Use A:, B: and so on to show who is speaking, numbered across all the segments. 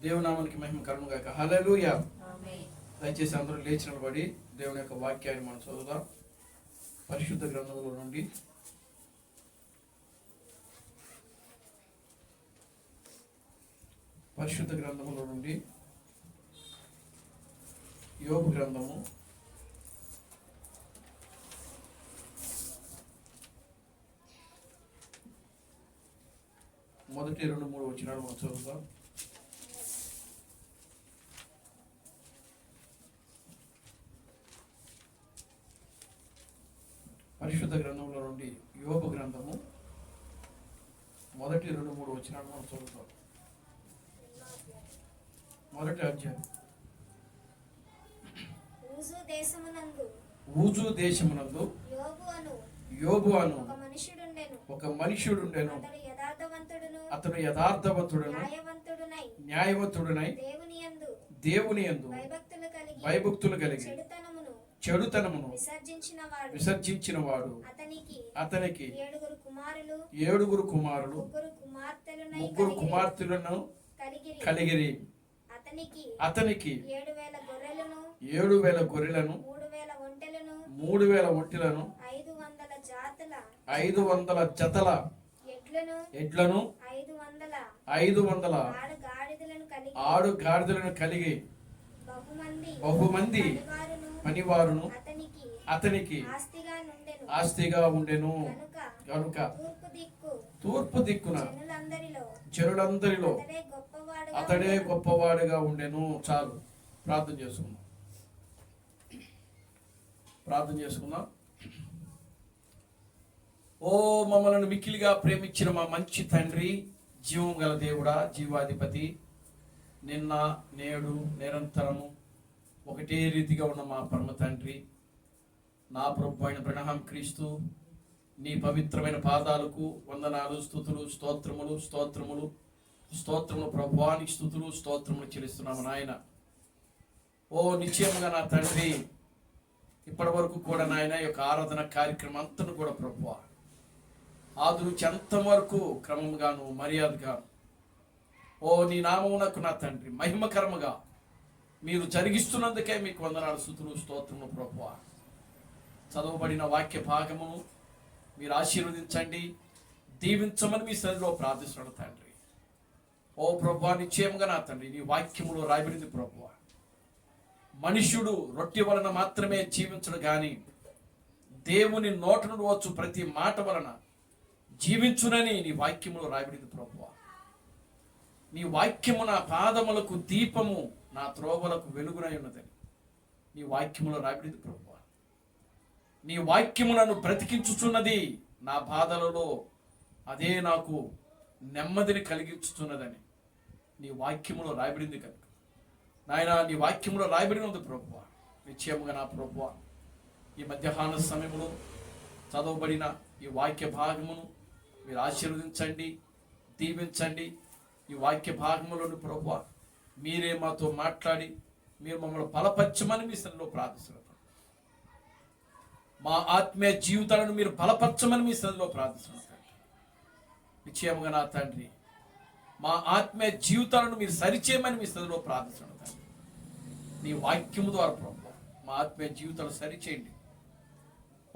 A: దేవునామానికి మహిమ కలుగును గాక. హల్లెలూయా. దయచేసి అందరూ లేచి నిలబడి దేవుని యొక్క వాక్యాన్ని మనం చదువుదాం. పరిశుద్ధ గ్రంథంలో నుండి యోబు గ్రంథము 1-2-3 వచనాలు మనం చదువుదాం. పరిశుద్ధ గ్రంథంలో నుండి యోబు గ్రంథము 1-2-3 వచనాలు మనం చదువుతాం. మొదటి అధ్యాయం. ఊజు దేశమునందు యోబు అను ఒక మనుష్యుడుండెను. అతడు యథార్థవంతుడును న్యాయవంతుడునై దేవుని యందు భయభక్తులు కలిగి చెడుతనమును విసర్జించిన వాడు. అతనికి 7 కుమారులు 3 కుమార్తెలను కలిగిరి. అతనికి 7,000 గొర్రెలను 3,000 ఒంటెలను 500 జతల ఎడ్లను 500 ఆడు గాడిదలను కలిగి బహుమంది పనివారును అతనికి ఆస్తిగా ఉండెను. కనుక తూర్పు దిక్కున జనులందరిలో అతడే గొప్పవాడుగా ఉండెను. చాలు, ప్రార్థన చేసుకుందాం. ఓ మమ్మల్ని మిక్కిలిగా ప్రేమించిన మా మంచి తండ్రి, జీవం గల దేవుడా, జీవాధిపతి, నిన్న నేడు నిరంతరము ఒకటే రీతిగా ఉన్న మా పరమ తండ్రి, నా ప్రభు అయిన బ్రహ్మ క్రీస్తు నీ పవిత్రమైన పాదాలకు వందనాలు, స్తుతులు, స్తోత్రములు ప్రభువానికి స్తుతులు, స్తోత్రములు చెల్లిస్తున్నాము నాయన. ఓ నిశ్చయముగా నా తండ్రి, ఇప్పటి వరకు కూడా నాయన యొక్క ఆరాధన కార్యక్రమం అంతను కూడా ప్రభువా ఆది నుంచి అంతం వరకు క్రమముగాను మర్యాదగాను ఓ నీ నామమునకు నా తండ్రి మహిమకరముగా మీరు జరిగిస్తున్నందుకే మీకు వందనాలు, స్తుతులు, స్తోత్రములు ప్రభువా. చదవబడిన వాక్య భాగమును మీరు ఆశీర్వదించండి, దీవించమని మీ సన్నిధిలో ప్రార్థిస్తున్నాడు తండ్రి. ఓ ప్రభువా, నిశ్చయముగా నా తండ్రి నీ వాక్యములో రాయబడింది ప్రభువా, మనుష్యుడు రొట్టె వలన మాత్రమే జీవించడు గాని దేవుని నోట నుండి వచ్చు ప్రతి మాట వలన జీవించునని నీ వాక్యములో రాయబడింది ప్రభువా. నీ వాక్యము నా పాదములకు దీపము, నా త్రోవలకు వెలుగునై ఉన్నదని నీ వాక్యములో రాయబడింది ప్రభువా. నీ వాక్యము నన్ను బ్రతికించుచున్నది, నా బాధలలో అదే నాకు నెమ్మదిని కలిగించుతున్నదని నీ వాక్యములో రాయబడింది కనుక నాయన నీ వాక్యములో రాయబడి ఉంది ప్రభువా. నిశ్చయముగా నా ప్రభువా, ఈ మధ్యాహ్న సమయంలో చదవబడిన ఈ వాక్య భాగమును మీరు ఆశీర్వదించండి, దీవించండి. ఈ వాక్య భాగములను ప్రభువా మీరే మాతో మాట్లాడి మీరు మమ్మల్ని బలపరచమని మీ సన్నిధిలో ప్రార్థిస్తున్నారు. మా ఆత్మీయ జీవితాలను మీరు బలపరచమని మీ సన్నిధిలో ప్రార్థిస్తున్నారు. నిశ్చయముగా నా తండ్రి, మా ఆత్మీయ జీవితాలను మీరు సరిచేయమని మీ సన్నిధిలో ప్రార్థిస్తున్నారు. నీ వాక్యము ద్వారా ప్రభువా మా ఆత్మీయ జీవితాలు సరిచేయండి.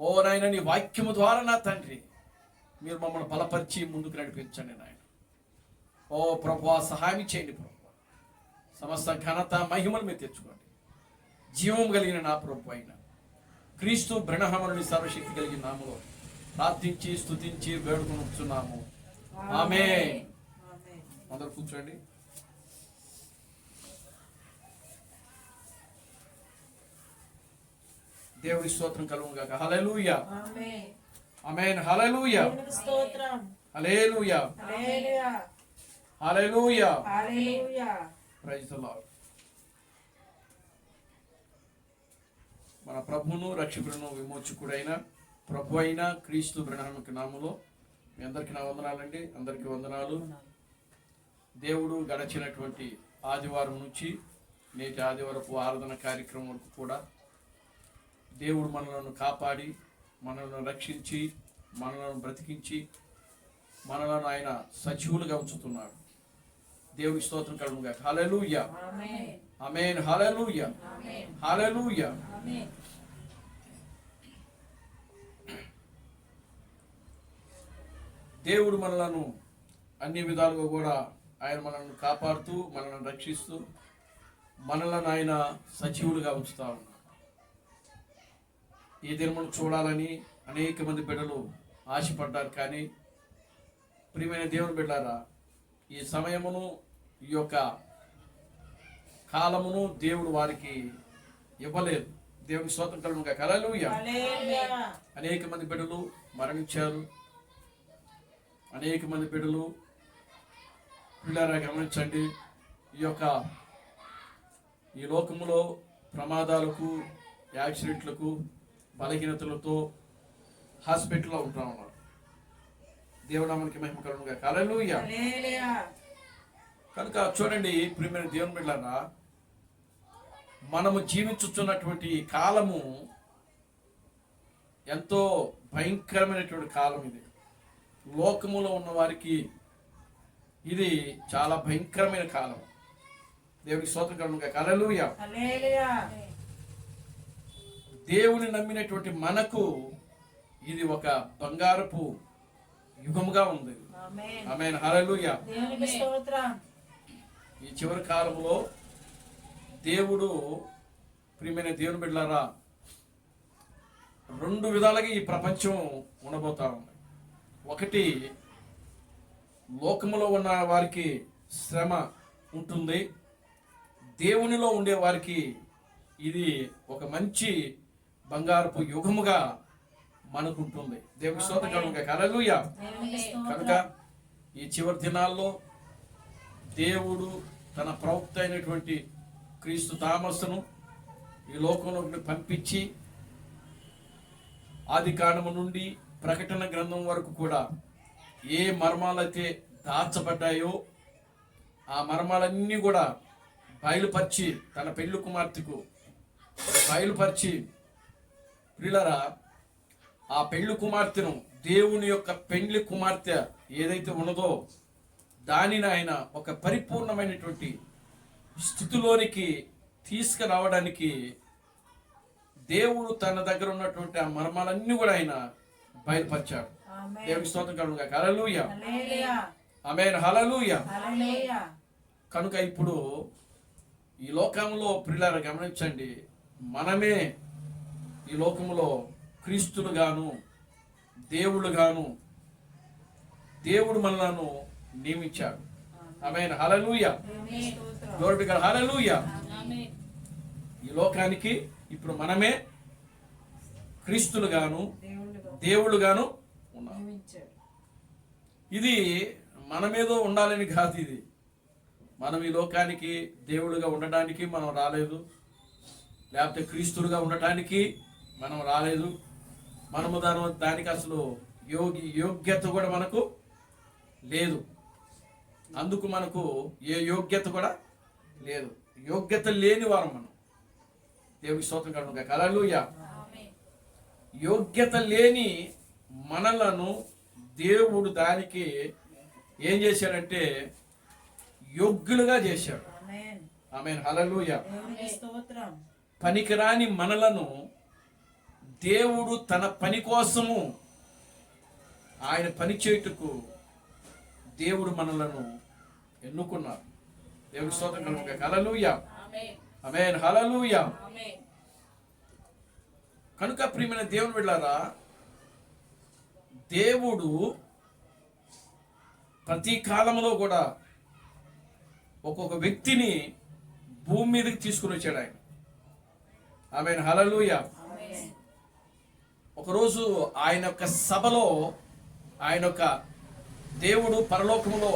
A: ఓ నాయన, నీ వాక్యము ద్వారా నా తండ్రి మీరు మమ్మల్ని బలపరిచి ముందుకు నడిపించండి నాయన. ఓ ప్రభువా సహాయం చేయండి ప్రభువా. సమస్త ఘనత మహిమలు మీరు తెచ్చుకోండి. జీవం కలిగిన నా ప్రభు అయిన క్రీస్తు బ్రహ్మనుని సర్వశక్తి కలిగిన నామములో ప్రార్థించి స్తుతించి వేడుకొనుచున్నాము. ఆమేన్. అందరూ కూర్చోండి. దేవుని స్తోత్రం కలుగును గాక. హల్లెలూయా. ఆమేన్. హల్లెలూయా.
B: స్తోత్రం.
A: హల్లెలూయా.
B: హల్లెలూయా.
A: హల్లెలూయా.
B: హల్లెలూయా.
A: Praise the lord. మన ప్రభువును రక్షకుడును విమోచకుడైన ప్రభు అయిన క్రీస్తు బ్రహ్మకి నామములో మీ అందరికీ నా వందనాలండి. అందరికీ వందనాలు. దేవుడు గడచినటువంటి ఆదివారం నుంచి నేటి ఆదివారపు ఆరాధన కార్యక్రమం వరకు కూడా దేవుడు మనలను కాపాడి, మనలను రక్షించి, మనలను బ్రతికించి, మనలను ఆయన సజీవులుగా ఉంచుతున్నాడు. దేవునికి స్తోత్రం కలుగును గాక. హల్లెలూయా.
B: ఆమేన్.
A: ఆమేన్. హల్లెలూయా.
B: ఆమేన్.
A: హల్లెలూయా.
B: ఆమేన్.
A: దేవుడు మనలను అన్ని విధాలుగా కూడా ఆయన మనల్ని కాపాడుతూ మనల్ని రక్షిస్తూ మనలను ఆయన సజీవులుగా ఉంచుతా ఉన్నాడు. ఈ దినమును చూడాలని అనేక మంది బిడ్డలు ఆశపడ్డారు. కానీ ప్రియమైన దేవుని బిడ్డారా, ఈ సమయమును ఈ యొక్క కాలమును దేవుడు వారికి ఇవ్వలేదు. దేవుని స్తోత్రం కలుగును గాక. హల్లెలూయా.
B: హల్లెలూయా.
A: అనేక మంది బిడ్డలు మరణించారు. అనేక మంది బిడ్డలు పిల్లారా గమనించండి, ఈ లోకములో ప్రమాదాలకు, యాక్సిడెంట్లకు, బలహీనతలతో హాస్పిటల్లో ఉంటూ ఉన్నారు. దేవునామానికి మహిమ కలుగును గాక. హల్లెలూయా.
B: హల్లెలూయా.
A: కనుక చూడండి ప్రియమైన దేవుని బిడ్డలారా, మనము జీవించుతున్నటువంటి కాలము ఎంతో భయంకరమైనటువంటి కాలం. ఇది లోకములో ఉన్న వారికి ఇది చాలా భయంకరమైన కాలం. దేవునికి స్తోత్రం కలుగును గాక. హల్లెలూయా.
B: హల్లెలూయా.
A: దేవుని నమ్మినటువంటి మనకు ఇది ఒక బంగారపు యుగముగా ఉంది.
B: ఆమేన్.
A: ఆమేన్. హల్లెలూయా.
B: దేవునికి స్తోత్రం.
A: ఈ చివరి కాలంలో దేవుడు ప్రియమైన దేవుని బిడ్డలారా రెండు విధాలుగా ఈ ప్రపంచం ఉండబోతా ఉంది. ఒకటి, లోకములో ఉన్న వారికి శ్రమ ఉంటుంది. దేవునిలో ఉండే వారికి ఇది ఒక మంచి బంగారపు యుగముగా మనకు ఉంటుంది. దేవుని స్తోత్రం కలుగును గాక. హల్లెలూయా.
B: దేవునికి
A: కనుక
B: స్తోత్రం.
A: ఈ చివరి దినాల్లో దేవుడు తన ప్రవక్త అయినటువంటి క్రీస్తు థామస్ను ఈ లోకంలోకి పంపించి ఆది కాండము నుండి ప్రకటన గ్రంథం వరకు కూడా ఏ మర్మాలైతే దాచబడ్డాయో ఆ మర్మాలన్నీ కూడా బయలుపరిచి తన పెళ్లి కుమార్తెకు బయలుపరిచి, ప్రియులారా, ఆ పెళ్లి కుమార్తెను, దేవుని యొక్క పెళ్లి కుమార్తె ఏదైతే ఉన్నదో దానిని ఆయన ఒక పరిపూర్ణమైనటువంటి స్థితిలోనికి తీసుకురావడానికి దేవుడు తన దగ్గర ఉన్నటువంటి ఆ మర్మాలన్నీ కూడా ఆయన బయలుపరిచాడు.
B: ఆమేన్.
A: దేవుని స్తోత్రం కలుగును గాక. హల్లెలూయా.
B: హల్లెలూయా.
A: ఆమేన్. హల్లెలూయా.
B: హల్లెలూయా.
A: కనుక ఇప్పుడు ఈ లోకంలో ప్రియులారా గమనించండి, మనమే ఈ లోకంలో క్రీస్తులుగాను దేవుళ్ళుగాను దేవుడు మనలను నియమించాడు. ఆమేన్. హల్లెలూయా.
B: దేవునికి స్తోత్రం.
A: Glory to God. హల్లెలూయా.
B: ఆమేన్.
A: ఈ లోకానికి ఇప్పుడు మనమే క్రీస్తులుగాను
B: దేవునిగా
A: దేవుళ్ళుగాను ఉన్నాం.
B: నియమించాడు.
A: ఇది మనమేదో ఉండాలని కాదు. ఇది మనం ఈ లోకానికి దేవుడుగా ఉండడానికి మనం రాలేదు, లేకపోతే క్రీస్తులుగా ఉండటానికి మనం రాలేదు. మనము దానికి అసలు యోగ్యత కూడా మనకు లేదు. అందుకు మనకు ఏ యోగ్యత కూడా లేదు. యోగ్యత లేని వారం మనం. దేవునికి స్తోత్రం కలుగును గాక. హల్లెలూయా.
B: ఆమేన్.
A: యోగ్యత లేని మనలను దేవుడు దానికి ఏం చేశాడంటే యోగ్యులుగా చేశాడు.
B: ఆమేన్.
A: ఆమేన్. హల్లెలూయా.
B: దేవునికి స్తోత్రం.
A: పనికిరాని మనలను దేవుడు తన పని కోసము ఆయన పని చేయుటకు దేవుడు మనలను ఎన్నుకున్నాడు. దేవునికి స్తోత్రం కలుగును గాక. హల్లెలూయా.
B: ఆమేన్.
A: ఆమేన్. హల్లెలూయా.
B: ఆమేన్.
A: కనుక ప్రియమైన దేవుని బిడ్డలారా, దేవుడు ప్రతి కాలంలో కూడా ఒక్కొక్క వ్యక్తిని భూమి మీదకి తీసుకుని వచ్చాడు ఆయన. ఆమేన్. హల్లెలూయా.
B: ఆమేన్.
A: ఒకరోజు ఆయన యొక్క సభలో దేవుడు పరలోకములో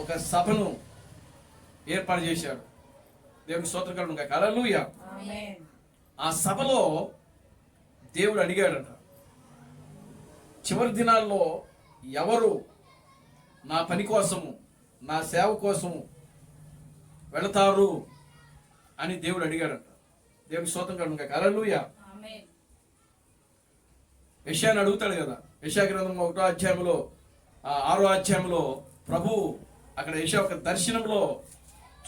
A: ఒక సభను ఏర్పాటు చేశాడు. దేవునికి స్తోత్రం కలుగును గాక. హల్లెలూయా.
B: ఆమేన్.
A: ఆ సభలో దేవుడు అడిగాడట, చివరి దినాల్లో ఎవరు నా పని కోసము, నా సేవ కోసము వెళతారు అని దేవుడు అడిగాడట. దేవునికి స్తోత్రం కలుగును గాక. హల్లెలూయా.
B: ఆమేన్.
A: యెషయాను అడుగుతాడు కదా. యెషయా గ్రంథం 1వ అధ్యాయంలో 6వ అధ్యాయంలో ప్రభు అక్కడ యెషయా ఒక దర్శనంలో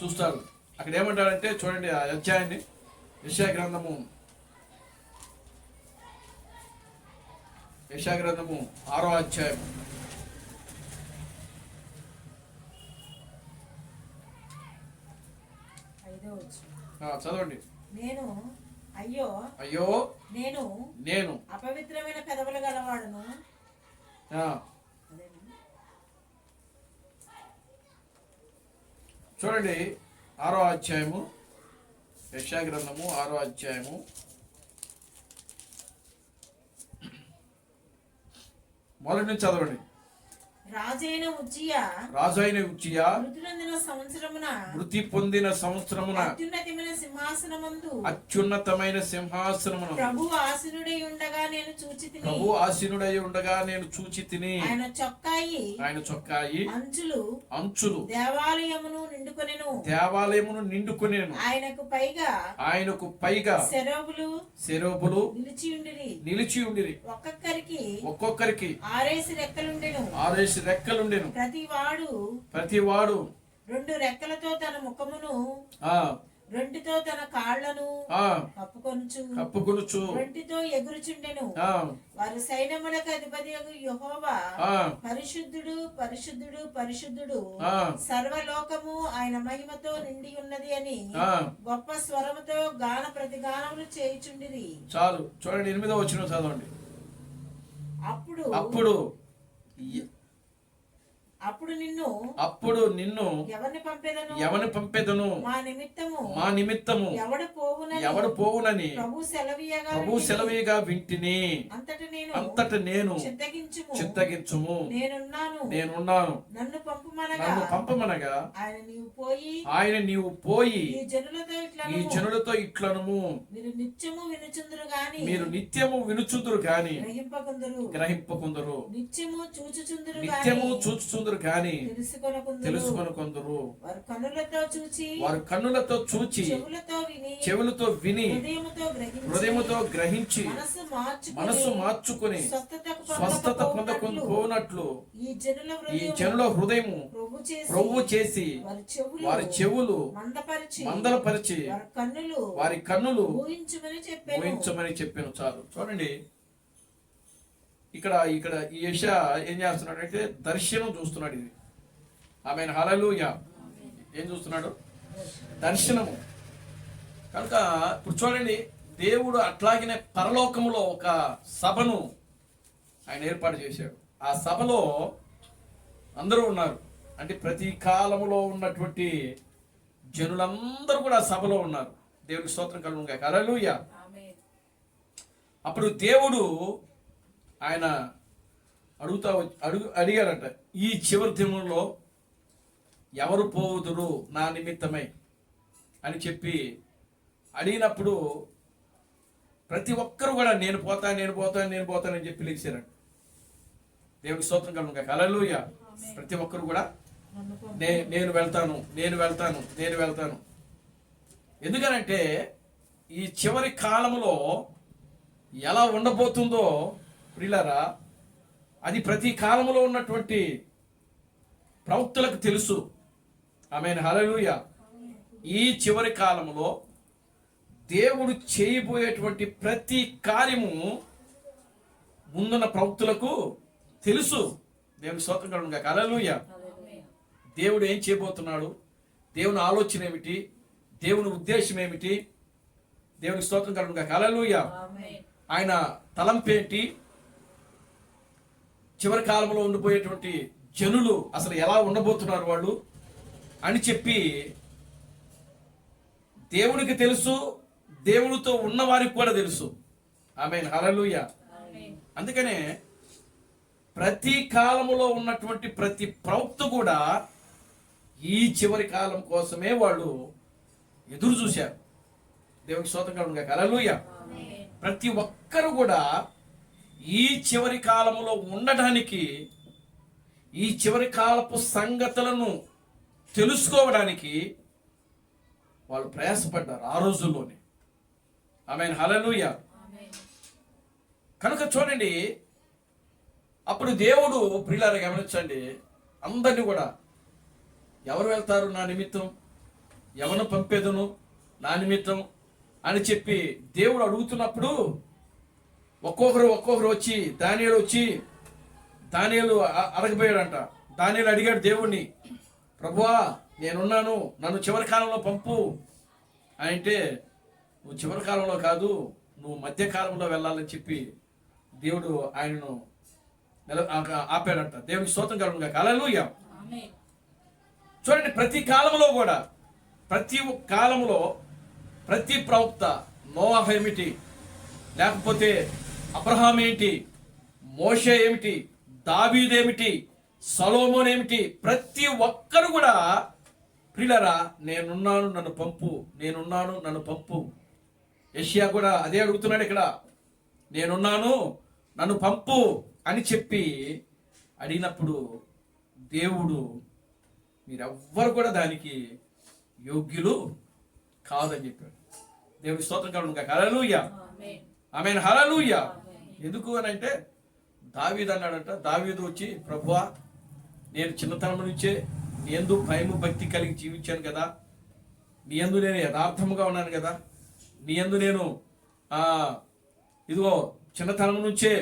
A: చూస్తాడు. అక్కడ ఏమంటాడంటే చూడండి ఆ అధ్యాయాన్ని, యెషయా గ్రంథము 6వ అధ్యాయం. చదవండి.
B: నేను అయ్యో
A: అయ్యో నేను
B: అపవిత్రమైన పెదవులు గలవాడును.
A: చూడండి 6వ అధ్యాయము, యెషయా గ్రంథము 6వ అధ్యాయము మొదటి నుంచి చదవండి.
B: రాజైన ఉజ్జియా మృతి పొందిన సంవత్సరమున
A: అత్యున్నతమైన సింహాసనమున
B: ప్రభు ఆసీనుడై ఉండగా నేను చూచి తిని ఆయన చొక్కాయి అంచులు దేవాలయమును నిండుకొనెను. ఆయనకు పైగా శరూబులు నిలిచి ఉండిరి. ఒక్కొక్కరికి 6 రెక్కలుండెను. ప్రతి వాడు 2 రెక్కలతో తన ముఖమును, 2తో తన కాళ్లను కప్పుకొనుచు 2తో ఎగురుచుండెను. వారు సైన్యములకు అధిపతియగు యెహోవా పరిశుద్ధుడు పరిశుద్ధుడు పరిశుద్ధుడు, సర్వలోకము ఆయన మహిమతో నిండి ఉన్నది అని గొప్ప స్వరముతో గాన ప్రతిగానములు చేయుచుండిరి.
A: చాలు. చూడండి 8వ వచనం చదవండి. అప్పుడు నిన్ను ఎవరిని పంపెదను, మా నిమిత్తము ఎవడు పోవునని ప్రభు సెలవీయగా వింటిని. అంతట నేను చిత్తగించుము, నేనున్నాను, నన్ను పంపమనగా ఆయన నీవు పోయి ఈ జనులతో ఇట్లనుము, మీరు నిత్యము వినుచుందురు గాని గ్రహింపకుందరు, నిత్యము చూచుచుందురు గాని తెలుసుకొనకుందరు. వారు కన్నులతో చూచి చెవులతో విని హృదయముతో గ్రహించి మనస్సు మార్చుకొని స్వస్థత పొందకపోనట్లు ఈ జనుల హృదయము ప్రభు చేసి వారి చెవులు మందలపరిచి వారి కన్నులు ఊహించమని చెప్పాను. చాలు. చూడండి ఇక్కడ ఈ యెషయా ఏం చేస్తున్నాడు అంటే దర్శనం చూస్తున్నాడు. ఇది ఆమేన్, హల్లెలూయా. ఏం చూస్తున్నాడు? దర్శనము. కనుక ఇప్పుడు చూడండి, దేవుడు అట్లాగనే పరలోకములో ఒక సభను ఆయన ఏర్పాటు చేశాడు. ఆ సభలో అందరూ ఉన్నారు. అంటే ప్రతి కాలములో ఉన్నటువంటి జనులందరూ కూడా ఆ సభలో ఉన్నారు. దేవుడికి స్తోత్రం కలుగును గాక. హల్లెలూయా. అప్పుడు దేవుడు ఆయన అడిగాడట, ఈ చివరి దినంలో ఎవరు పోవుదురు నా నిమిత్తమై అని చెప్పి అడిగినప్పుడు ప్రతి ఒక్కరు కూడా నేను పోతానని చెప్పి లేచారంట. దేవుడికి స్తోత్రం కలుగును గాక. హల్లెలూయా. ప్రతి ఒక్కరు కూడా నేను వెళ్తాను. ఎందుకనంటే ఈ చివరి కాలంలో ఎలా ఉండబోతుందో ప్రియులారా, అది ప్రతి కాలంలో ఉన్నటువంటి ప్రవక్తలకు తెలుసు. ఆమేన్, హల్లెలూయా. ఈ చివరి కాలంలో దేవుడు చేయబోయేటువంటి ప్రతి కార్యము ముందున్న ప్రవక్తలకు తెలుసు. దేవుని స్తోత్రం కలుగును గాక. హల్లెలూయా. దేవుడు ఏం చేయబోతున్నాడు, దేవుని ఆలోచన ఏమిటి, దేవుని ఉద్దేశం ఏమిటి, దేవునికి స్తోత్రం కలుగును గాక. హల్లెలూయా. ఆయన తలంపేంటి, చివరి కాలంలో ఉండిపోయేటువంటి జనులు అసలు ఎలా ఉండబోతున్నారు వాళ్ళు అని చెప్పి దేవునికి తెలుసు, దేవునితో ఉన్న వారికి కూడా తెలుసు. ఆమేన్, హల్లెలూయా. అందుకనే ప్రతి కాలములో ఉన్నటువంటి ప్రతి ప్రవక్త కూడా ఈ చివరి కాలం కోసమే వాళ్ళు ఎదురు చూశారు. దేవునికి స్తోత్రం కలుగును గాక. హల్లెలూయా. ప్రతి ఒక్కరు కూడా ఈ చివరి కాలములో ఉండడానికి, ఈ చివరి కాలపు సంగతులను తెలుసుకోవడానికి వాళ్ళు ప్రయాసపడ్డారు ఆ రోజుల్లోనే. ఆమేన్, హల్లెలూయా. కనుక చూడండి, అప్పుడు దేవుడు ప్రియులారా గమనించండి, అందరినీ కూడా ఎవరు వెళ్తారు నా నిమిత్తం? ఎవరిని పంపేదను నా నిమిత్తం అని చెప్పి దేవుడు అడుగుతున్నప్పుడు ఒక్కొక్కరు వచ్చి దానియేలు అడగబోయాడంట. దానియేలు అడిగాడు దేవుణ్ణి, ప్రభువా నేనున్నాను, నన్ను చివరి కాలంలో పంపు అంటే, నువ్వు చివరి కాలంలో కాదు, నువ్వు మధ్యకాలంలో వెళ్ళాలని చెప్పి దేవుడు ఆయనను ఆపాడంట. దేవునికి స్తోత్రం కలుగును గాక. హల్లెలూయా. చూడండి, ప్రతి కాలంలో కూడా, ప్రతి కాలంలో ప్రతి ప్రవక్త, నోవాహు ఏమిటి, లేకపోతే అబ్రహాం ఏంటి, మోషే ఏమిటి, దావీదు ఏమిటి, సొలొమోను ఏమిటి, ప్రతి ఒక్కరు కూడా ప్రియులారా నేనున్నాను నన్ను పంపు, నేనున్నాను నన్ను పంపు. యెషయా కూడా అదే అడుగుతున్నాడు ఇక్కడ, నేనున్నాను నన్ను పంపు అని చెప్పి అడిగినప్పుడు దేవుడు మీరెవ్వరు కూడా దానికి యోగ్యులు కాదని చెప్పాడు. దేవుడి స్తోత్రం కలుగును గాక. హల్లెలూయా. ఆమేన్. హల్లెలూయా. ఎందుకు అని అంటే దావీదు అన్నాడంట, దావీదు వచ్చి ప్రభువా నేను చిన్నతనం నుంచే నీ యందు భయము భక్తి కలిగి జీవించాను కదా, నీ యందు నేను యథార్థముగా ఉన్నాను కదా, నీ యందు నేను ఇదిగో చిన్నతనం నుంచే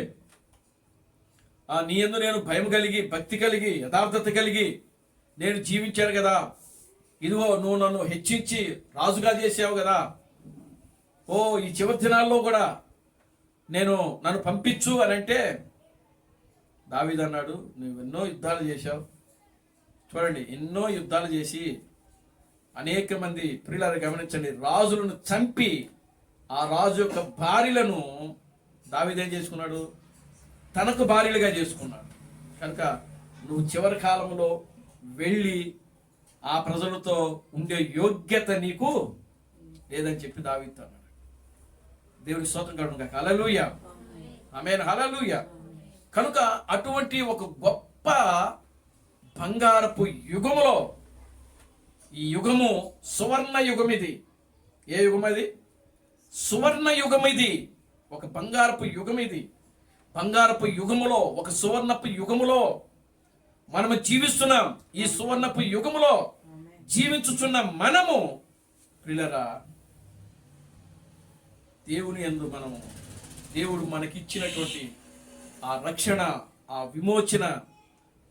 A: నీ యందు నేను భయం కలిగి భక్తి కలిగి యథార్థత కలిగి నేను జీవించాను కదా, ఇదిగో నువ్వు నన్ను హెచ్చించి రాజుగా చేసావు కదా, ఓ ఈ చివరి దినాల్లో కూడా నన్ను పంపించు అని అంటే దావీదు అన్నాడు, నువ్వు ఎన్నో యుద్ధాలు చేశావు. చూడండి, ఎన్నో యుద్ధాలు చేసి అనేక మంది ప్రియులారా గమనించండి, రాజులను చంపి ఆ రాజు యొక్క భార్యలను దావీదు ఏం చేసుకున్నాడు, తనకు భార్యలుగా చేసుకున్నాడు. కనుక నువ్వు చివరి కాలంలో వెళ్ళి ఆ ప్రజలతో ఉండే యోగ్యత నీకు లేదని చెప్పి దావీదు అన్నాడు. దేవుని స్తోత్రం కలుగును గాక. హల్లెలూయా. ఆమేన్. హల్లెలూయా. కనుక అటువంటి ఒక గొప్ప బంగారపు యుగములో, ఈ యుగము సువర్ణ యుగం ఇది. ఏ యుగం అది? సువర్ణ యుగం ఇది. ఒక బంగారపు యుగం ఇది. బంగారపు యుగములో, ఒక సువర్ణపు యుగములో మనము జీవిస్తున్నాం. ఈ సువర్ణపు యుగములో జీవించుచున్న మనము ప్రియులారా దేవుని యందు దేవుడు మనకిచ్చినటువంటి ఆ రక్షణ, ఆ విమోచన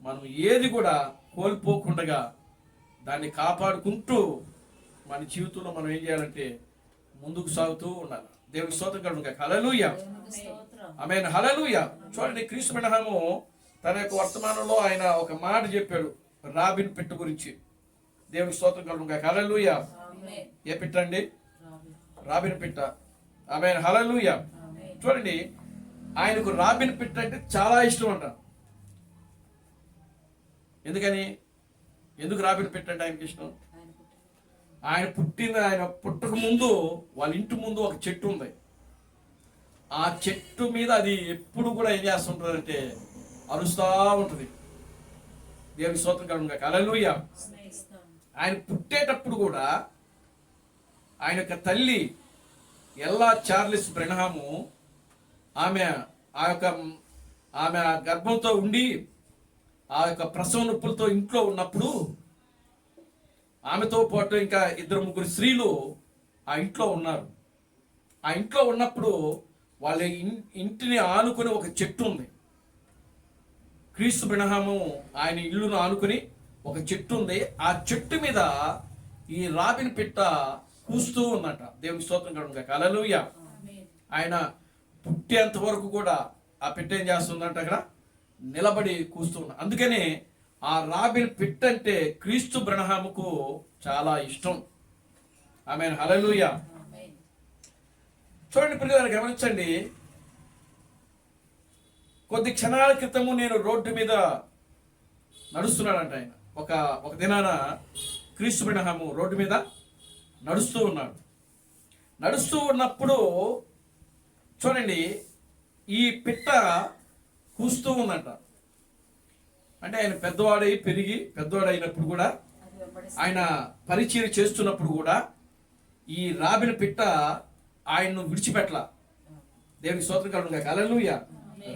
A: మనం ఏది కూడా కోల్పోకుండా దాన్ని కాపాడుకుంటూ మన జీవితంలో మనం ఏం చేయాలంటే ముందుకు సాగుతూ ఉండాలి. దేవుని స్తోత్రం కలుగును గాక. హల్లెలూయా. ఆమేన్. హల్లెలూయా. చూడండి, క్రీస్తు అబ్రహాము తన యొక్క వర్తమానంలో ఆయన ఒక మాట చెప్పాడు రాబిన్ పిట్ట గురించి. దేవుని స్తోత్రం కలుగును గాక. హల్లెలూయా. ఏ పిట్ట అండి? రాబిన్ పిట్ట. ఆమేన్. హల్లెలూయా. చూడండి, ఆయనకు రాబిన్ పిట్ట అంటే చాలా ఇష్టం అంట. ఎందుకు రాబిన్ పిట్ట అంటే ఆయనకి ఇష్టం? ఆయన పుట్టక ముందు వాళ్ళ ఇంటి ముందు ఒక చెట్టు ఉంది. ఆ చెట్టు మీద అది ఎప్పుడు కూడా ఏం చేస్తుంటుందంటే అరుస్తూ ఉంటుంది. దేవుని స్తోత్రం కలుగును గాక. హల్లెలూయా. ఆయన పుట్టేటప్పుడు కూడా ఆయన యొక్క తల్లి ఎల్లా చార్లెస్ బ్రెన్హాము ఆమె గర్భంతో ఉండి ఆ యొక్క ప్రసవ నొప్పులతో ఇంట్లో ఉన్నప్పుడు ఆమెతో పాటు ఇంకా 2-3 స్త్రీలు ఆ ఇంట్లో ఉన్నారు. ఆ ఇంట్లో ఉన్నప్పుడు వాళ్ళ ఇంటిని ఆనుకుని ఒక చెట్టు ఉంది. క్రీస్తు బ్రెన్హాము ఆయన ఇల్లును ఆనుకుని ఒక చెట్టు ఉంది. ఆ చెట్టు మీద ఈ రాబిన్ పిట్ట కూస్తూ ఉందట. దేవుని స్తోత్రం కలుగును గాక. హల్లెలూయా. ఆయన పుట్టేంత వరకు కూడా ఆ పిట్ట ఏం చేస్తుందంట, అక్కడ నిలబడి కూస్తున్నా. అందుకనే ఆ రాబిన్ పిట్ట అంటే క్రీస్తు బ్రెన్హాముకు చాలా ఇష్టం. ఆమేన్. హల్లెలూయా. చూడండి ప్రియులారా, గమనించండి, కొద్ది క్షణాల క్రితము నేను రోడ్డు మీద నడుస్తున్నాడంట. ఆయన ఒక దినాన క్రీస్తు బ్రెన్హాము రోడ్డు మీద నడుస్తూ ఉన్నాడు. నడుస్తూ ఉన్నప్పుడు చూడండి, ఈ పిట్ట కూస్తూ ఉందంట. అంటే ఆయన పెద్దవాడైనప్పుడు కూడా, ఆయన పరిచయం చేస్తున్నప్పుడు కూడా ఈ రాబిన్ పిట్ట ఆయన్ను విడిచిపెట్టల. దేవునికి స్తోత్రం కలుగును గాక. హల్లెలూయా.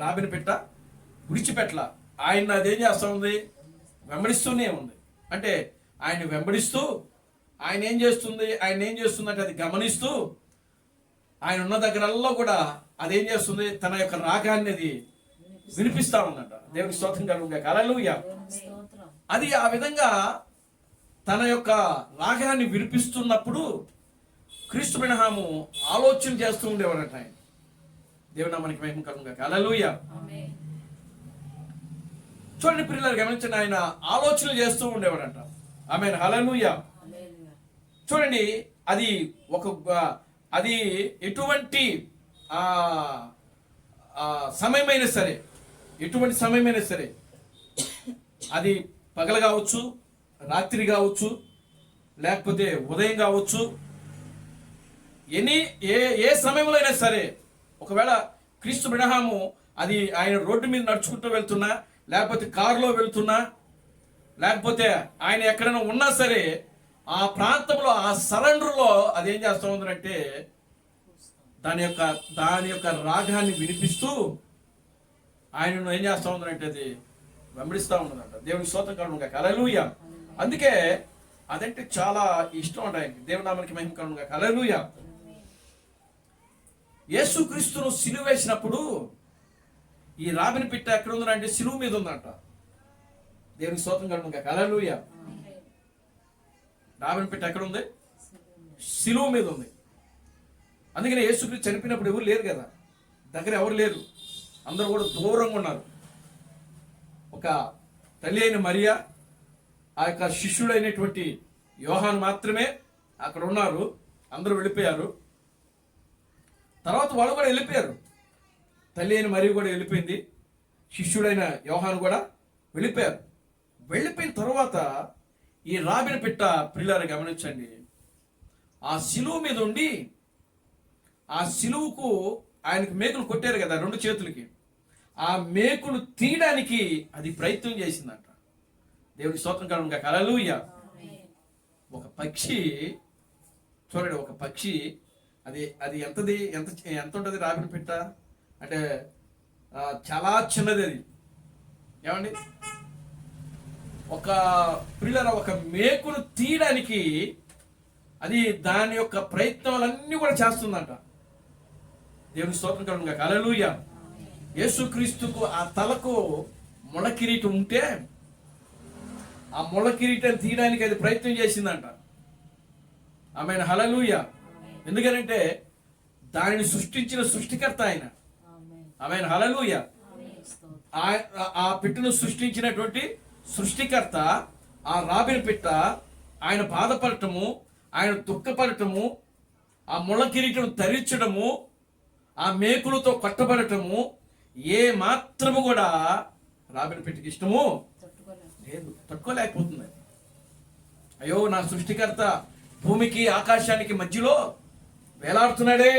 A: రాబిన్ పిట్ట విడిచిపెట్టల. ఆయన అదేం చేస్తూ ఉంది, వెంబడిస్తూనే ఉంది. అంటే ఆయన వెంబడిస్తూ ఆయన ఏం చేస్తుందంటే అది గమనిస్తూ ఆయన ఉన్న దగ్గరల్లో కూడా అదేం చేస్తుంది, తన యొక్క రాగాన్ని అది వినిపిస్తా ఉందంట. దేవునికి స్తోత్రం కలుగుగాక. హల్లెలూయా. అది ఆ విధంగా తన యొక్క రాగాన్ని వినిపిస్తున్నప్పుడు క్రీస్తు అబ్రహాము ఆలోచన చేస్తూ ఉండేవాడట. ఆయన దేవుని నామానికి మహిమ కలుగుగాక. హల్లెలూయా. చూడండి ప్రియులారా, గమనించండి, ఆయన ఆలోచనలు చేస్తూ ఉండేవాడంట. ఆమేన్. హల్లెలూయా. చూడండి, అది ఎటువంటి సమయమైనా సరే, ఎటువంటి సమయమైనా సరే, అది పగలు కావచ్చు, రాత్రి కావచ్చు, లేకపోతే ఉదయం కావచ్చు, ఏ సమయంలో అయినా సరే, ఒకవేళ క్రీస్తు అబ్రహాము అది ఆయన రోడ్డు మీద నడుచుకుంటూ వెళ్తున్నా, లేకపోతే కారులో వెళ్తున్నా, లేకపోతే ఆయన ఎక్కడైనా ఉన్నా సరే, ఆ ప్రాంతంలో ఆ సరెండర్లో అదేం చేస్తూ ఉందంటే దాని యొక్క రాగాన్ని వినిపిస్తూ ఆయనను ఏం చేస్తూ ఉందంటే అది వెంబడిస్తూ ఉన్నదంట. దేవుని స్తోత్రం కలుగుగాక. హల్లెలూయా. అందుకే అదంటే చాలా ఇష్టం అంట ఆయనకి. దేవుని నామానికి మహిమ కలుగుగాక. హల్లెలూయా. యేసుక్రీస్తును సిలువ వేసినప్పుడు ఈ రాబిని పిట్ట ఎక్కడ ఉందంటే సిలువ మీద ఉందంట. దేవునికి స్తోత్రం కలుగుగాక. హల్లెలూయా. రాబిని పిట్ట ఎక్కడ ఉంది? సిలువ మీద ఉంది. అందుకని యేసుక్రీస్తు చనిపోయినప్పుడు ఎవరు లేరు కదా, దగ్గర ఎవరు లేరు, అందరూ కూడా దూరంగా ఉన్నారు. ఒక తల్లి అయిన మరియా, ఆ యొక్క శిష్యుడైనటువంటి యోహాను మాత్రమే అక్కడ ఉన్నారు. అందరూ వెళ్ళిపోయారు. తర్వాత వాళ్ళు కూడా వెళ్ళిపోయారు. తల్లి అయిన మరియ కూడా వెళ్ళిపోయింది, శిష్యుడైన యోహాను కూడా వెళ్ళిపోయారు. వెళ్ళిపోయిన తర్వాత ఈ రాబిని పిట్ట ప్రియులారా గమనించండి, ఆ సిలువ మీద ఉండి, ఆ సిలువుకు ఆయనకు మేకులు కొట్టారు కదా 2 చేతులకి, ఆ మేకులు తీయడానికి అది ప్రయత్నం చేసిందంట. దేవుని స్తోత్రం కలుగుగాక. హల్లెలూయా. ఒక పక్షి చూడండి, ఒక పక్షి అది ఎంత ఉంటుంది రాబిని పిట్ట అంటే చాలా చిన్నది. అది ఏమండి, ఒక పిల్లల ఒక మేకును తీయడానికి అది దాని యొక్క ప్రయత్నాలన్నీ కూడా చేస్తుందంట. దేవుని స్తోత్రం కలుగుగాక. హల్లెలూయా. యేసుక్రీస్తుకు ఆ తలకు ముళ్ళ కిరీటం ఉంటే ఆ ముళ్ళ కిరీటం తీయడానికి అది ప్రయత్నం చేసిందంట. ఆమేన్. హల్లెలూయా. ఎందుకనంటే దానిని సృష్టించిన సృష్టికర్త ఆయన. ఆమేన్. హల్లెలూయా. ఆ పిట్టను సృష్టించినటువంటి సృష్టికర్త ఆ రాబిని పిట్ట ఆయన బాధపడటము, ఆయన దుఃఖపడటము, ఆ ముళ్ళ కిరీటం ధరించడము, ఆ మేకులతో కొట్టబడటము ఏ మాత్రము కూడా రాబిని పిట్టకి ఇష్టము లేదు, తట్టుకోలేకపోతుంది. అయ్యో, నా సృష్టికర్త భూమికి ఆకాశానికి మధ్యలో వేలాడుతున్నాడే,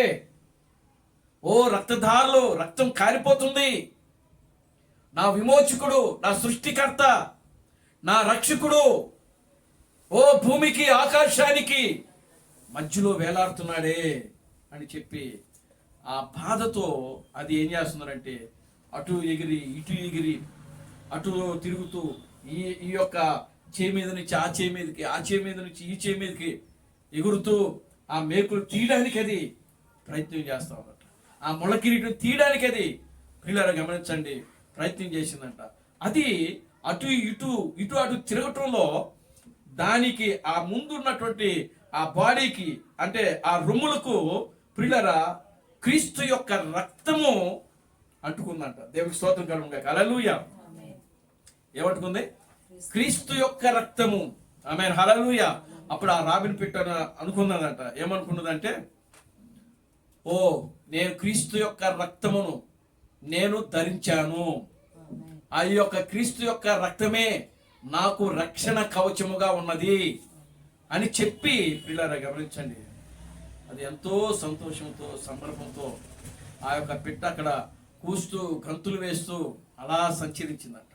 A: ఓ రక్తధారలు, రక్తం కారిపోతుంది, నా విమోచకుడు, నా సృష్టికర్త, నా రక్షకుడు ఓ భూమికి ఆకాశానికి మధ్యలో వేలాడుతున్నాడే అని చెప్పి ఆ బాధతో అది ఏం చేస్తున్నారంటే అటు ఎగిరి ఇటు ఎగిరి అటు తిరుగుతూ ఈ యొక్క చేయి మీద నుంచి ఆ చేయి మీదకి, ఆ చేయి మీద నుంచి ఈ చేయి మీదకి ఎగురుతూ ఆ మేకులు తీయడానికి అది ప్రయత్నం చేస్తా ఉన్నట్ట. ఆ ముళ్ళ కిరీటం తీయడానికి అది పిల్లలు గమనించండి ప్రయత్నం చేసిందంట. అది అటు అటు తిరగటంలో దానికి ఆ ముందున్నటువంటి ఆ బాడీకి అంటే ఆ రొమ్ములకు ప్రియులరా క్రీస్తు యొక్క రక్తము అంటుకుందంట. దేవునికి స్తోత్రం కలుగుగాక. హల్లెలూయా. ఏమంటుకుంది? క్రీస్తు యొక్క రక్తము. ఆమేన్. హల్లెలూయా. అప్పుడు ఆ రాబిని పిట్ట అనుకున్నదంట. ఏమనుకున్నదంటే, ఓ నేను క్రీస్తు యొక్క రక్తమును నేను ధరించాను, ఆ యొక్క క్రీస్తు యొక్క రక్తమే నాకు రక్షణ కవచముగా ఉన్నది అని చెప్పి పిల్లరా గమనించండి, అది ఎంతో సంతోషంతో సంబరపంతో ఆ యొక్క పిట్ట అక్కడ కూస్తూ గంతులు వేస్తూ అలా సంచరించిందంట.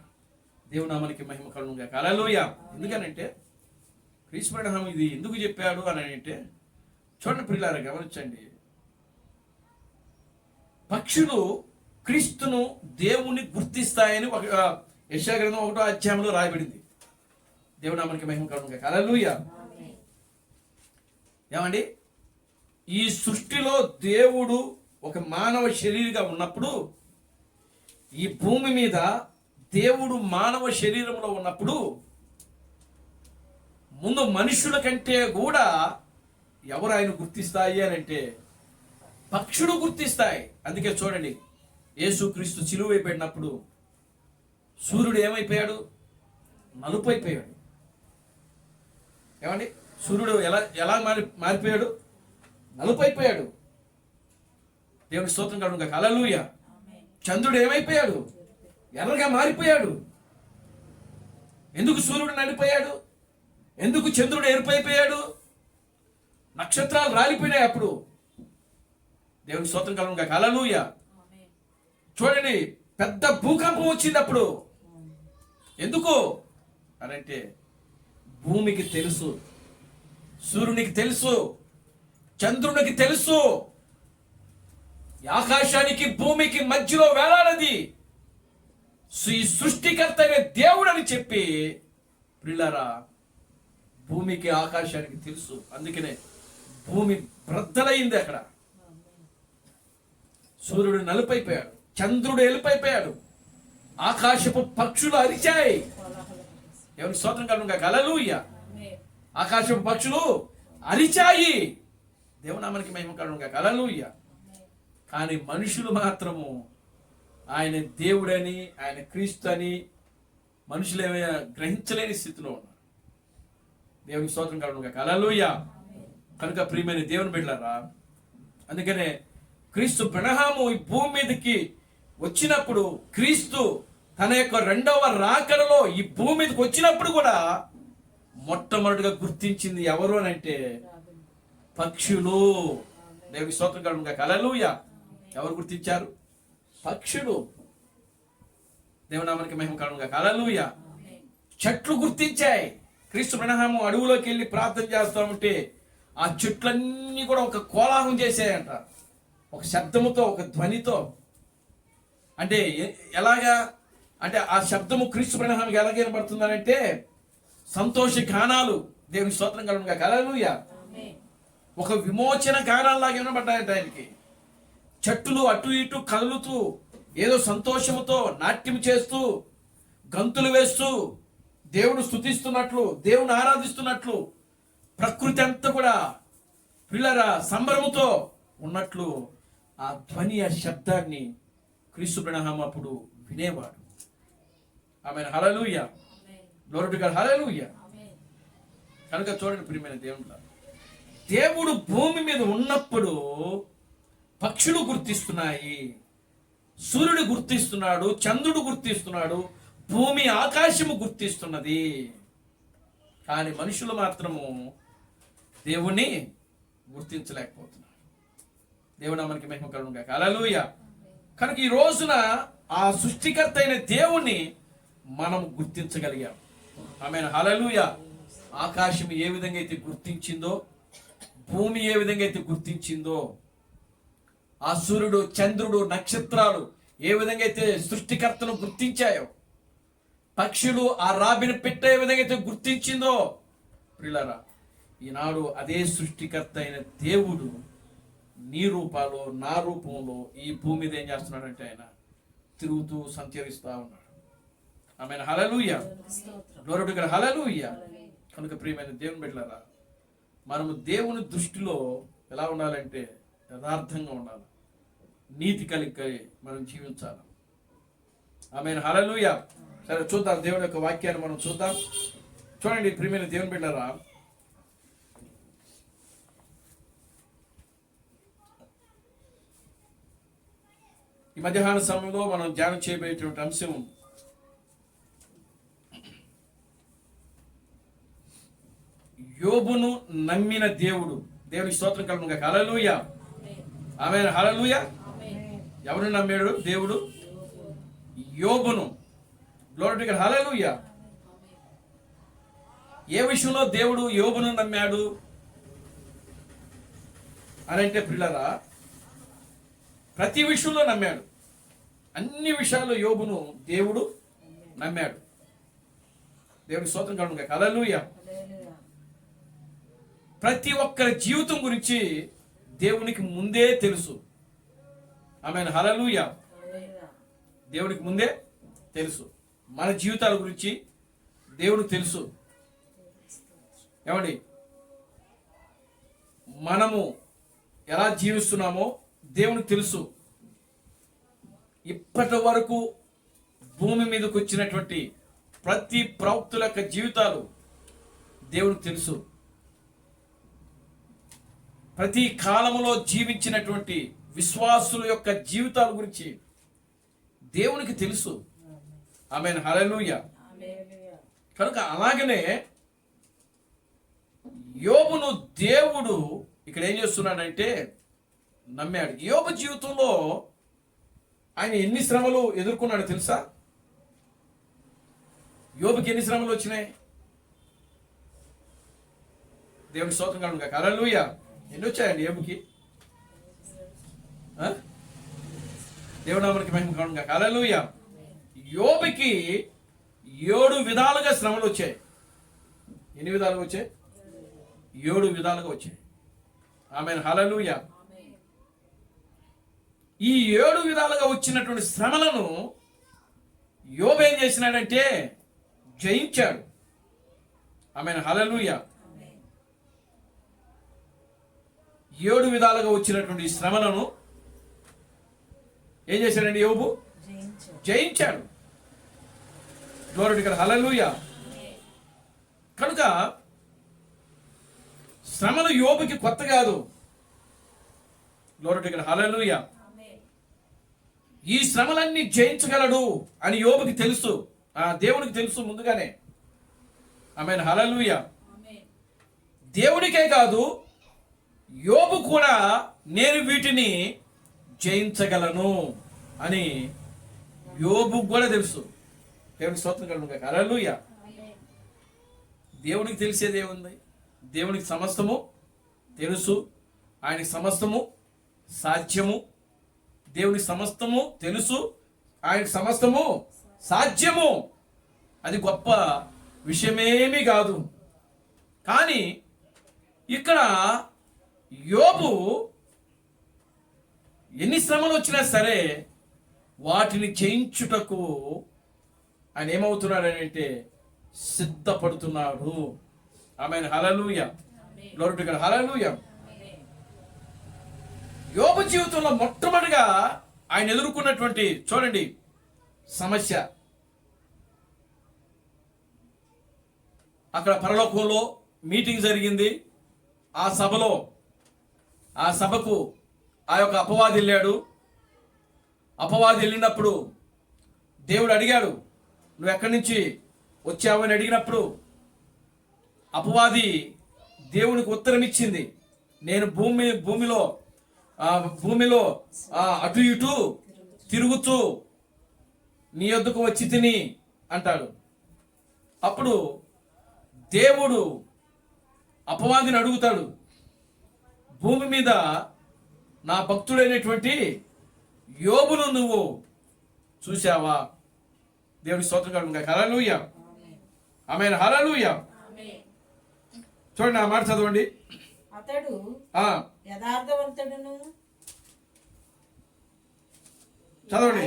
A: దేవుని నామానికి మహిమ కలుగుగాక. హల్లెలూయా. ఎందుకనంటే క్రీస్తు అబ్రహాము ఇది ఎందుకు చెప్పాడు అని అంటే, చూడండి పిల్లరా గమనించండి, పక్షులు క్రీస్తును దేవుని గుర్తిస్తాయని ఒక యెషయా గ్రంథం 1వ అధ్యాయంలో రాయబడింది. దేవుని నామానికి మహిమ కలుగును గాక. హల్లెలూయా. ఏమండి, ఈ సృష్టిలో దేవుడు ఒక మానవ శరీరంగా ఉన్నప్పుడు, ఈ భూమి మీద దేవుడు మానవ శరీరంలో ఉన్నప్పుడు ముందు మనుషుల కంటే కూడా ఎవరు ఆయన గుర్తిస్తాయి అని అంటే పక్షులు గుర్తిస్తాయి. అందుకే చూడండి, యేసుక్రీస్తు సిలువ వేయబడినప్పుడు సూర్యుడు ఏమైపోయాడు? నలుపు అయిపోయాడు. ఏమండి, సూర్యుడు ఎలా మారిపోయాడు? నలుపు అయిపోయాడు. దేవుని స్తోత్రం కలుగును గాక. హల్లెలూయా. చంద్రుడు ఏమైపోయాడు? ఎర్రగా మారిపోయాడు. ఎందుకు సూర్యుడు నడిపోయాడు? ఎందుకు చంద్రుడు ఎరుపైపోయాడు? నక్షత్రాలు రాలిపోయినాయి అప్పుడు. దేవుని స్తోత్రం కలుగును గాక. హల్లెలూయా. చూడండి, పెద్ద భూకంపం వచ్చింది అప్పుడు. ఎందుకు అనంటే భూమికి తెలుసు, సూర్యునికి తెలుసు, చంద్రునికి తెలుసు, ఆకాశానికి భూమికి మధ్యలో వేలాడది ఈ సృష్టికర్త అయిన దేవుడు అని చెప్పి, ప్రియులారా, భూమికి ఆకాశానికి తెలుసు. అందుకనే భూమి బ్రద్దలైంది. అక్కడ సూర్యుడు నలుపైపోయాడు, చంద్రుడు ఎలుపైపోయాడు, ఆకాశపు పక్షులు అరిచాయి. ఎవరి స్తోత్రం కలుగును గాక. హల్లెలూయా. ఆకాశపు పక్షులు అరిచాయి. దేవునామానికి మహిమ కలుగును గాక. హల్లెలూయా. కానీ మనుషులు మాత్రము ఆయన దేవుడని, ఆయన క్రీస్తు అని మనుషులు ఏమైనా గ్రహించలేని స్థితిలో ఉన్నారు. దేవునికి స్తోత్రం కలుగును గాక. హల్లెలూయా. కనుక ప్రియమైన దేవుని బిడ్డలారా, అందుకనే క్రీస్తు బ్రహ్మము ఈ భూమి మీదకి వచ్చినప్పుడు, క్రీస్తు తన యొక్క రెండవ రాకడలో ఈ భూమి మీదకి వచ్చినప్పుడు కూడా మొట్టమొదటిగా గుర్తించింది ఎవరు అని అంటే పక్షులు. దేవునికి స్తోత్రం కలుగును గాక. హల్లెలూయా. ఎవరు గుర్తించారు? పక్షులు. దేవునామానికి మహిమ కలుగును గాక. హల్లెలూయా. చెట్లు గుర్తించాయి. క్రీస్తు బ్రహ్మము అడవులోకి వెళ్ళి ప్రార్థన చేస్తా ఉంటే ఆ చెట్లన్నీ కూడా ఒక కోలాహలం చేసాయంట, ఒక శబ్దముతో, ఒక ధ్వనితో. అంటే ఎలాగా అంటే ఆ శబ్దము క్రీస్తు బ్రహ్మకి ఎలా కనబడుతుందనంటే సంతోష గానాలు. దేవుని స్తోత్రం కలుగును గాక. హల్లెలూయా. ఒక విమోచన గానాల్లాగా వినబడ్డాయంట ఆయనకి. చెట్టులు అటు ఇటు కదులుతూ ఏదో సంతోషముతో నాట్యం చేస్తూ గంతులు వేస్తూ దేవుడు స్తుతిస్తున్నట్లు, దేవుని ఆరాధిస్తున్నట్లు ప్రకృతి అంతా కూడా పిల్లల సంబరముతో ఉన్నట్లు ఆ ధ్వని, ఆ శబ్దాన్ని క్రీస్తు బ్రహ్మ అప్పుడు వినేవాడు. ఆమేన్. హల్లెలూయా. Glory to God. హల్లెలూయా. కనుక చూడండి ప్రియమైన దేవుడు, దేవుడు భూమి మీద ఉన్నప్పుడు పక్షులు గుర్తిస్తున్నాయి, సూర్యుడు గుర్తిస్తున్నాడు, చంద్రుడు గుర్తిస్తున్నాడు, భూమి ఆకాశము గుర్తిస్తున్నది. కానీ మనుషులు మాత్రము దేవుణ్ణి గుర్తించలేకపోతున్నారు. దేవుడు మనకి మహిమ కలుగును గాక. హల్లెలూయా. కనుక ఈ రోజున ఆ సృష్టికర్త అయిన దేవుణ్ణి మనం గుర్తించగలిగాం. ఆమేన్. హల్లెలూయా. ఆకాశం ఏ విధంగా అయితే గుర్తించిందో, భూమి ఏ విధంగా అయితే గుర్తించిందో, ఆ సూర్యుడు, చంద్రుడు, నక్షత్రాలు ఏ విధంగా అయితే సృష్టికర్తను గుర్తించాయో, పక్షులు ఆ రాబిని పెట్ట ఏ విధంగా అయితే గుర్తించిందో, ప్రియులారా, ఈనాడు అదే సృష్టికర్త అయిన దేవుడు నీ రూపాలో, నా రూపంలో ఈ భూమి మీద ఏం చేస్తున్నాడంటే ఆయన తిరుగుతూ సంచరిస్తూ ఉన్నాడు. ఆమేన్. హల్లెలూయా. Glory to God. హల్లెలూయా. కనుక ప్రియమైన దేవుని బిడ్డలారా, మనము దేవుని దృష్టిలో ఎలా ఉండాలంటే యథార్థంగా ఉండాలి, నీతి కలిగి మనం జీవించాలి. ఆమేన్. హల్లెలూయా. సరే చూద్దాం, దేవుని యొక్క వాక్యాన్ని మనం చూద్దాం. చూడండి ప్రియమైన దేవుని బిడ్డలారా, ఈ మధ్యాహ్న సమయంలో మనం ధ్యానం చేయబోయేటువంటి అంశం యోబును నమ్మిన దేవుడు. దేవుని స్తోత్రం కలుగును గాక. హల్లెలూయా. ఆమేన్. హల్లెలూయా. ఎవరు నమ్మాడు? దేవుడు యోబును. Glory to God. హల్లెలూయా. ఏ విషయంలో దేవుడు యోబును నమ్మాడు అని అంటే ప్రియులారా, ప్రతి విషయంలో నమ్మాడు. అన్ని విషయాల్లో యోబును దేవుడు నమ్మాడు. దేవునికి స్తోత్రం కలుగును గాక. హల్లెలూయా. ప్రతి ఒక్కరి జీవితం గురించి దేవునికి ముందే తెలుసు. ఆమేన్. హల్లెలూయా. దేవునికి ముందే తెలుసు. మన జీవితాల గురించి దేవునికి తెలుసు. ఏమండి, మనము ఎలా జీవిస్తున్నామో దేవునికి తెలుసు. ఇప్పటి వరకు భూమి మీదకి వచ్చినటువంటి ప్రతి ప్రవక్తుల యొక్క జీవితాలు దేవునికి తెలుసు. ప్రతి కాలములో జీవించినటువంటి విశ్వాసుల యొక్క జీవితాల గురించి దేవునికి తెలుసు. ఆమేన్. హల్లెలూయా. కనుక అలాగనే యోబును దేవుడు ఇక్కడ ఏం చేస్తున్నాడంటే నమ్మాడు. యోబు జీవితంలో ఆయన ఎన్ని శ్రమలు ఎదుర్కొన్నాడు తెలుసా? యోబుకి ఎన్ని శ్రమలు వచ్చినాయి? దేవుని స్తోత్రం కలుగును గాక. హల్లెలూయా. ఎన్ని వచ్చాయండి యోబుకి? దేవుని నామమునకు మహిమ కలుగును గాక. హల్లెలూయా. యోబుకి 7 విధాలుగా శ్రమలు వచ్చాయి. ఎన్ని విధాలుగా వచ్చాయి? 7 విధాలుగా వచ్చాయి. ఆమేన్. హల్లెలూయా. ఈ 7 విధాలుగా వచ్చినటువంటి శ్రమలను యోబు ఏం చేసినాడంటే జయించాడు. ఆమేన్. హల్లెలూయా. 7 విధాలుగా వచ్చినటువంటి శ్రమలను ఏం చేశాడండి యోబు? జయించాడు. Glory to God. హల్లెలూయా. కనుక శ్రమలు యోబుకి కొత్త కాదు. Glory to God. హల్లెలూయా. ఈ శ్రమలన్నీ జయించగలడు అని యోబుకి తెలుసు. దేవునికి తెలుసు ముందుగానే. ఆమేన్. హల్లెలూయా. దేవునికే కాదు, యోబు కూడా నేను వీటిని జయించగలను అని యోబుకు కూడా తెలుసు. దేవునికి స్తోత్రం కలుగును గాక. హల్లెలూయా. దేవునికి తెలిసేది ఏముంది? దేవునికి సమస్తము తెలుసు. ఆయనకి సమస్తము సాధ్యము. దేవునికి సమస్తము తెలుసు, ఆయనకి సమస్తము సాధ్యము. అది గొప్ప విషయమేమీ కాదు. కానీ ఇక్కడ యోబు ఎన్ని శ్రమలు వచ్చినా సరే వాటిని జయించుటకు ఆయన ఏమవుతున్నాడు అంటే సిద్ధపడుతున్నాడు. ఆమేన్. హల్లెలూయా. Glory to God. హల్లెలూయా. యోబు జీవితంలో మొట్టమొదటిగా ఆయన ఎదుర్కొన్నటువంటి చూడండి సమస్య, అక్కడ పరలోకంలో మీటింగ్ జరిగింది. ఆ సభకు ఆ యొక్క అపవాది వెళ్ళాడు. అపవాది వెళ్ళినప్పుడు దేవుడు అడిగాడు, నువ్వు ఎక్కడి నుంచి వచ్చావు అని అడిగినప్పుడు అపవాది దేవునికి ఉత్తరం ఇచ్చింది, నేను భూమిలో అటు ఇటు తిరుగుతూ నీ యొద్దకు వచ్చి తిని అంటాడు. అప్పుడు దేవుడు అపవాదిని అడుగుతాడు, భూమి మీద నా భక్తుడైనటువంటి యోబును నువ్వు చూసావా? దేవుని స్తోత్రం కలుగును గాక. హల్లెలూయా. ఆమేన్. హల్లెలూయా. చూడండి ఆ మాట చదవండి.
B: అతడు యథార్థవంతుడును
A: చదవండి.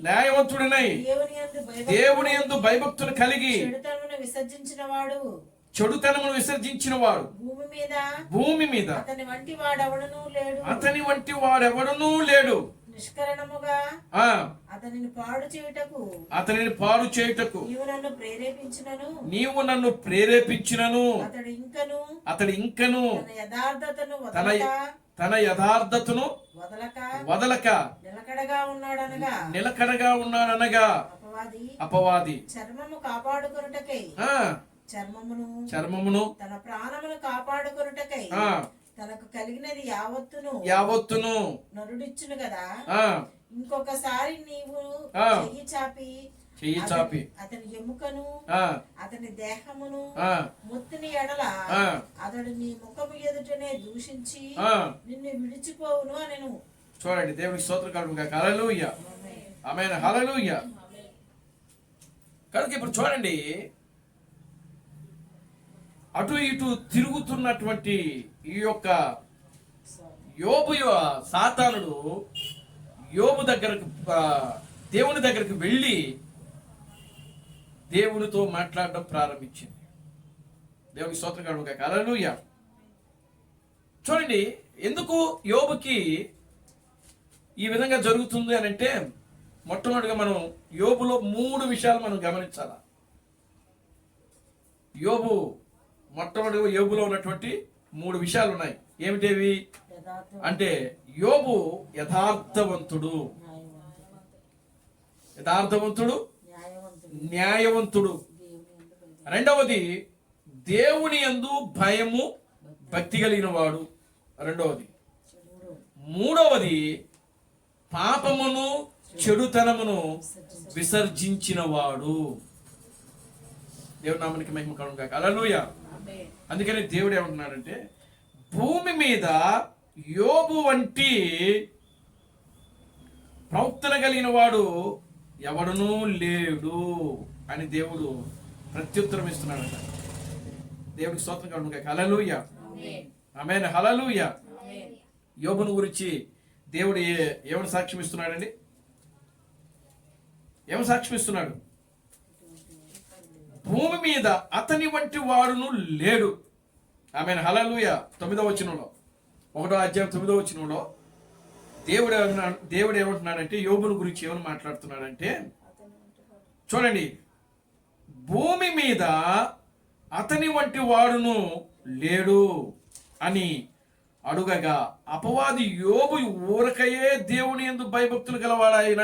A: న్యాయవంతుడనై దేవుని యందు భయభక్తులు కలిగి చెడుతనమును విసర్జించిన వాడు భూమి మీద అతని వంటి వాడెవడనూ లేడు.
B: నిష్కరణముగా అతనిని పాడు చేయుటకు నీవు నన్ను ప్రేరేపించినను అతడు ఇంకను
A: తన యథార్థతను వదలక నిలకడగా ఉన్నాడనగా అపవాది
B: చర్మము కాపాడుకొనుటకై
A: చర్మమును
B: తన ప్రాణమును కాపాడుకొనుటకై తనకు కలిగినది
A: యావత్తును
B: నరుడిచ్చును కదా. ఇంకొకసారి నీవు చెయ్యి చాపి అతని ఎముకను అతని దేహమును ముత్తిని ఎడల అతడు నీ ముఖము ఎదుటనే దూషించి నిన్ను విడిచిపోవును అనెను.
A: చూడండి. దేవునికి స్తోత్రం కలుగును గాక. హల్లెలూయా. ఆమేన్. హల్లెలూయా. కనుక ఇప్పుడు చూడండి, అటు ఇటు తిరుగుతున్నటువంటి ఈ యొక్క సాతానుడు యోబు దగ్గరకు దేవుని దగ్గరకు వెళ్ళి దేవునితో మాట్లాడడం ప్రారంభించింది. దేవునికి స్తోత్రం కలుగును గాక. హల్లెలూయా. చూడండి, ఎందుకు యోబుకి ఈ విధంగా జరుగుతుంది అని అంటే, మొట్టమొదటిగా మనం యోబులో 3 విషయాలు మనం గమనించాలి. మొట్టమొదటిగా యోబులో ఉన్నటువంటి 3 విషయాలు ఉన్నాయి. ఏమిటేవి అంటే, యోబు యథార్థవంతుడు, న్యాయవంతుడు. రెండవది, దేవుని యందు భయము భక్తి కలిగిన వాడు. రెండవది. మూడవది, పాపమును చెడుతనమును విసర్జించిన వాడు. దేవుని నామానికి మహిమ కలుగును గాక. హల్లెలూయా. అందుకని దేవుడు ఏమంటున్నాడంటే, భూమి మీద యోబు వంటి ప్రవక్తన కలిగిన వాడు ఎవడునూ లేడు అని దేవుడు ప్రత్యుత్తరం ఇస్తున్నాడట. దేవుడికి స్తోత్రం కలుగును గాక. హల్లెలూయా. ఆమేన్. హల్లెలూయా. యోబును గురించి దేవుడు ఏమని సాక్ష్యం ఇస్తున్నాడండి? ఏమని సాక్ష్యం ఇస్తున్నాడు? భూమి మీద అతని వంటి వాడును లేడు. ఆమేన్. హల్లెలూయా. 9వ వచనంలో, 1వ అధ్యాయం 9వ వచనంలో దేవుడు ఏమంటున్నాడంటే, యోబును గురించి ఏమని మాట్లాడుతున్నాడంటే, చూడండి, భూమి మీద అతని వంటి వాడును లేడు అని అడుగగా, అపవాది యోబు ఊరకయే దేవుని యందు భయభక్తులు గలవాడాయన.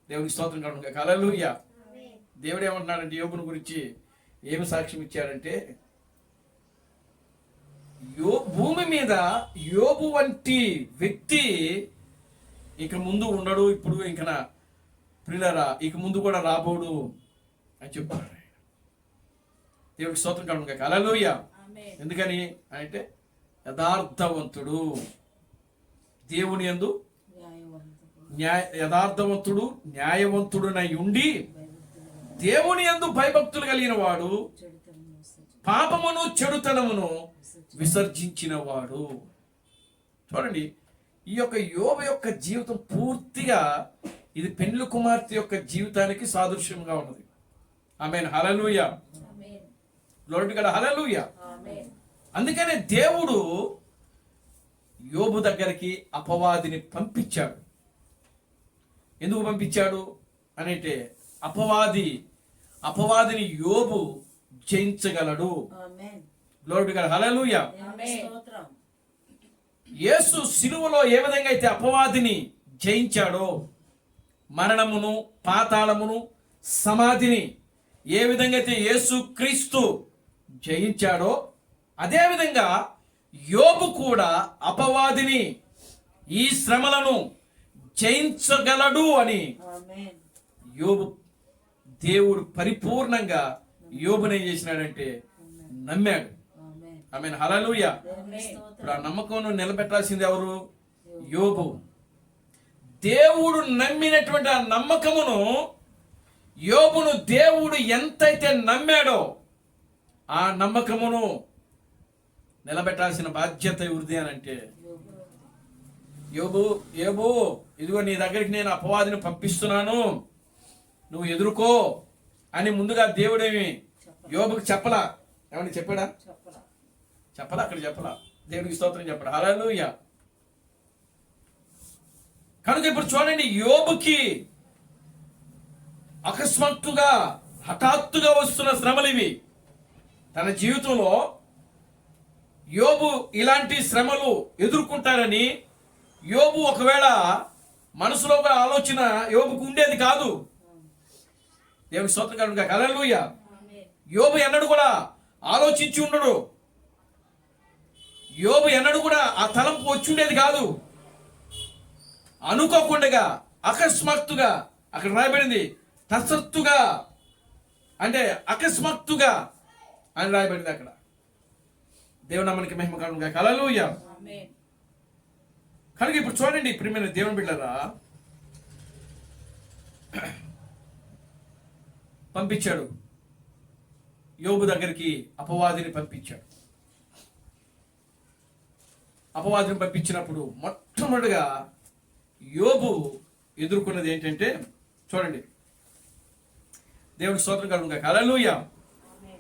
A: దేవునికి స్తోత్రం కలుగును గాక. హల్లెలూయా. దేవుడు ఏమంటున్నాడంటే, యోబును గురించి ఏమి సాక్ష్యం ఇచ్చాడంటే, భూమి మీద యోబు వంటి వ్యక్తి ఇక ముందు ఉండడు, ఇప్పుడు ఇంకా ప్రియులారా ఇక ముందు కూడా రాబోడు అని చెప్పాడు. దేవుడికి స్తోత్రం కలుగును గాక. హల్లెలూయా. ఎందుకని అంటే, యథార్థవంతుడు, దేవుని యందు యథార్థవంతుడు, న్యాయవంతుడునై ఉండి దేవుని యందు భయభక్తులు కలిగిన వాడు, పాపమును చెడుతనమును విసర్జించిన వాడు. చూడండి, ఈ యొక్క యోబు యొక్క జీవితం పూర్తిగా ఇది పెండ్లి కుమార్తె యొక్క జీవితానికి సాదృశ్యంగా ఉన్నది. ఆమేన్. హల్లెలూయా. Glory to God. హల్లెలూయా. అందుకనే దేవుడు యోబు దగ్గరికి అపవాదిని పంపించాడు. ఎందుకు పంపించాడు అంటే, అపవాదిని యోబు జయించగలడు. Glory to God. హల్లెలూయా. యేసు సిలువలో ఏ విధంగా అయితే అపవాదిని జయించాడో, మరణమును, పాతాళమును, సమాధిని ఏ విధంగా అయితే యేసు క్రీస్తు జయించాడో, అదే విధంగా యోబు కూడా అపవాదిని, ఈ శ్రమలను జయించగలడు అని దేవుడు పరిపూర్ణంగా యోబుని ఏం చేసినాడంటే నమ్మాడు. ఆమేన్. హల్లెలూయా. ఇప్పుడు ఆ నమ్మకం నిలబెట్టాల్సింది ఎవరు? యోబు. దేవుడు నమ్మినటువంటి ఆ నమ్మకమును, యోబును దేవుడు ఎంతైతే నమ్మాడో ఆ నమ్మకమును నిలబెట్టాల్సిన బాధ్యత ఎవరిది అని అంటే, యోబు ఇదిగో నీ దగ్గరికి నేను అపవాదిని పంపిస్తున్నాను, నువ్వు ఎదుర్కో అని ముందుగా దేవుడేమి యోబుకి చెప్పలా? ఏమని చెప్పాడా? చెప్పలా. అక్కడ చెప్పలా. దేవుడికి స్తోత్రం చెప్పడా? హల్లెలూయా. కనుక ఇప్పుడు చూడండి, యోబుకి అకస్మాత్తుగా హఠాత్తుగా వస్తున్న శ్రమలు ఇవి. తన జీవితంలో యోబు ఇలాంటి శ్రమలు ఎదుర్కొంటారని యోబు ఒకవేళ మనసులో ఆలోచన యోబుకు ఉండేది కాదు. దేవునికి స్తోత్రం కలుగును గాక. హల్లెలూయా. యోబు ఎన్నడూ కూడా ఆలోచించి ఉండడు. యోబు ఎన్నడూ కూడా ఆ తలంపు వచ్చి ఉండేది కాదు. అనుకోకుండా, అకస్మాత్తుగా, అక్కడ రాయబడింది తసత్తుగా, అంటే అకస్మాత్తుగా అని రాయబడింది అక్కడ. దేవుని నామానికి మహిమ కలుగును గాక. హల్లెలూయా. కనుక ఇప్పుడు చూడండి ప్రియమైన దేవుని బిడ్డలారా, పంపించాడు. యోబు దగ్గరికి అపవాదిని పంపించాడు. అపవాదిని పంపించినప్పుడు మొట్టమొదటిగా యోబు ఎదుర్కొన్నది ఏంటంటే, చూడండి, దేవుని స్తోత్రం కలుగును గాక. హల్లెలూయా.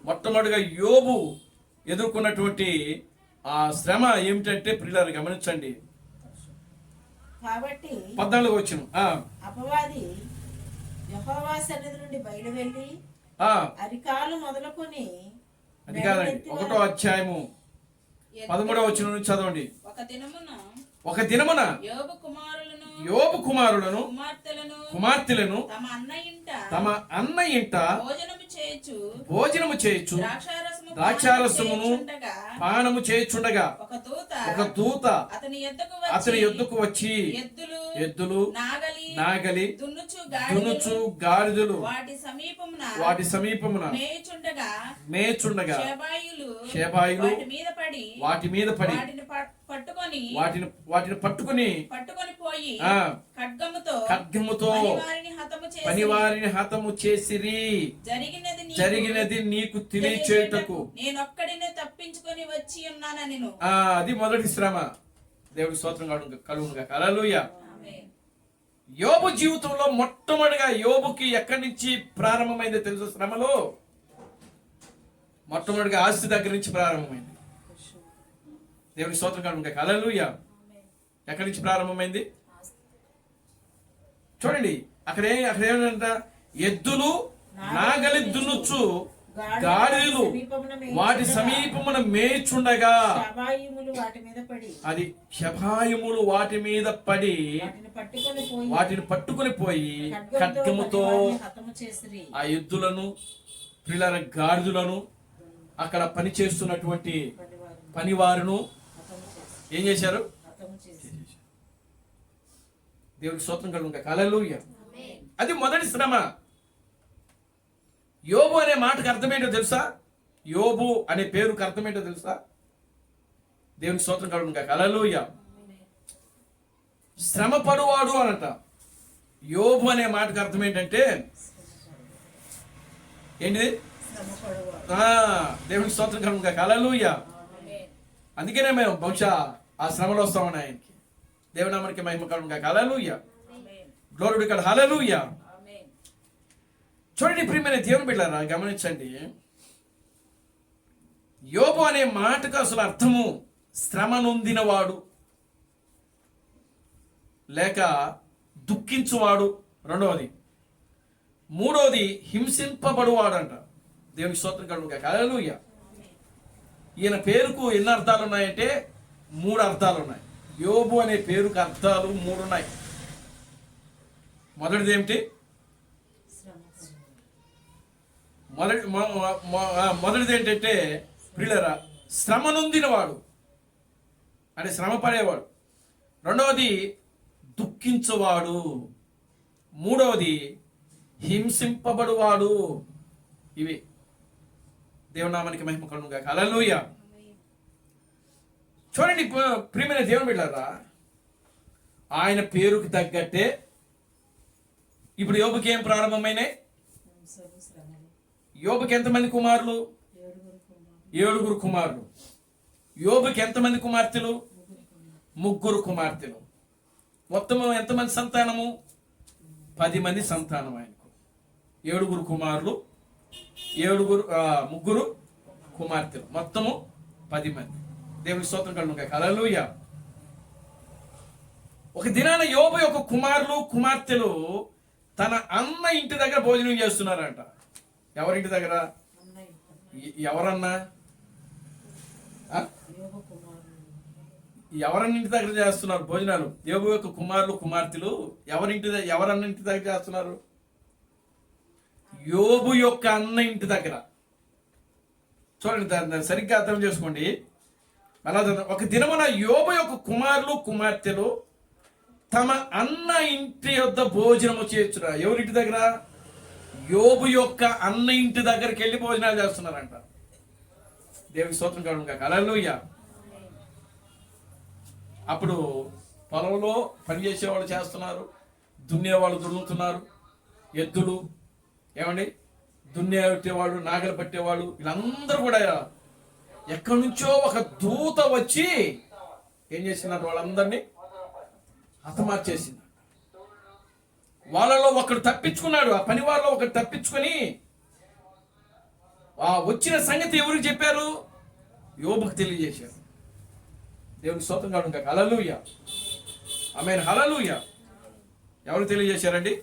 A: మొట్టమొదటిగా యోబు ఎదుర్కొన్నటువంటి ఆ శ్రమ ఏమిటంటే, ప్రియులారా గమనించండి,
B: కాబట్టి
A: 14వ వచనం.
B: అపవాది యెహోవా సన్నిధి నుండి బయలు వెళ్ళి అరికాలు మొదలుకొని,
A: అది కాదండి, 1వ అధ్యాయము 13వ వచనం నుంచి చదవండి. ఒక దినమున యోబు కుమారులను కుమార్తెలను తమ అన్న ఇంట భోజనము చేయుచు ద్రాక్షారసమును పానము చేయుచుండగా ఒక దూత అతని యొద్దకు వచ్చి ఎద్దులు నాగలి దున్నుచు గాడిదలు వాటి సమీపమున మేచుండగా షేబాయిలు వాటి మీద పడి వాటిని పట్టుకొని
B: పోయి
A: ఖడ్గముతో పనివారిని హతము చేసిరి. జరిగినది నీకు తెలియచేయుటకు
B: నేనొక్కడినే తప్పించుకొని వచ్చి ఉన్నానని.
A: అది మొదటి శ్రమ. దేవుడి స్తోత్రం కలుగును గాక. హల్లెలూయా. యోబు జీవితంలో మొట్టమొదటిగా యోబుకి ఎక్కడి నుంచి ప్రారంభమైందో తెలుసు? శ్రమలో మొట్టమొదటిగా ఆస్తి దగ్గర నుంచి ప్రారంభమైంది. దేవుడి స్తోత్రం కలుగును గాక. హల్లెలూయా. ఎక్కడి నుంచి ప్రారంభమైంది చూడండి. అక్కడ ఏమంట? ఎద్దులు నాగలి దున్నుచు గాడిదలు వాటి సమీపమున మేచుండగా అది శబాయములు వాటి మీద పడి వాటిని పట్టుకొని పోయి ఖడ్గముతో ఆ ఎద్దులను పిల్లల గాడిదలను అక్కడ పని చేస్తున్నటువంటి పనివారును ఏం చేశారు? దేవుడికి స్తోత్రం కలుగును గాక. హల్లెలూయా. అది మొదటి శ్రమ. యోబు అనే మాటకు అర్థమేంటో తెలుసా? యోబు అనే పేరుకు అర్థమేంటో తెలుసా? దేవునికి స్తోత్రం కలుగును గాక. హల్లెలూయా. శ్రమ పడువాడు అనంట. యోబు అనే మాటకు అర్థం ఏంటంటే ఏంటిది? దేవునికి స్తోత్రం కలుగును గాక. హల్లెలూయా. అందుకనే మేము బహుశా ఆ శ్రమలో వస్తామని ఆయనకి. దేవునామానికి మహిమ కలుగును గాక. హల్లెలూయా. Glory to God. హల్లెలూయా. చూడండి ప్రియమైన దేవుని బిడ్డలారా, గమనించండి. యోబు అనే మాటకు అసలు అర్థము శ్రమ నొందినవాడు లేక దుఃఖించువాడు, రెండవది. మూడవది హింసింపబడువాడు అంట. దేవునికి స్తోత్రం కలుగును గాక. హల్లెలూయా. ఈయన పేరుకు ఎన్ని అర్థాలు ఉన్నాయంటే 3 అర్థాలు ఉన్నాయి. యోబు అనే పేరుకు అర్థాలు 3 ఉన్నాయి. మొదటిది ఏమిటి? మొదటిది ఏంటంటే ప్రియులారా, శ్రమ నొందినవాడు అంటే శ్రమ పడేవాడు. రెండవది దుఃఖించువాడు. మూడవది హింసింపబడువాడు. ఇవి దేవునామానికి మహిమ కలుగును గాక. హల్లెలూయా. చూడండి ప్రియమైన దేవుని బిడ్డలారా, ఆయన పేరుకు తగ్గట్టే ఇప్పుడు యోబుకి ఏం ప్రారంభమైనాయి? యోబుకి ఎంతమంది కుమారులు? 7 కుమారులు. యోబుకి ఎంతమంది కుమార్తెలు? 3 కుమార్తెలు. మొత్తము ఎంతమంది సంతానము? 10 మంది సంతానం ఆయనకు. 7 కుమారులు, 3 కుమార్తెలు, మొత్తము 10 మంది. దేవుని స్తోత్రం కలుగును గాక. హల్లెలూయా. ఒక దినాన యోబు యొక్క కుమారులు కుమార్తెలు తన అన్న ఇంటి దగ్గర భోజనం చేస్తున్నారంట. ఎవరింటి దగ్గర? ఎవరన్నా? ఎవరన్న ఇంటి దగ్గర చేస్తున్నారు భోజనాలు? యోబు యొక్క కుమారులు కుమార్తెలు ఎవరన్న ఇంటి దగ్గర చేస్తున్నారు? యోబు యొక్క అన్న ఇంటి దగ్గర. చూడండి, దాన్ని సరిగ్గా అర్థం చేసుకోండి. అలా ఒక దినమున యోబు యొక్క కుమారులు కుమార్తెలు తమ అన్న ఇంటి యొద్ద భోజనము చేస్తున్నా. ఎవరింటి దగ్గర? యోబు యొక్క అన్న ఇంటి దగ్గరికి వెళ్ళి భోజనాలు చేస్తున్నారంట. దేవుని స్తోత్రం కలుగును గాక. హల్లెలూయా. అప్పుడు పొలంలో పనిచేసేవాళ్ళు చేస్తున్నారు, దున్నేవాళ్ళు దున్నుతున్నారు, ఎద్దులు ఏమండి దున్నేవాళ్ళు, నాగలు పట్టేవాళ్ళు, వీళ్ళందరూ కూడా ఎక్కడి నుంచో ఒక దూత వచ్చి ఏం చేసినారు, వాళ్ళందరినీ హతమార్చేసింది. వాళ్ళలో ఒకడు తప్పించుకున్నాడు. ఆ పని వాళ్ళలో ఒకడు తప్పించుకొని ఆ వచ్చిన సంగతి ఎవరికి చెప్పారు? యోబుకు తెలియజేశారు. దేవునికి స్తోత్రం కలుగును గాక. హల్లెలూయా, ఆమేన్, హల్లెలూయా. ఎవరు తెలియజేశారండి?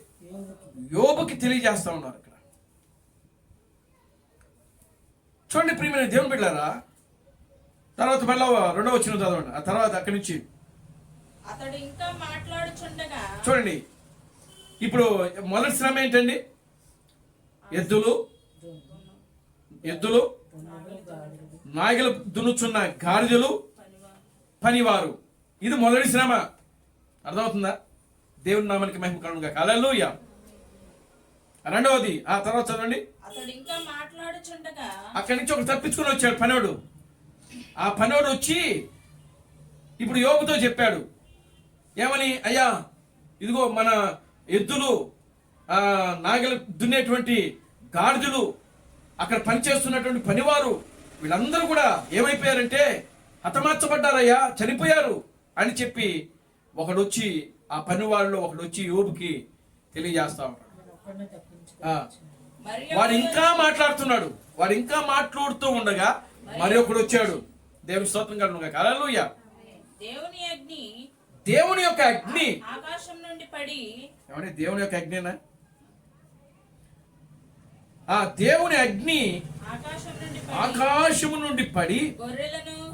A: యోబుకి తెలియజేస్తా ఉన్నారు ఇక్కడ. చూడండి ప్రియమైన దేవుని బిడ్డలారా, తర్వాత మళ్ళీ 2వ వచనం చదవండి. ఆ తర్వాత అక్కడి నుంచి
B: అతడు ఇంకా మాట్లాడుచుండగా
A: చూడండి. ఇప్పుడు మొదటి శ్రమ ఏంటండి? ఎద్దులు నాగలు దున్నుచున్న గాడిదలు, పనివారు. ఇది మొదటి శ్రమ. అర్థమవుతుందా? దేవుని నామానికి మహిమ కలుగును గాక. హల్లెలూయా. రెండవది, ఆ తర్వాత చదవండి.
B: అతడు ఇంకా మాట్లాడుచుండగా
A: అక్కడి నుంచి ఒకటి తప్పించుకుని వచ్చాడు పనోడు. ఆ పనోడు వచ్చి ఇప్పుడు యోబుతో చెప్పాడు. ఏమని? అయ్యా, ఇదిగో మన ఎద్దులు, నాగలు దున్నేటువంటి గాడిదలు, అక్కడ పనిచేస్తున్నటువంటి పనివారు, వీళ్ళందరూ కూడా ఏమైపోయారంటే హతమార్చబడ్డారయ్యా, చనిపోయారు అని చెప్పి ఒకడు వచ్చి, ఆ పనివారిలో ఒకడు వచ్చి యోబుకి తెలియజేస్తా ఉన్నాడు. వాడు ఇంకా మాట్లాడుతున్నాడు. వాడు ఇంకా మాట్లాడుతూ ఉండగా మరి ఒకడు వచ్చాడు. దేవుని స్తోత్రం కలుగును గాక. హల్లెలూయా. దేవుని యొక్క అగ్ని
B: ఆకాశం నుండి పడి,
A: ఏమంటే దేవుని యొక్క అగ్నినా? ఆ దేవుని అగ్ని ఆకాశము నుండి పడి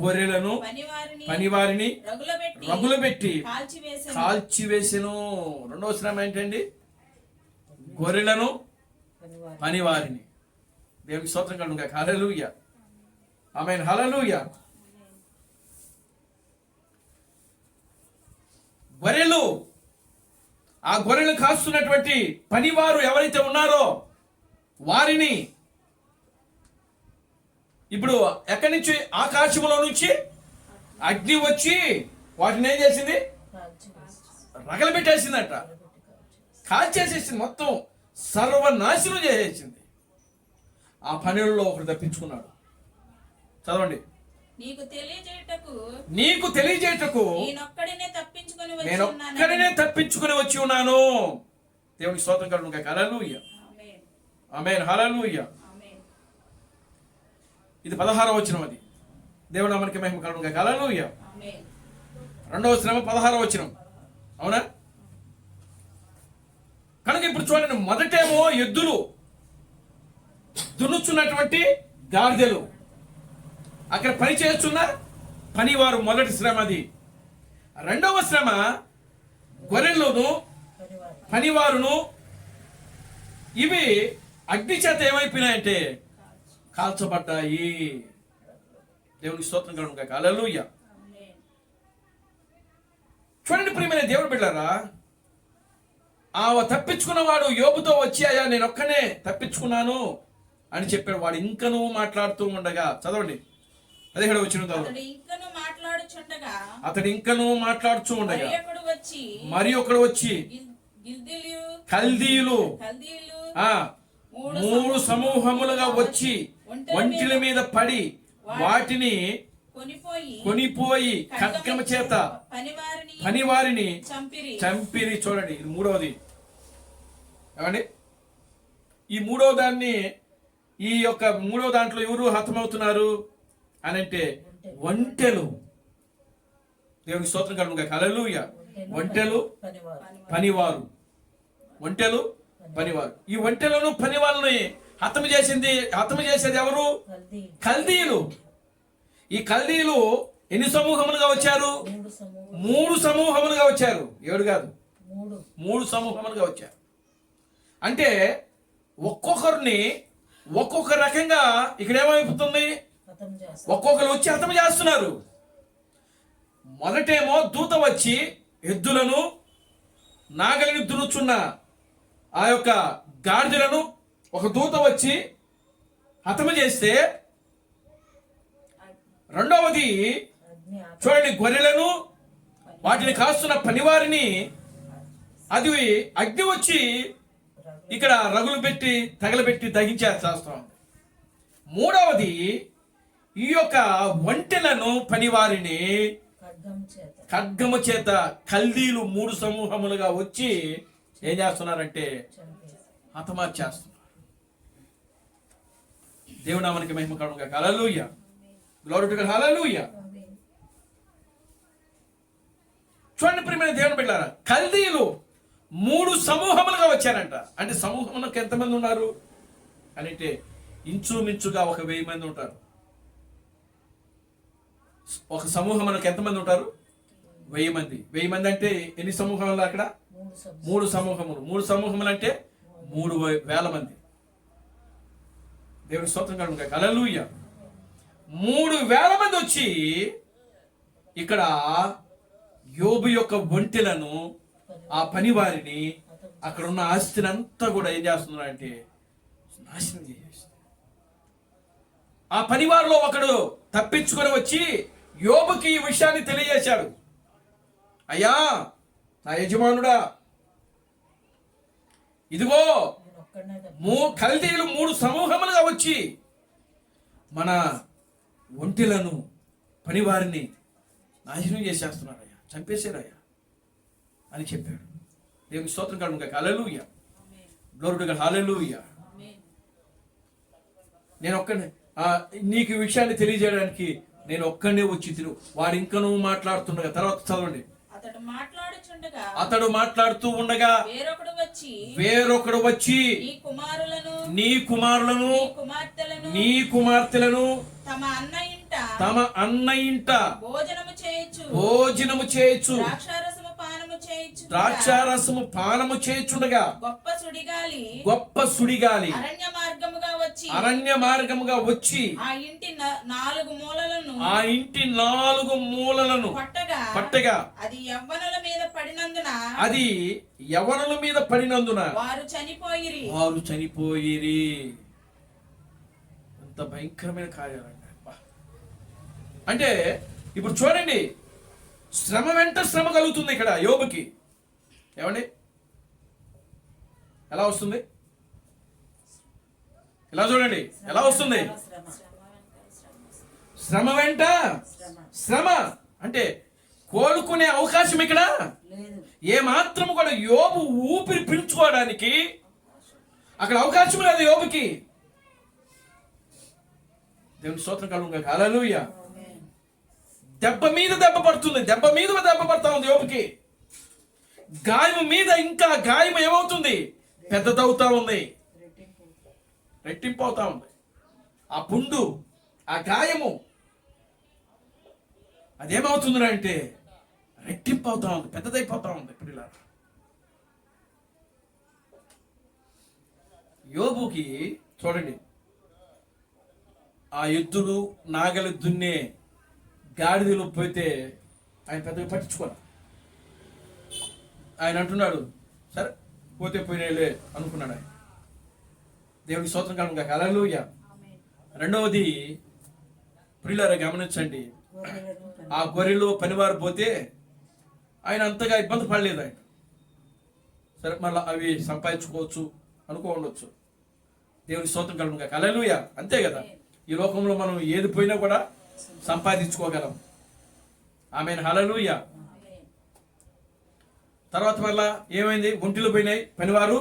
A: గొర్రెలను పనివారిని రగులబెట్టి కాల్చివేసెను. 2వ శ్రమ ఏంటండి? గొర్రెలను పనివారిని. దేవునికి స్తోత్రం కలుగును గాక. హల్లెలూయా, ఆమేన్, హల్లెలూయా. గొర్రెలు, ఆ గొర్రెలు కాస్తున్నటువంటి పనివారు ఎవరైతే ఉన్నారో వారిని ఇప్పుడు ఎక్కడి నుంచి? ఆకాశంలో నుంచి అగ్ని వచ్చి వాటిని ఏం చేసింది? రగలబెట్టేసిందట, కాల్చేసేసింది, మొత్తం సర్వనాశనం చేసేసింది. ఆ పనుల్లో ఒకడు తప్పించుకున్నాడు. చదవండి.
B: నీకు తెలియజేయటకు
A: నేను ఒక్కడినే తప్పించుకొని వచ్చి ఉన్నాను. దేవునికి స్తోత్రం కలుగును గాక. హల్లెలూయా, ఆమేన్, హల్లెలూయా. ఇది 16వ వచనం. అది దేవుని నామానికి మహిమ కలుగును గాక. హల్లెలూయా. 2వ శ్రమ 16వ వచనం. అవునా? కనుక ఇప్పుడు చూడండి, మొదటేమో ఎద్దులు దున్నుచున్నటువంటి గాడిదలు, అక్కడ పని చేస్తున్న పనివారు. మొదటి శ్రమ అది. 2వ శ్రమ గొర్రెలను పనివారును. ఇవి అగ్ని చేత ఏమైపోయినాయంటే కాల్చబడ్డాయి. దేవునికి స్తోత్రం కలుగును గాక. హల్లెలూయా. చూడండి ప్రియమైన దేవుని బిడ్డలారా, ఆ తప్పించుకున్నవాడు యోబుతో వచ్చి, అయ్యా నేను ఒక్కనే తప్పించుకున్నాను అని చెప్పాడు. వాడు ఇంకనూ మాట్లాడుతూ ఉండగా, చదవండి 17వ వచనం చదవండి. అతడు ఇంకనూ మాట్లాడుతూ ఉండగా మరి ఒకడు వచ్చి కల్దీయులు 3 సమూహములుగా వచ్చి ఒంటిల మీద పడి వాటిని కొనిపోయి ఖడ్గము చేత పనివారిని చంపిరి. చూడండి, ఇది 3వది. ఏమండి? ఈ 3వ దాన్ని, ఈ యొక్క 3వ దాంట్లో ఎవరు హతమవుతున్నారు అని అంటే ఒంటెలు. దేవునికి స్తోత్రం కలుగును గాక. హల్లెలూయా. ఒంటెలు, పనివారు. ఒంటెలు, పనివారు. ఈ ఒంటెలను పనివాళ్ళని హతము చేసేది ఎవరు? కల్దీయులు. ఈ కల్దీయులు ఎన్ని సమూహములుగా వచ్చారు? 3 సమూహములుగా వచ్చారు. 7 కాదు, 3 సమూహములుగా వచ్చారు. అంటే ఒక్కొక్కరిని ఒక్కొక్క రకంగా ఇక్కడ ఏమైపోతుంది? ఒక్కొక్కరు వచ్చి హతం చేస్తున్నారు. మొదటేమో దూత వచ్చి ఎద్దులను, నాగలిని దున్నుచున్న ఆ యొక్క గాడిదలను ఒక దూత వచ్చి హతము చేస్తే, రెండవది చూడండి, గొర్రెలను వాటిని కాస్తున్న పనివారిని అది అగ్ని వచ్చి ఇక్కడ రగులు పెట్టి తగలబెట్టి దహించేస్తాం. మూడవది ఈ యొక్క ఒంటెలను పనివారిని ఖడ్గము చేత కల్దీలు 3 సమూహములుగా వచ్చి ఏం చేస్తున్నారంటే హతమార్చేస్తున్నారు. దేవుని నామానికి మహిమ కలుగును గాక. హల్లెలూయా, గ్లోరీ టు గాడ్, హల్లెలూయా. చూడండి ప్రియమైన దేవుని బిడ్డలారా, కల్దీలు 3 సమూహములుగా వచ్చారంట. అంటే సమూహములకు ఎంతమంది ఉన్నారు అంటే ఇంచుమించుగా 1000 మంది ఉంటారు. ఒక సమూహములకు ఎంతమంది ఉంటారు? 1000 మంది. 1000 మంది అంటే ఎన్ని సమూహములు అక్కడ? 3 సమూహములు. 3 సమూహములు అంటే 3000 మంది. దేవుని స్తోత్రం కలుగును గాక. హల్లెలూయా. 3000 మంది వచ్చి ఇక్కడ యోబు యొక్క ఒంటెలను, ఆ పని వారిని, అక్కడ ఉన్న ఆస్తిని అంతా కూడా ఏం చేస్తున్నారంటే నాశనం చేసేస్తారు. ఆ పనివారిలో ఒకడు తప్పించుకొని వచ్చి యోబుకి ఈ విషయాన్ని తెలియజేశాడు. అయ్యా నా యజమానుడా, ఇదిగో కల్దీలు 3 సమూహములుగా వచ్చి మన ఒంటెలను, పనివారిని నాశనం చేసేస్తున్నారయ్యా, చంపేశారయ్యా అని చెప్పాడు. దేవుని స్తోత్రం కలుగును గాక. హల్లెలూయా, గ్లోరీ టు గాడ్, హల్లెలూయా. నేను ఒక్కడే నీకు ఈ విషయాన్ని తెలియజేయడానికి నేను ఒక్కడే వచ్చి వాడు ఇంకా నువ్వు మాట్లాడుతుండగా, తర్వాత చదవండి. అతడు మాట్లాడుతూ ఉండగా వేరొకడు వచ్చి నీ కుమారులను నీ కుమార్తెలను తమ అన్న ఇంట భోజనము చేయొచ్చు, ద్రాక్షారసము పానము చేయుచుండగా గొప్ప సుడిగాలి అరణ్య మార్గముగా వచ్చి ఆ ఇంటి 4 మూలలను పట్టగా అది యవ్వనుల మీద పడినందున వారు చనిపోయిరి. ఎంత భయంకరమైన కార్యాలండి. అంటే ఇప్పుడు చూడండి, శ్రమ వెంట శ్రమ కలుగుతుంది ఇక్కడ యోబుకి. ఏమండి, ఎలా వస్తుంది? ఎలా చూడండి, ఎలా వస్తుంది? శ్రమ వెంట శ్రమ. అంటే కోలుకునే అవకాశం ఇక్కడ ఏ మాత్రం కూడా యోబు ఊపిరి పీల్చుకోవడానికి అక్కడ అవకాశం లేదు యోబుకి. దేవుని స్తోత్రం కలుగును గాక. హల్లెలూయా. దెబ్బ మీద దెబ్బ పడుతుంది, దెబ్బ మీద దెబ్బ పడతా ఉంది యోబుకి. గాయం మీద ఇంకా గాయం ఏమవుతుంది? పెద్దదవుతా ఉంది, రెట్టింపు అవుతా ఉంది. ఆ పుండు, ఆ గాయము అదేమవుతుంది అంటే రెట్టింపు అవుతా ఉంది, పెద్దదైపోతా ఉంది. ఇప్పుడు ఇలా యోబుకి చూడండి, ఆ ఎద్దులు నాగలి దున్నే గాడిదలు పోతే ఆయన పెద్దగా పట్టించుకోవాలి. ఆయన అంటున్నాడు, సరే పోతే పోయినాలే అనుకున్నాడు ఆయన. దేవుడికి స్తోత్రం కలుగును గాక. హల్లెలూయా. రెండవది ప్రియులారా గమనించండి, ఆ గొర్రెలు పనివారు పోతే ఆయన అంతగా ఇబ్బంది పడలేదు. ఆయన సరే మళ్ళీ అవి సంపాదించుకోవచ్చు అనుకోవచ్చు. దేవుని స్తోత్రం కలుగును గాక. హల్లెలూయా. అంతే కదా, ఈ లోకంలో మనం ఏది పోయినా కూడా సంపాదించుకోగలం. ఆమేన్, హల్లెలూయా. తర్వాత మళ్ళా ఏమైంది? ఒంటిలు పోయినాయి, పనివారు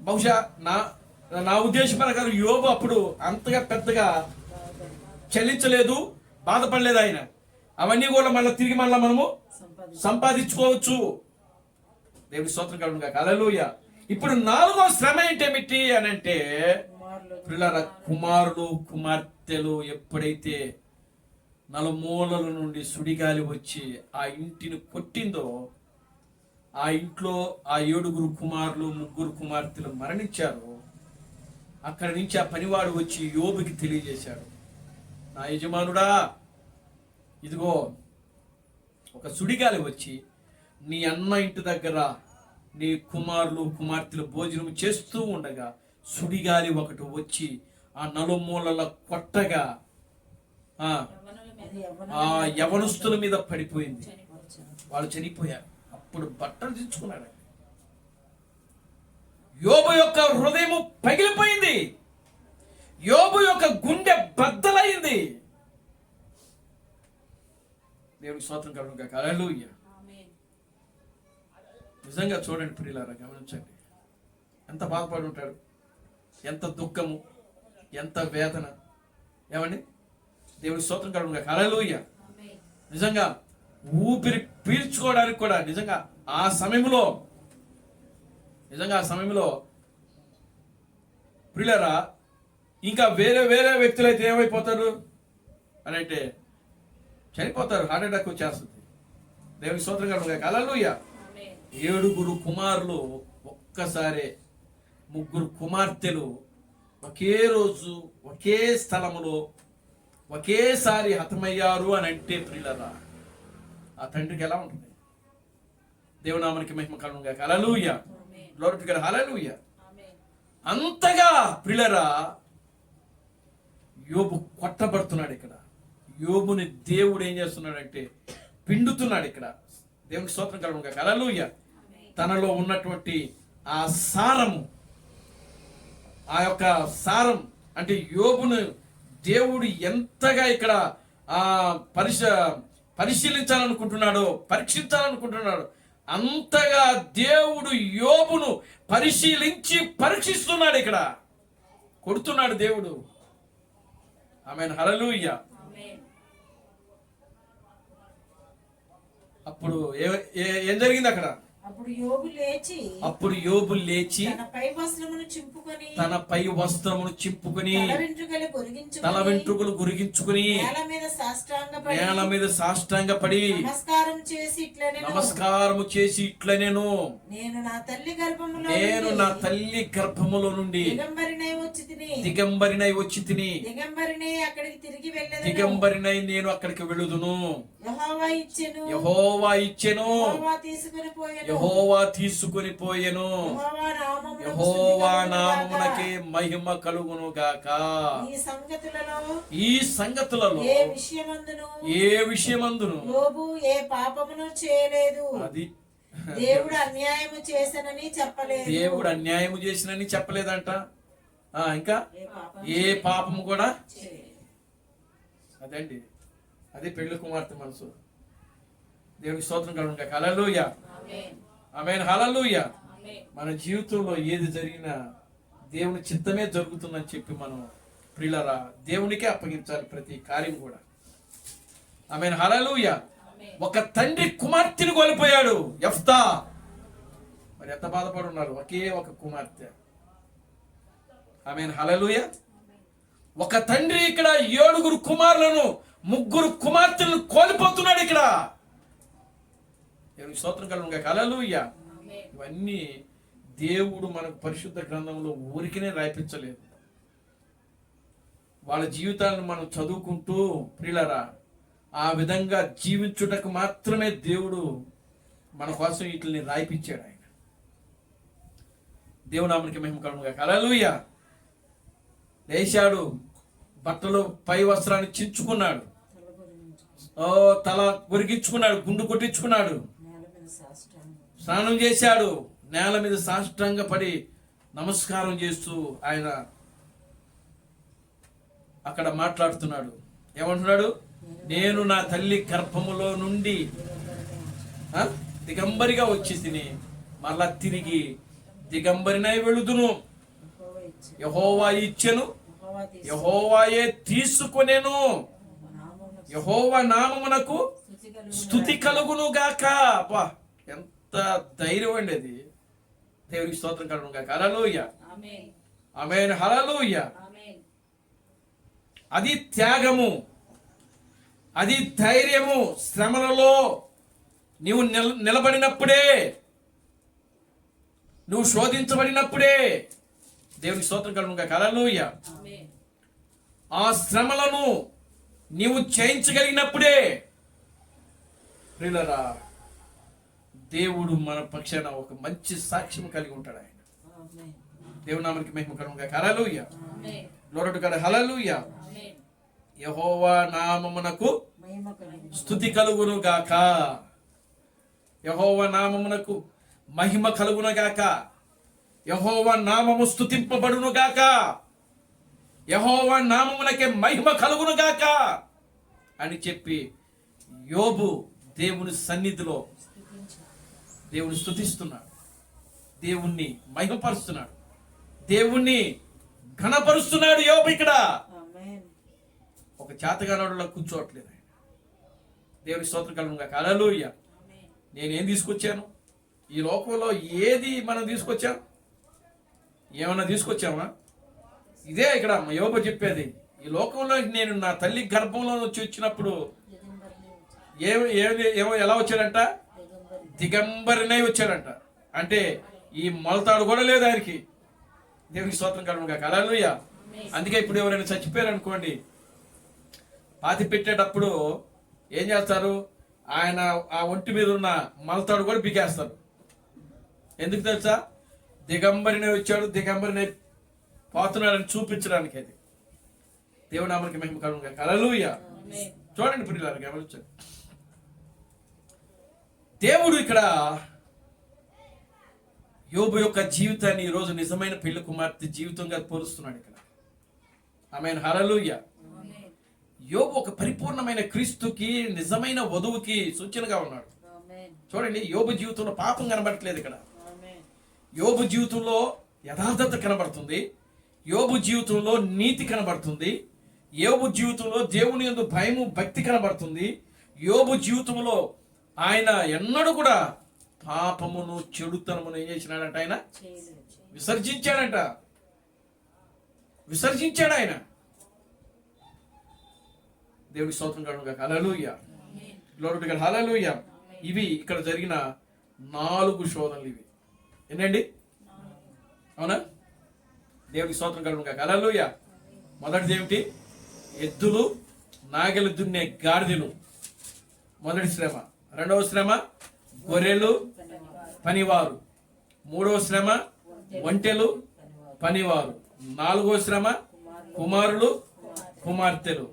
A: బహుశా నా ఉద్దేశం ప్రకారం యోబు అప్పుడు అంతగా పెద్దగా చెల్లించలేదు, బాధపడలేదు ఆయన. అవన్నీ కూడా మళ్ళీ తిరిగి మనము సంపాదించుకోవచ్చు. దేవుని స్తోత్రం కలుగును గాక. హల్లెలూయా. ఇప్పుడు 4వ శ్రమ ఏంటేమిటి అని అంటే, పిల్లల కుమారులు కుమార్తెలు ఎప్పుడైతే నలుమూలల నుండి సుడిగాలి వచ్చి ఆ ఇంటిని కొట్టిందో, ఆ ఇంట్లో ఆ 7 కుమారులు 3 కుమార్తెలు మరణించారు. అక్కడి నుంచి ఆ పనివాడు వచ్చి యోబుకి తెలియజేశాడు, నా యజమానుడా, ఇదిగో ఒక సుడిగాలి వచ్చి నీ అన్న ఇంటి దగ్గర నీ కుమారులు కుమార్తెలు భోజనం చేస్తూ ఉండగా సుడిగాలి ఒకటి వచ్చి ఆ నలుమూలల కొట్టగా ఆ యవనస్తుల మీద పడిపోయింది, వాళ్ళు చనిపోయారు. అప్పుడు బట్టలు దించుకున్నాడు. యోబు యొక్క హృదయము పగిలిపోయింది. యోబు యొక్క గుండె బద్దలైంది. దేవునికి స్తోత్రం కలుగును గాక. హల్లెలూయా. నిజంగా చూడండి ప్రియులారా, గమనించండి. ఎంత బాధపడి ఉంటాడు, ఎంత దుఃఖము, ఎంత వేదన. ఏమండి? దేవునికి స్తోత్రం కలుగును గాక. హల్లెలూయా. నిజంగా ఊపిరి పీల్చుకోవడానికి కూడా నిజంగా ఆ సమయంలో ప్రియులారా, ఇంకా వేరే వేరే వ్యక్తులు అయితే ఏమైపోతారు అని అంటే చనిపోతారు. హార్ట్ అటాక్ వచ్చేస్తుంది. దేవునికి స్తోత్రం కలుగును గాక. హల్లెలూయా. 7 కుమారులు ఒక్కసారే, 3 కుమార్తెలు ఒకే రోజు ఒకే స్థలములో ఒకేసారి హతమయ్యారు అని అంటే ప్రియులారా, ఆ తండ్రికి ఎలా ఉంటుంది? దేవునామానికి మహిమ కలుగును గాక. హల్లెలూయా. Glory to God. హల్లెలూయా. అంతగా ప్రియులారా యోబు కొట్టబడుతున్నాడు. ఇక్కడ యోబుని దేవుడు ఏం చేస్తున్నాడంటే పిండుతున్నాడు. ఇక్కడ దేవునికి స్తోత్రం కలుగును గాక. హల్లెలూయా. తనలో ఉన్నటువంటి ఆ సారము, ఆ యొక్క సారం అంటే యోబును దేవుడు ఎంతగా ఇక్కడ పరిశీలించాలనుకుంటున్నాడో, పరీక్షించాలనుకుంటున్నాడు, అంతగా దేవుడు యోబును పరిశీలించి పరీక్షిస్తున్నాడు. ఇక్కడ కొడుతున్నాడు దేవుడు. ఆమేన్. హల్లెలూయా. అప్పుడు ఏం జరిగింది అక్కడ?
C: అప్పుడు యోబు లేచి తన పై వస్త్రమును చింపుకొని తల వెంట్రుకలు గురిగించుకుని నేల మీద సాష్టాంగపడి నమస్కారము చేసి ఇట్లనేను, నేను నా తల్లి గర్భములో నుండి దిగంబరినై వచ్చి తిని దిగంబరినై నేను అక్కడికి వెళుదును. యెహోవా ఇచ్చెను, యెహోవా తీసుకొని పోయెను. యెహోవా నామమునకే మహిమ కలుగును గాక. ఈ సంగతులలో ఏ విషయమందును యోబు ఏ పాపమును చేయలేదు.
A: అది
C: దేవుడు అన్యాయము చేసనని చెప్పలేదు.
A: దేవుడు అన్యాయము చేసినని చెప్పలేదంట. ఇంకా ఏ పాపము కూడా. అదండి, అదే పెళ్లి కుమార్తె మనసు. దేవునికి స్తోత్రం కలుగును గాక. హల్లెలూయా. ఆమేన్. హల్లెలూయా. మన జీవితంలో ఏది జరిగినా దేవుని చిత్తమే జరుగుతుందని చెప్పి మనం ప్రియులారా దేవునికే అప్పగించాలి ప్రతి కార్యం కూడా. ఆమేన్. హల్లెలూయా. ఒక తండ్రి కుమార్తెను కోల్పోయాడు యెఫ్తా. మరి ఎంత బాధపడి ఉన్నారు? ఒకే ఒక కుమార్తె. ఆమేన్. హల్లెలూయా. ఒక తండ్రి ఇక్కడ 7 కుమారులను 3 కుమార్తెలను కోల్పోతున్నాడు. ఇక్కడ దేవునికి స్తోత్రం కలుగును గాక. హల్లెలూయా. ఇవన్నీ దేవుడు మనకు పరిశుద్ధ గ్రంథంలో ఊరికినే రాయించలేదు. వాళ్ళ జీవితాలను మనం చదువుకుంటూ ప్రియులారా ఆ విధంగా జీవించుటకు మాత్రమే దేవుడు మన కోసం వీటిని రాయిపించాడు. ఆయన దేవునామానికి మహిమ కలుగును గాక. హల్లెలూయా. లేచాడు, బట్టలు పై వస్త్రాన్ని చించుకున్నాడు, తల కొరిగించుకున్నాడు, గుండు కొట్టించుకున్నాడు, స్నానం చేశాడు, నేల మీద సాష్టాంగ పడి నమస్కారం చేస్తూ ఆయన అక్కడ మాట్లాడుతున్నాడు. ఏమంటున్నాడు? నేను నా తల్లి గర్భములో నుండి దిగంబరిగా వచ్చి తిని మరలా తిరిగి దిగంబరినై వెళుదును. యెహోవా ఇచ్చెను, యెహోవాయే తీసుకొనెను. యెహోవా నామమునకు స్తుతి కలుగును గాక. అబ్బా, ఎంత ధైర్యం అండి అది. దేవునికి స్తోత్రం కలుగును గాక. హల్లెలూయా. ఆమేన్. హల్లెలూయా. అది త్యాగము, అది ధైర్యము. శ్రమలలో నీవు నిలబడినప్పుడే, నువ్వు శోధించబడినప్పుడే దేవునికి స్తోత్రం కలుగును గాక. హల్లెలూయా. ఆ శ్రమలను నీవు జయించగలిగినప్పుడే ప్రియులారా దేవుడు మన పక్షాన ఒక మంచి సాక్ష్యం కలిగి ఉంటాడు. ఆయన దేవుని నామానికి మహిమ కలుగును గాక. హల్లెలూయా. Glory to God. హల్లెలూయా. యెహోవా నామమునకు స్తుతి కలుగును గాక. యెహోవా నామమునకు మహిమ కలుగును గాక. యెహోవా నామము స్తుతింపబడును గాక, యెహోవా నామమునకే మహిమ కలుగును గాక అని చెప్పి యోబు దేవుని సన్నిధిలో దేవుని స్తుతిస్తున్నాడు, దేవుణ్ణి మహిమపరుస్తున్నాడు, దేవుణ్ణి ఘనపరుస్తున్నాడు యోబు. ఇక్కడ
C: ఆమేన్.
A: ఒక చేతగానోడులా కూర్చోవట్లేదు ఆయన. దేవుని స్తోత్రం కలుగును గాక. హల్లెలూయా. నేనేం తీసుకొచ్చాను ఈ లోకంలో? ఏది మనం తీసుకొచ్చాం? ఏమన్నా తీసుకొచ్చామా? ఇదే ఇక్కడ యోబు చెప్పేది. ఈ లోకంలో నేను నా తల్లి గర్భంలో నుంచి వచ్చినప్పుడు ఏమో ఎలా వచ్చాడంట? దిగంబరినై వచ్చాడంట. అంటే ఈ మొలతాడు కూడా లేదు ఆయనకి. దేవునికి స్తోత్రం కలుగును గాక. హల్లెలూయా. అందుకే ఇప్పుడు ఎవరైనా చచ్చిపోయారు అనుకోండి, పాతి పెట్టేటప్పుడు ఏం చేస్తారు? ఆయన ఆ ఒంటి మీద ఉన్న మొలతాడు కూడా బిగేస్తారు. ఎందుకు తెలుసా? దిగంబరినే వచ్చాడు, దిగంబరినే పోతున్నాడని చూపించడానికి. అది దేవుని నామమునకి మహిమ కలుగును గాక. హల్లెలూయా. చూడండి ప్రియులారా, గమనించండి. దేవుడు ఇక్కడ యోబు యొక్క జీవితాన్ని ఈరోజు నిజమైన పెళ్లి కుమార్తె జీవితంగా పోలుస్తున్నాడు ఇక్కడ. ఆమేన్. హల్లెలూయా. యోబు ఒక పరిపూర్ణమైన క్రీస్తుకి, నిజమైన వధువుకి సూచనగా ఉన్నాడు. చూడండి, యోబు జీవితంలో పాపం కనబడట్లేదు ఇక్కడ. యోబు జీవితంలో యథార్థత కనబడుతుంది, యోబు జీవితంలో నీతి కనబడుతుంది, యోబు జీవితంలో దేవుని యందు భయము భక్తి కనబడుతుంది. యోబు జీవితంలో ఆయన ఎన్నడూ కూడా పాపమును చెడుతనమును ఏం చేసినాడంట? ఆయన విసర్జించాడంట. విసర్జించాడు ఆయన. దేవునికి స్తోత్రం కలుగును గాక. హల్లెలూయా. Glory to God. హల్లెలూయా. ఇవి ఇక్కడ జరిగిన 4 శోధనలు. ఇవి ఏంటండి? అవునా? దేవునికి స్తోత్రం కలుగును గాక. హల్లెలూయా. మొదటిది ఏమిటి? ఎద్దులు, నాగలి దున్నే గాడిదలు మొదటి శ్రమ. రెండవ శ్రమ గొర్రెలు, పనివారు. మూడవ శ్రమ ఒంటెలు, పనివారు. నాలుగవ శ్రమ కుమారులు, కుమార్తెలు.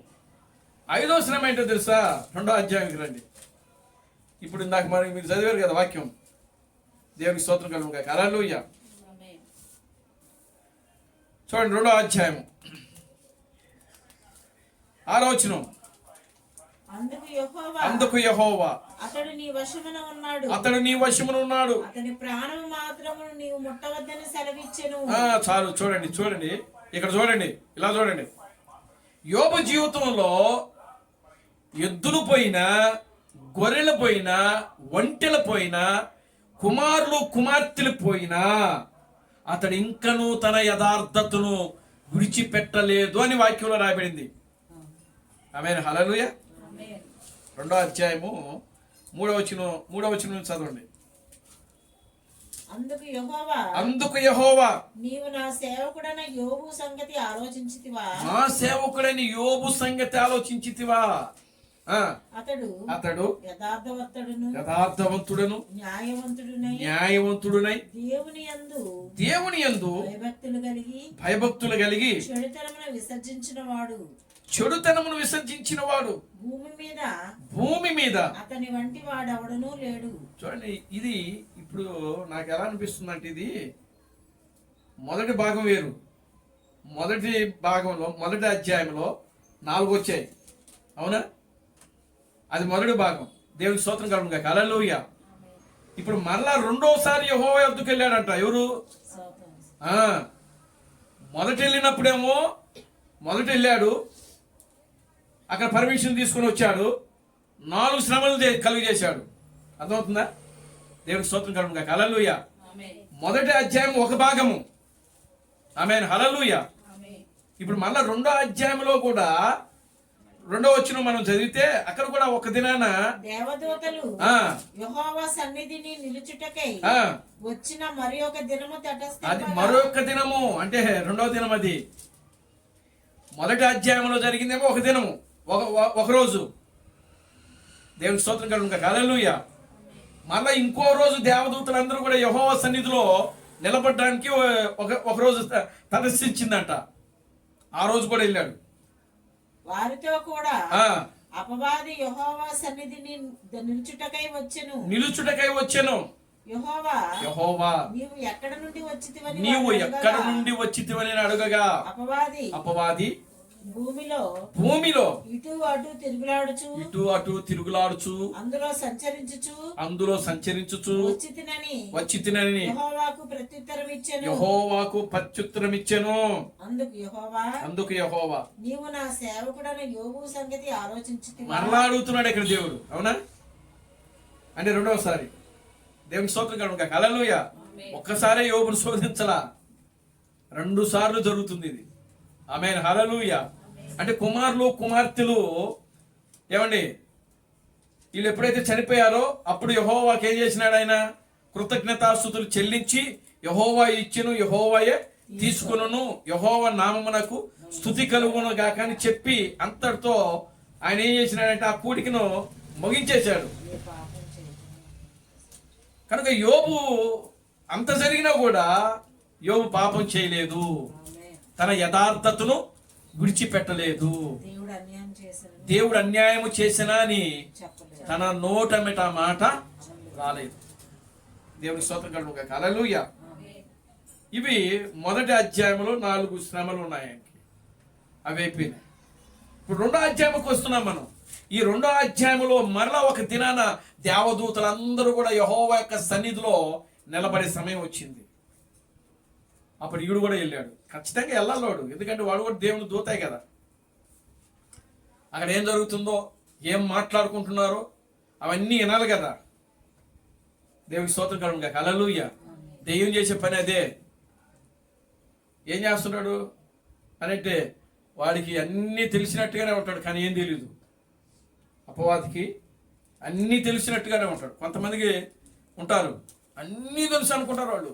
A: ఐదవ శ్రమ ఏంటో తెలుసా? 2వ అధ్యాయానికి రండి. ఇప్పుడు ఇందాక మరి మీరు చదివారు కదా వాక్యం. దేవునికి స్తోత్రం కలుగును గాక. హల్లెలూయా. చూడండి 2వ అధ్యాయం 6వ వచనం. అందుకు యెహోవా
C: అతడు నీ వశమున ఉన్నాడు,
A: అతని
C: ప్రాణము మాత్రము నీవు ముట్టవద్దని సెలవిచ్చెను.
A: చాలు. చూడండి ఇక్కడ చూడండి, ఇలా చూడండి. యోబు జీవితంలో ఎద్దులు పోయినా, గొర్రెలు పోయినా, ఒంటెలు పోయినా, కుమారులు కుమార్తెలు పోయినా అతడు ఇంకనూ తన యథార్థతను విడిచిపెట్టలేదు అని వాక్యంలో రాయబడింది. ఆమేన్. హల్లెలూయా. 2వ అధ్యాయము 3వ వచనం చదవండి. అందుకు యెహోవా
C: నీవు నా సేవకుడైన యోబు సంగతి ఆలోచించితివా?
A: నా సేవకుడైన యోబు సంగతి ఆలోచించితివా?
C: అతడు
A: యథార్థవంతుడును న్యాయవంతుడునై దేవుని యందు భయభక్తులు కలిగి చెడుతనమును విసర్జించిన వాడు భూమి మీద
C: అతని వంటి వాడెవడనూ లేడు.
A: చూడండి, ఇది ఇప్పుడు నాకు ఎలా అనిపిస్తుంది అంటే, ఇది మొదటి భాగం వేరు. మొదటి భాగంలో మొదటి అధ్యాయంలో 4 వచ్చాయి. అవునా? అది మొదటి భాగం. దేవునికి స్తోత్రం కలుగును గాక. హల్లెలూయా. ఇప్పుడు మరలా రెండోసారి యెహోవా యొద్దకు వెళ్ళాడంట. ఎవరు? మొదట వెళ్ళినప్పుడేమో మొదట వెళ్ళాడు, అక్కడ పర్మిషన్ తీసుకుని వచ్చాడు, 4 శ్రమలు కలుగజేశాడు. అర్థమవుతుందా? దేవునికి స్తోత్రం కలుగును గాక. హల్లెలూయా. మొదటి అధ్యాయం ఒక భాగము. ఆమేన్. హల్లెలూయా. ఇప్పుడు మళ్ళా 2వ అధ్యాయంలో కూడా 2వ వచనం మనం చదివితే అక్కడ కూడా ఒక దినాన
C: దేవదూతలు యెహోవా సన్నిధిని నిలుచుటకై వచ్చిన మరి ఒక దినము తటస్థ.
A: అది మరొక దినము అంటే 2వ దినం. అది మొదటి అధ్యాయంలో జరిగిందేమో ఒక దినము, ఒక రోజు. దేవునికి స్తోత్రం కలుగును గాక. హల్లెలూయా. మళ్ళా ఇంకో రోజు దేవదూతలందరూ కూడా యెహోవా సన్నిధిలో నిలబడడానికి ఒక రోజు తటస్థించిందంట. ఆ రోజు కూడా వెళ్ళాడు.
C: వారితో కూడా అపవాది యెహోవా సన్నిధిని నిలుచుటకై వచ్చెను.
A: యెహోవా
C: నీవు ఎక్కడ నుండి వచ్చితివని
A: నీవు
C: వాడు
A: ఎక్కడ
C: అడగగా,
A: నుండి వచ్చితివని అడగగా అపవాది
C: భూమిలో
A: భూమిలో
C: ఇటు అటు తిరుగులాడుచు
A: ఇటు అటు తిరుగులాడుచు
C: అందులో సంచరించుచు
A: వచ్చి తినని యెహోవాకు ప్రత్యుత్తరం ఇచ్చెను. అందుకు యెహోవా
C: నీవు నా సేవకుడైన యోబు సంగతి ఆలోచించుతివా?
A: మరలా అడుగుతున్నాడు ఇక్కడ దేవుడు, అవునా? అంటే రెండవసారి దేవుని స్తోత్రం కనుక హల్లెలూయా. ఒక్కసారే యోబును శోధించలా, 2 సార్లు జరుగుతుంది ఇది. ఆమేన్ హల్లెలూయా. అంటే కుమారులు కుమార్తెలు ఏమండి వీళ్ళు ఎప్పుడైతే చనిపోయారో అప్పుడు యెహోవాకి ఏం చేసినాడు? ఆయన కృతజ్ఞతాస్తుతులు చెల్లించి యెహోవా ఇచ్చెను, యెహోవాయే తీసుకును, యెహోవా నామమునకు స్తుతి కలుగును గాక అని చెప్పి అంతటితో ఆయన ఏం చేసినాడంటే ఆ కూడికను ముగించేశాడు. కనుక యోబు అంత జరిగినా కూడా యోబు పాపం చేయలేదు, తన యథార్థతను విడిచిపెట్టలేదు. దేవుడు అన్యాయం చేసినా అని తన నోటమిట మాట రాలేదు. దేవుని స్తోత్రం కలుగును గాక హల్లెలూయా. ఇవి మొదటి అధ్యాయంలో 4 శ్రమలు ఉన్నాయండి, అవి అయిపోయినాయి. ఇప్పుడు 2వ అధ్యాయంకి వస్తున్నాం మనం. ఈ 2వ అధ్యాయంలో మరలా ఒక దినాన దేవదూతలందరూ కూడా యెహోవా యొక్క సన్నిధిలో నిలబడే సమయం వచ్చింది. అప్పుడు ఈడు కూడా వెళ్ళాడు. ఖచ్చితంగా వెళ్ళాలోడు, ఎందుకంటే వాడు కూడా దేవుని దూతాయి కదా. అక్కడ ఏం జరుగుతుందో, ఏం మాట్లాడుకుంటున్నారో అవన్నీ వినాలి కదా. దేవునికి స్తోత్రం కలుగును గాక హల్లెలూయా. దెయ్యం చేసే పని అదే. ఏం చేస్తున్నాడు అంటే వాడికి అన్నీ తెలిసినట్టుగానే ఉంటాడు, కానీ ఏం తెలీదు. అపవాదికి అన్నీ తెలిసినట్టుగానే ఉంటాడు. కొంతమందికి ఉంటారు అన్నీ తెలుసు అనుకుంటారు వాళ్ళు,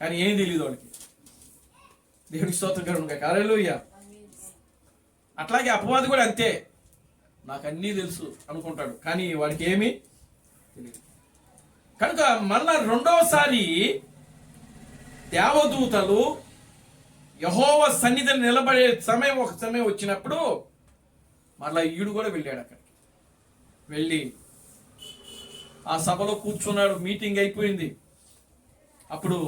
A: కానీ ఏం తెలియదు వాళ్ళకి. దేవునికి స్తోత్రం కలుగును గాక హల్లెలూయా. అట్లాగే అపవాది కూడా అంతే, నాకు అన్నీ తెలుసు అనుకుంటాడు, కానీ వాడికి ఏమీ తెలియదు. కనుక మళ్ళా 2వసారి దేవదూతలు యెహోవా సన్నిధిని నిలబడే సమయం, ఒక సమయం వచ్చినప్పుడు మళ్ళా ఈడు కూడా వెళ్ళాడు. అక్కడికి వెళ్ళి ఆ సభలో కూర్చున్నాడు. మీటింగ్ అయిపోయింది. అప్పుడు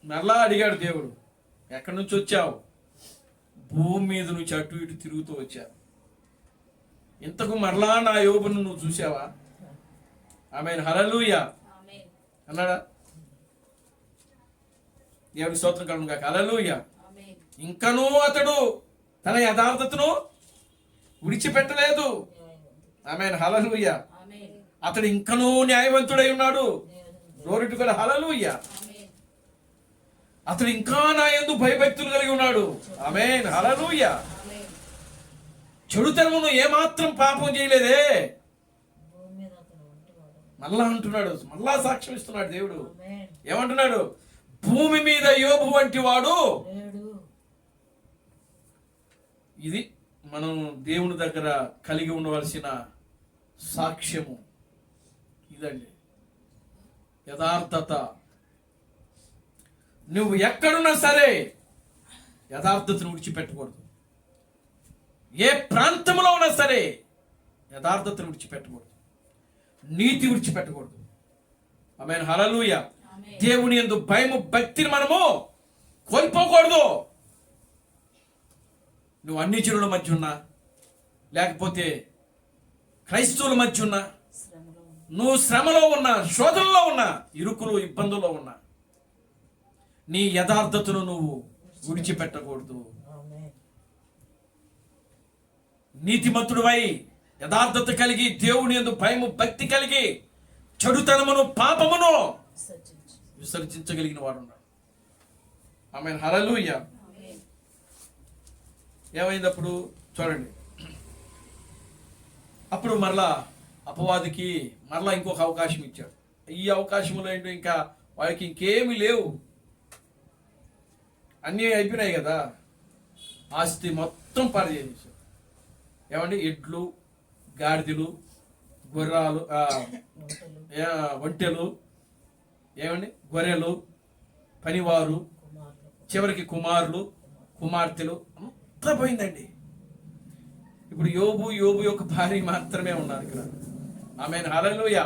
A: మరలా అడిగాడు దేవుడు, ఎక్కడి నుంచి వచ్చావు? భూమి మీద నుంచి అటు ఇటు తిరుగుతూ వచ్చావు. ఇంతకు మరలా నా యోబును నువ్వు చూసావా? ఆమేన్ హల్లెలూయా అన్నాడా? దేవుని స్తోత్రం కలుగును గాక హల్లెలూయా. ఇంకనూ అతడు తన యథార్థతను విడిచిపెట్టలేదు. ఆమేన్ హల్లెలూయా. అతడు ఇంకనూ న్యాయవంతుడై ఉన్నాడు. గ్లోరీ టు గాడ్ హల్లెలూయా. అతడు ఇంకా నా యందు భయభక్తులు కలిగి ఉన్నాడు. ఆమేన్ హల్లెలూయా. చెడుతనమును ఏమాత్రం పాపం చేయలేదే. మళ్ళా అంటున్నాడు, మళ్ళా సాక్ష్యం ఇస్తున్నాడు దేవుడు. ఏమంటున్నాడు? భూమి మీద యోబు వంటి వాడు. ఇది మనం దేవుని దగ్గర కలిగి ఉండవలసిన సాక్ష్యము ఇదండి, యథార్థత. నువ్వు ఎక్కడున్నా సరే యథార్థతను విడిచిపెట్టకూడదు. ఏ ప్రాంతంలో ఉన్నా సరే యథార్థతను విడిచిపెట్టకూడదు, నీతి విడిచిపెట్టకూడదు. ఆమేన్ హల్లెలూయా. దేవుని యందు భయము భక్తిని మనము కోల్పోకూడదు. నువ్వు అన్ని జనుల మధ్య ఉన్నా, లేకపోతే క్రైస్తవుల మధ్య ఉన్నా, నువ్వు శ్రమలో ఉన్నా, శోధనలో ఉన్నా, ఇరుకులు ఇబ్బందుల్లో ఉన్నా, నీ యథార్థతను నువ్వు విడిచిపెట్టకూడదు. నీతిమంతుడివై యథార్థత కలిగి దేవుని యందు భయము భక్తి కలిగి చెడుతనమును పాపమును విసర్జించగలిగిన వాడు ఉన్నాడు. ఆమేన్ హల్లెలూయా. ఏమైంది అప్పుడు చూడండి. అప్పుడు మరలా అపవాదికి మరలా ఇంకొక అవకాశం ఇచ్చాడు. ఈ అవకాశంలో ఏంటో ఇంకా వాడికి ఇంకేమీ లేవు, అన్నీ అయిపోయినాయి కదా. ఆస్తి మొత్తం పాడు చేసేసాడు. ఏమండి, ఎడ్లు, గాడిదలు, గుర్రాలు, ఒంటెలు, ఏమండి గొర్రెలు, పనివారు, చివరికి కుమారులు, కుమార్తెలు అంతా పోయిందండి. ఇప్పుడు యోబు యొక్క భార్య మాత్రమే ఉన్నారు ఇక్కడ. ఆమేన్ హల్లెలూయా.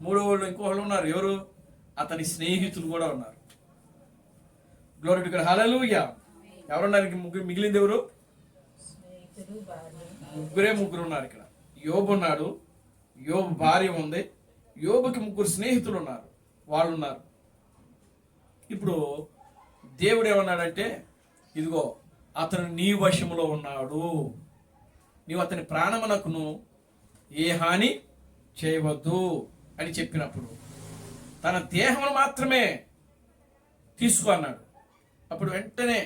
A: మూడో వాళ్ళు ఇంకోళ్ళు ఉన్నారు. ఎవరు? అతని స్నేహితులు కూడా ఉన్నారు. Glory to God. హల్లెలూయా. ఎవరున్నారు? మిగిలింది ఎవరు?
C: స్నేహితుడు, భార్య.
A: ముగ్గురు ఉన్నారు ఇక్కడ. యోబు ఉన్నాడు, యోబు భార్య ఉంది, యోబుకి ముగ్గురు స్నేహితులు ఉన్నారు, వాళ్ళు ఉన్నారు. ఇప్పుడు దేవుడు ఏమన్నాడంటే, ఇదిగో అతను నీ వశములో ఉన్నాడు, నీవు అతని ప్రాణమునకును ఏ హాని చేయవద్దు అని చెప్పినప్పుడు తన దేహమును మాత్రమే తీసుకో అన్నాడు. అప్పుడు వెంటనే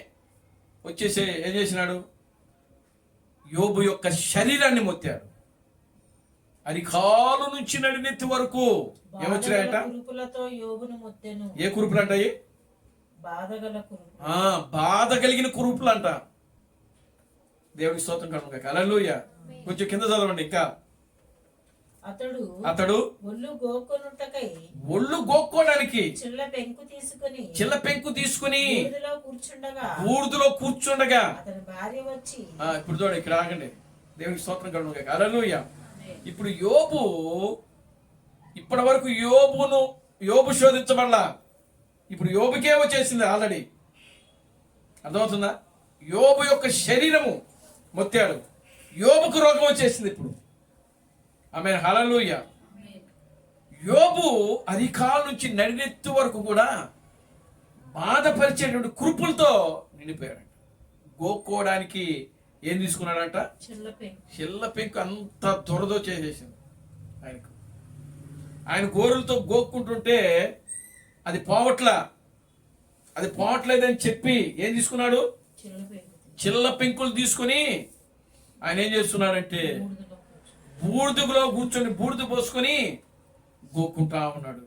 A: వచ్చేసి ఏం చేసినాడు? యోబు యొక్క శరీరాన్ని మొత్తాడు. అరికాలు నుంచి నడినెత్తి వరకు ఏమొచ్చినాయంట?
C: కురుపులతో యోబును మొత్తెను.
A: ఏ కురుపులు అంటాయి?
C: బాధగల కురుపులు.
A: బాధ కలిగిన కురుపులు అంట. దేవుడికి స్తోత్రం కలుగును గాక. హల్లెలూయా. కొంచెం కింద చదవండి ఇంకా. అతడు
C: ఒళ్ళు గోక్కొనుటకై,
A: ఒళ్ళు గోక్కోడానికి
C: చిల్ల పెంకు తీసుకుని
A: బూడిదలో కూర్చుండగా
C: అతని భార్య వచ్చి,
A: ఇప్పుడు చూడండి, ఇక్కడ ఆగండి. దేవునికి స్తోత్రం కలుగును గాక. హల్లెలూయా. ఇప్పుడు యోబు, ఇప్పటి వరకు యోబు శోధించబడలా. ఇప్పుడు యోబుకే వచ్చేసింది ఆల్రెడీ. అర్థమవుతుందా? యోబు యొక్క శరీరము మొత్తాడు, యోబుకు రోగం వచ్చేసింది ఇప్పుడు. ఆమేన్. హల్లెలూయా. యోబు అరికాల నుంచి నడినెత్తి వరకు కూడా బాధపరిచేటువంటి కురుపులతో నిండిపోయాడు. గోక్కోవడానికి ఏం తీసుకున్నాడంట? చిల్ల పెంకు. అంత దురదో చేసేసింది ఆయనకు. ఆయన గోరులతో గోక్కుంటుంటే అది పోవట్లేదని చెప్పి ఏం తీసుకున్నాడు? చిల్ల పెంకులు తీసుకుని ఆయన ఏం చేస్తున్నాడంటే బూడిదలో కూర్చొని బూడిద పోసుకొని గోక్కుంటా ఉన్నాడు.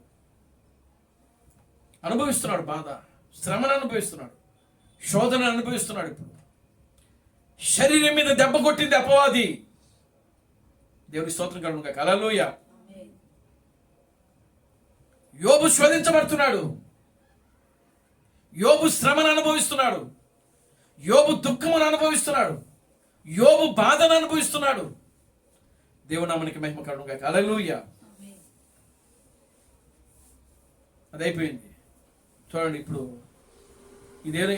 A: అనుభవిస్తున్నాడు బాధ, శ్రమను అనుభవిస్తున్నాడు, శోధన అనుభవిస్తున్నాడు. ఇప్పుడు శరీరం మీద దెబ్బ కొట్టింది అపవాది. దేవుడి స్తోత్రం కలుగును గాక. హల్లెలూయా. యోబు శోధించబడుతున్నాడు, యోబు శ్రమను అనుభవిస్తున్నాడు, యోబు దుఃఖమును అనుభవిస్తున్నాడు, యోబు బాధను అనుభవిస్తున్నాడు. దేవుని నామమునకి మహిమ కలుగును గాక. హల్లెలూయా. అదైపోయింది. చూడండి, ఇప్పుడు ఇదేదో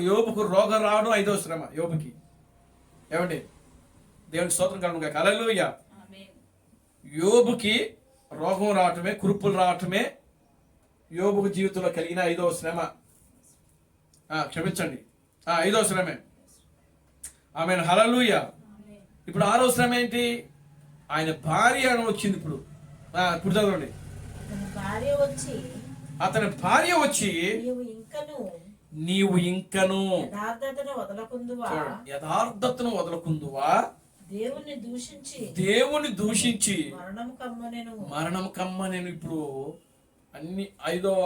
A: యోబుకు రోగం రావడం 5వ శ్రమ యోబుకి. ఏమండి? దేవునికి స్తోత్రం కలుగును గాక. హల్లెలూయా. యోబుకి రోగం రావటమే, కురుపులు రావటమే యోబుకు జీవితంలో కలిగిన 5వ శ్రమ. క్షమించండి, 5వ శ్రమే. ఆమేన్. హల్లెలూయా. ఇప్పుడు 6వ శ్రమ ఏంటి? ఆయన భార్య అని వచ్చింది. ఇప్పుడు చదవండి. అతని భార్య వచ్చి, నీవు ఇంకను యథార్థతను వదలకుందువా, దేవుని దూషించి మరణం కమ్మనేను. ఇప్పుడు అన్ని 5వ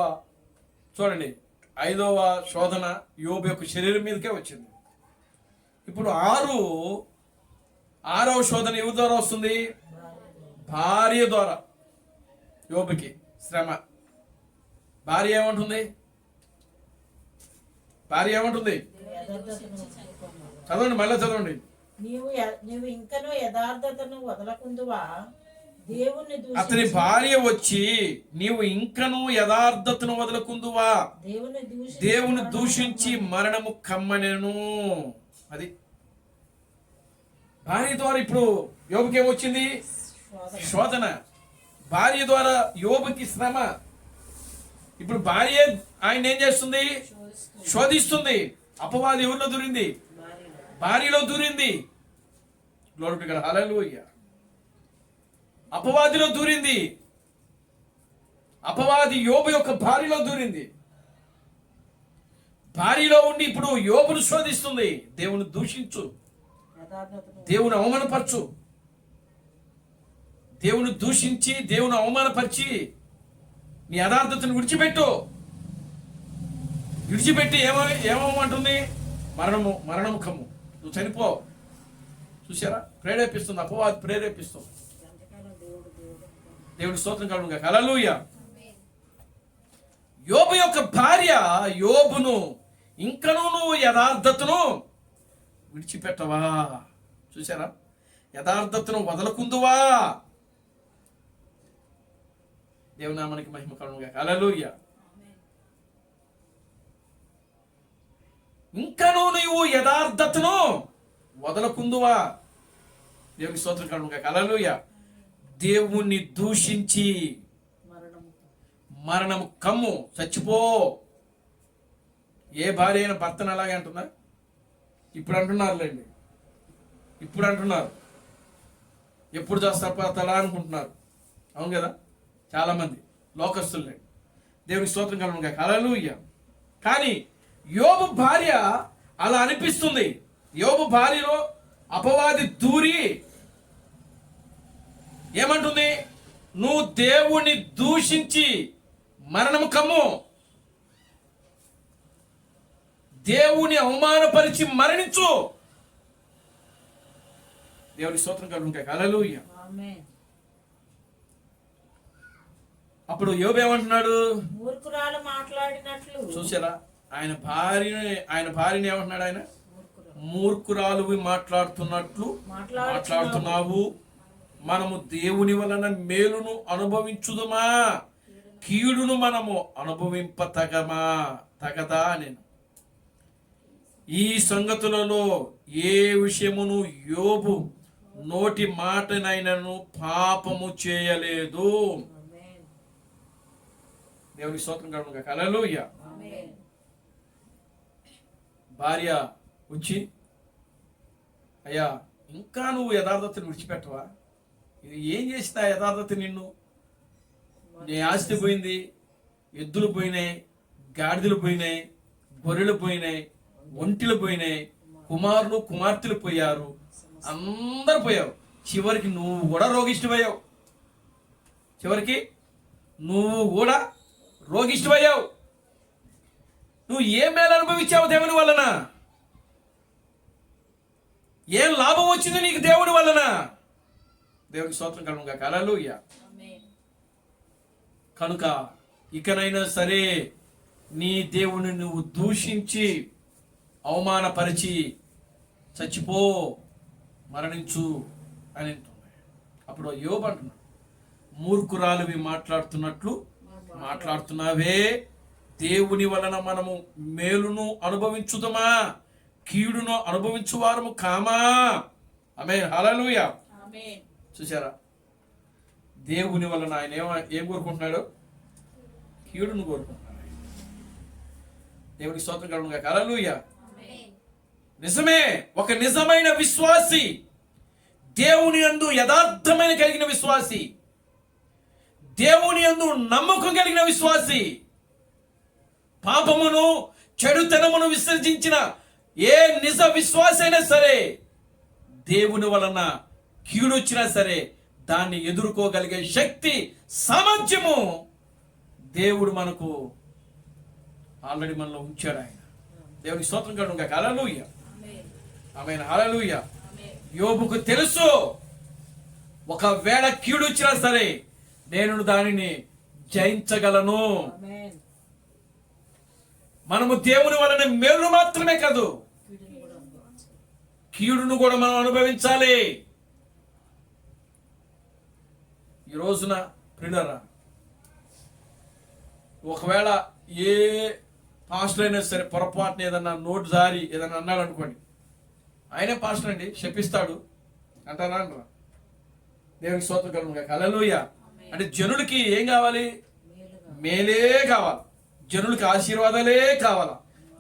A: చూడండి, 5వ శోధన యోబు యొక్క శరీరం మీదకే వచ్చింది. ఇప్పుడు 6వ శోధన ఎవరి ద్వారా వస్తుంది? భార్య ద్వారా. యోబుకి శ్రమ. భార్య ఏమంటుంది? చదవండి, మళ్ళీ చదవండి.
C: నీవు ఇంకనూ యథార్థతను వదలకుందువా,
A: అతని భార్య వచ్చి, నీవు ఇంకనూ యథార్థతను వదలకుందువా, దేవుని దూషించి మరణము కమ్మనెను. అది భార్య ద్వారా. ఇప్పుడు యోబుకి ఏమొచ్చింది? శోధన. భార్య ద్వారా యోబుకి శ్రమ. ఇప్పుడు భార్య ఆయన ఏం చేస్తుంది? శోధిస్తుంది. అపవాది ఎవరిలో దూరింది? భార్యలో దూరింది. Glory to God. హల్లెలూయా. అపవాదిలో దూరింది. అపవాది యోబు యొక్క భార్యలో దూరింది. భార్యలో ఉండి ఇప్పుడు యోబును శోధిస్తుంది. దేవుని దూషించు, దేవుని అవమానపరచు. దేవుని దూషించి దేవుని అవమానపరిచి నీ యథార్థతను విడిచిపెట్టి ఏమంటుంది? మరణము కమ్ము, నువ్వు చనిపో. చూసారా? ప్రేరేపిస్తుంది, అపవాది ప్రేరేపిస్తుంది. దేవుని స్తోత్రం కలుగును గాక. హల్లెలూయా. యోబు యొక్క భార్య యోబును, ఇంకనూ నువ్వు యథార్థతను విడిచిపెట్టవా? చూసారా? యథార్థతను వదలకుందువా, దేవుని నామానికి మహిమ కలుగును గాక. హల్లెలూయా. ఇంకనూ నీవు యథార్థతను వదలకుందువా? దేవుని స్తోత్రం కలుగును గాక. హల్లెలూయా. దేవుణ్ణి దూషించి మరణము కమ్ము, చచ్చిపో. ఏ భార్య అయినా భర్తను అలాగే అంటుందా? ఇప్పుడు అంటున్నారులేండి, ఇప్పుడు అంటున్నారు. ఎప్పుడు చేస్తారా అనుకుంటున్నారు. అవును కదా, చాలామంది లోకస్తులే. దేవుని స్తోత్రం కలుగును గాక. హల్లెలూయా. కానీ యోబు భార్య అలా అనిపిస్తుంది. యోబు భార్యలో అపవాది దూరి ఏమంటుంది? నువ్వు దేవుణ్ణి దూషించి మరణము కమ్ము, దేవుని అవమానపరిచి మరణించు. దేవుని స్తోత్రం కలుగును గాక. హల్లెలూయా. అప్పుడు యోబు ఏమంటున్నాడు?
C: మూర్ఖురాలు మాట్లాడినట్లు.
A: చూసారా, ఆయన భార్యని ఏమంటున్నాడు? ఆయన మూర్ఖురాలు మాట్లాడుతున్నట్లు మాట్లాడుతున్నావు. మనము దేవుని వలన మేలును అనుభవించుదుమా, కీడును మనము తగదా? నేను ఈ సంగతులలో ఏ విషయమును యోబు నోటి మాటనైనను పాపము చేయలేదు. దేవుని స్తోత్రం కలుగును గాక. హల్లెలూయా. భార్య వచ్చి, అయ్యా ఇంకా నువ్వు యథార్థతను విడిచిపెట్టవా? ఇది ఏం చేసింది ఆ యథార్థత? నిన్ను, నీ ఆస్తి పోయింది, ఎద్దులు పోయినాయి, గాడిదలు పోయినాయి, గొర్రెలు పోయినాయి, ఒంటిలు పోయినాయి, కుమారులు కుమార్తెలు పోయారు, అందరు పోయావు. చివరికి నువ్వు కూడా రోగిష్టిపోయావు. నువ్వు ఏ మేలు అనుభవించావు దేవుని వలన? ఏం లాభం వచ్చింది నీకు దేవుని వలన? దేవునికి స్తోత్రం కలుగును గాక. హల్లెలూయా. కనుక ఇకనైనా సరే నీ దేవుని నువ్వు దూషించి అవమానపరిచి చచ్చిపో, మరణించు అని అంటున్నాడు. అప్పుడు యోబు అంటున్నాడు, మూర్ఖురాలువి మాట్లాడుతున్నట్లు మాట్లాడుతున్నావే, దేవుని వలన మనము మేలును అనుభవించుదమా, కీడును అనుభవించువారము కామా? ఆమేన్. హల్లెలూయా. చూసారా, దేవుని వలన ఆయన ఏం కోరుకుంటున్నాడు? కీడును కోరుకుంటున్నాడు. దేవునికి స్తోత్రం కలుగును గాక. హల్లెలూయా. నిజమే, ఒక నిజమైన విశ్వాసి, దేవుని యందు యథార్థమైన కలిగిన విశ్వాసి, దేవుని యందు నమ్మకం కలిగిన విశ్వాసి, పాపమును చెడుతనమును విసర్జించిన ఏ నిజ విశ్వాసి అయినా సరే, దేవుని వలన కీడొచ్చినా సరే దాన్ని ఎదుర్కోగలిగే శక్తి, సామర్థ్యము దేవుడు మనకు ఆల్రెడీ మనలో ఉంచాడు. ఆయన దేవునికి స్తోత్రం కలుగును గాక. హల్లెలూయా. ఆమేన్. హల్లెలూయా. యోబుకు తెలుసు, ఒకవేళ కీడు వచ్చినా సరే నేను దానిని జయించగలను. మనము దేవుని వలన మేలు మాత్రమే కాదు, కీడును కూడా మనం అనుభవించాలి. ఈ రోజున ప్రియులారా, ఒకవేళ ఏ పాస్టర్ అయినా సరే పొరపాటున ఏదన్నా నోటు జారి ఏదన్నా అన్నాడు అనుకోండి, ఆయనే పాస్టర్ అండి, శపిస్తాడు అంటారా? అంటారా? దేవునికి స్తోత్రం కలుగును గాక. హల్లెలూయా. అంటే జనులకి ఏం కావాలి? మేలే కావాలి, జనులకి ఆశీర్వాదాలే కావాలా,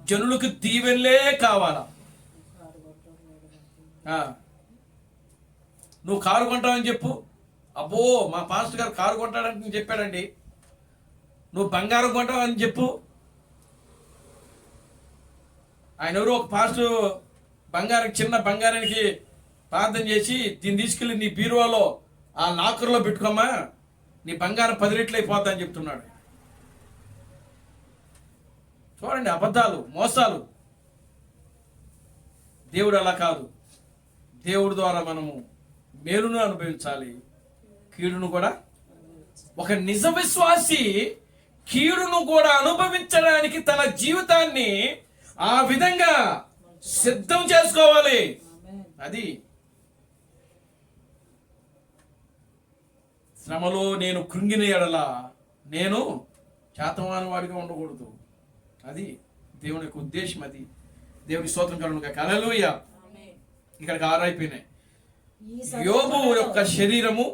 A: జనులకు దీవెనలే కావాలా. నువ్వు కారు కొంటావని చెప్పు, అబ్బో మా పాస్టర్ గారు కారు కొంటాడంటే చెప్పాడండి. నువ్వు బంగారం కొంటావని చెప్పు. ఆయన ఎవరు ఒక పాస్టర్ చిన్న బంగారానికి ప్రార్థన చేసి, దీన్ని తీసుకెళ్ళి నీ బీరువాలో ఆ లాకర్లో పెట్టుకోమా, నీ బంగారం 10 రెట్లు అయిపోతా అని చెప్తున్నాడు. చూడండి, అబద్ధాలు, మోసాలు. దేవుడు అలా కాదు. దేవుడి ద్వారా మనము మేలును అనుభవించాలి, కీడును కూడా. ఒక నిజ విశ్వాసి కీడును కూడా అనుభవించడానికి తన జీవితాన్ని ఆ విధంగా సిద్ధం చేసుకోవాలి. అది శ్రమలో నేను కృంగిన ఎడల నేను శాతవాని వాడిగా ఉండకూడదు. అది దేవుని యొక్క ఉద్దేశం. అది దేవుని స్తోత్రం కలుగునుగా. హల్లెలూయా. ఇక్కడికి 6 అయిపోయినాయి. యోబు యొక్క శరీరము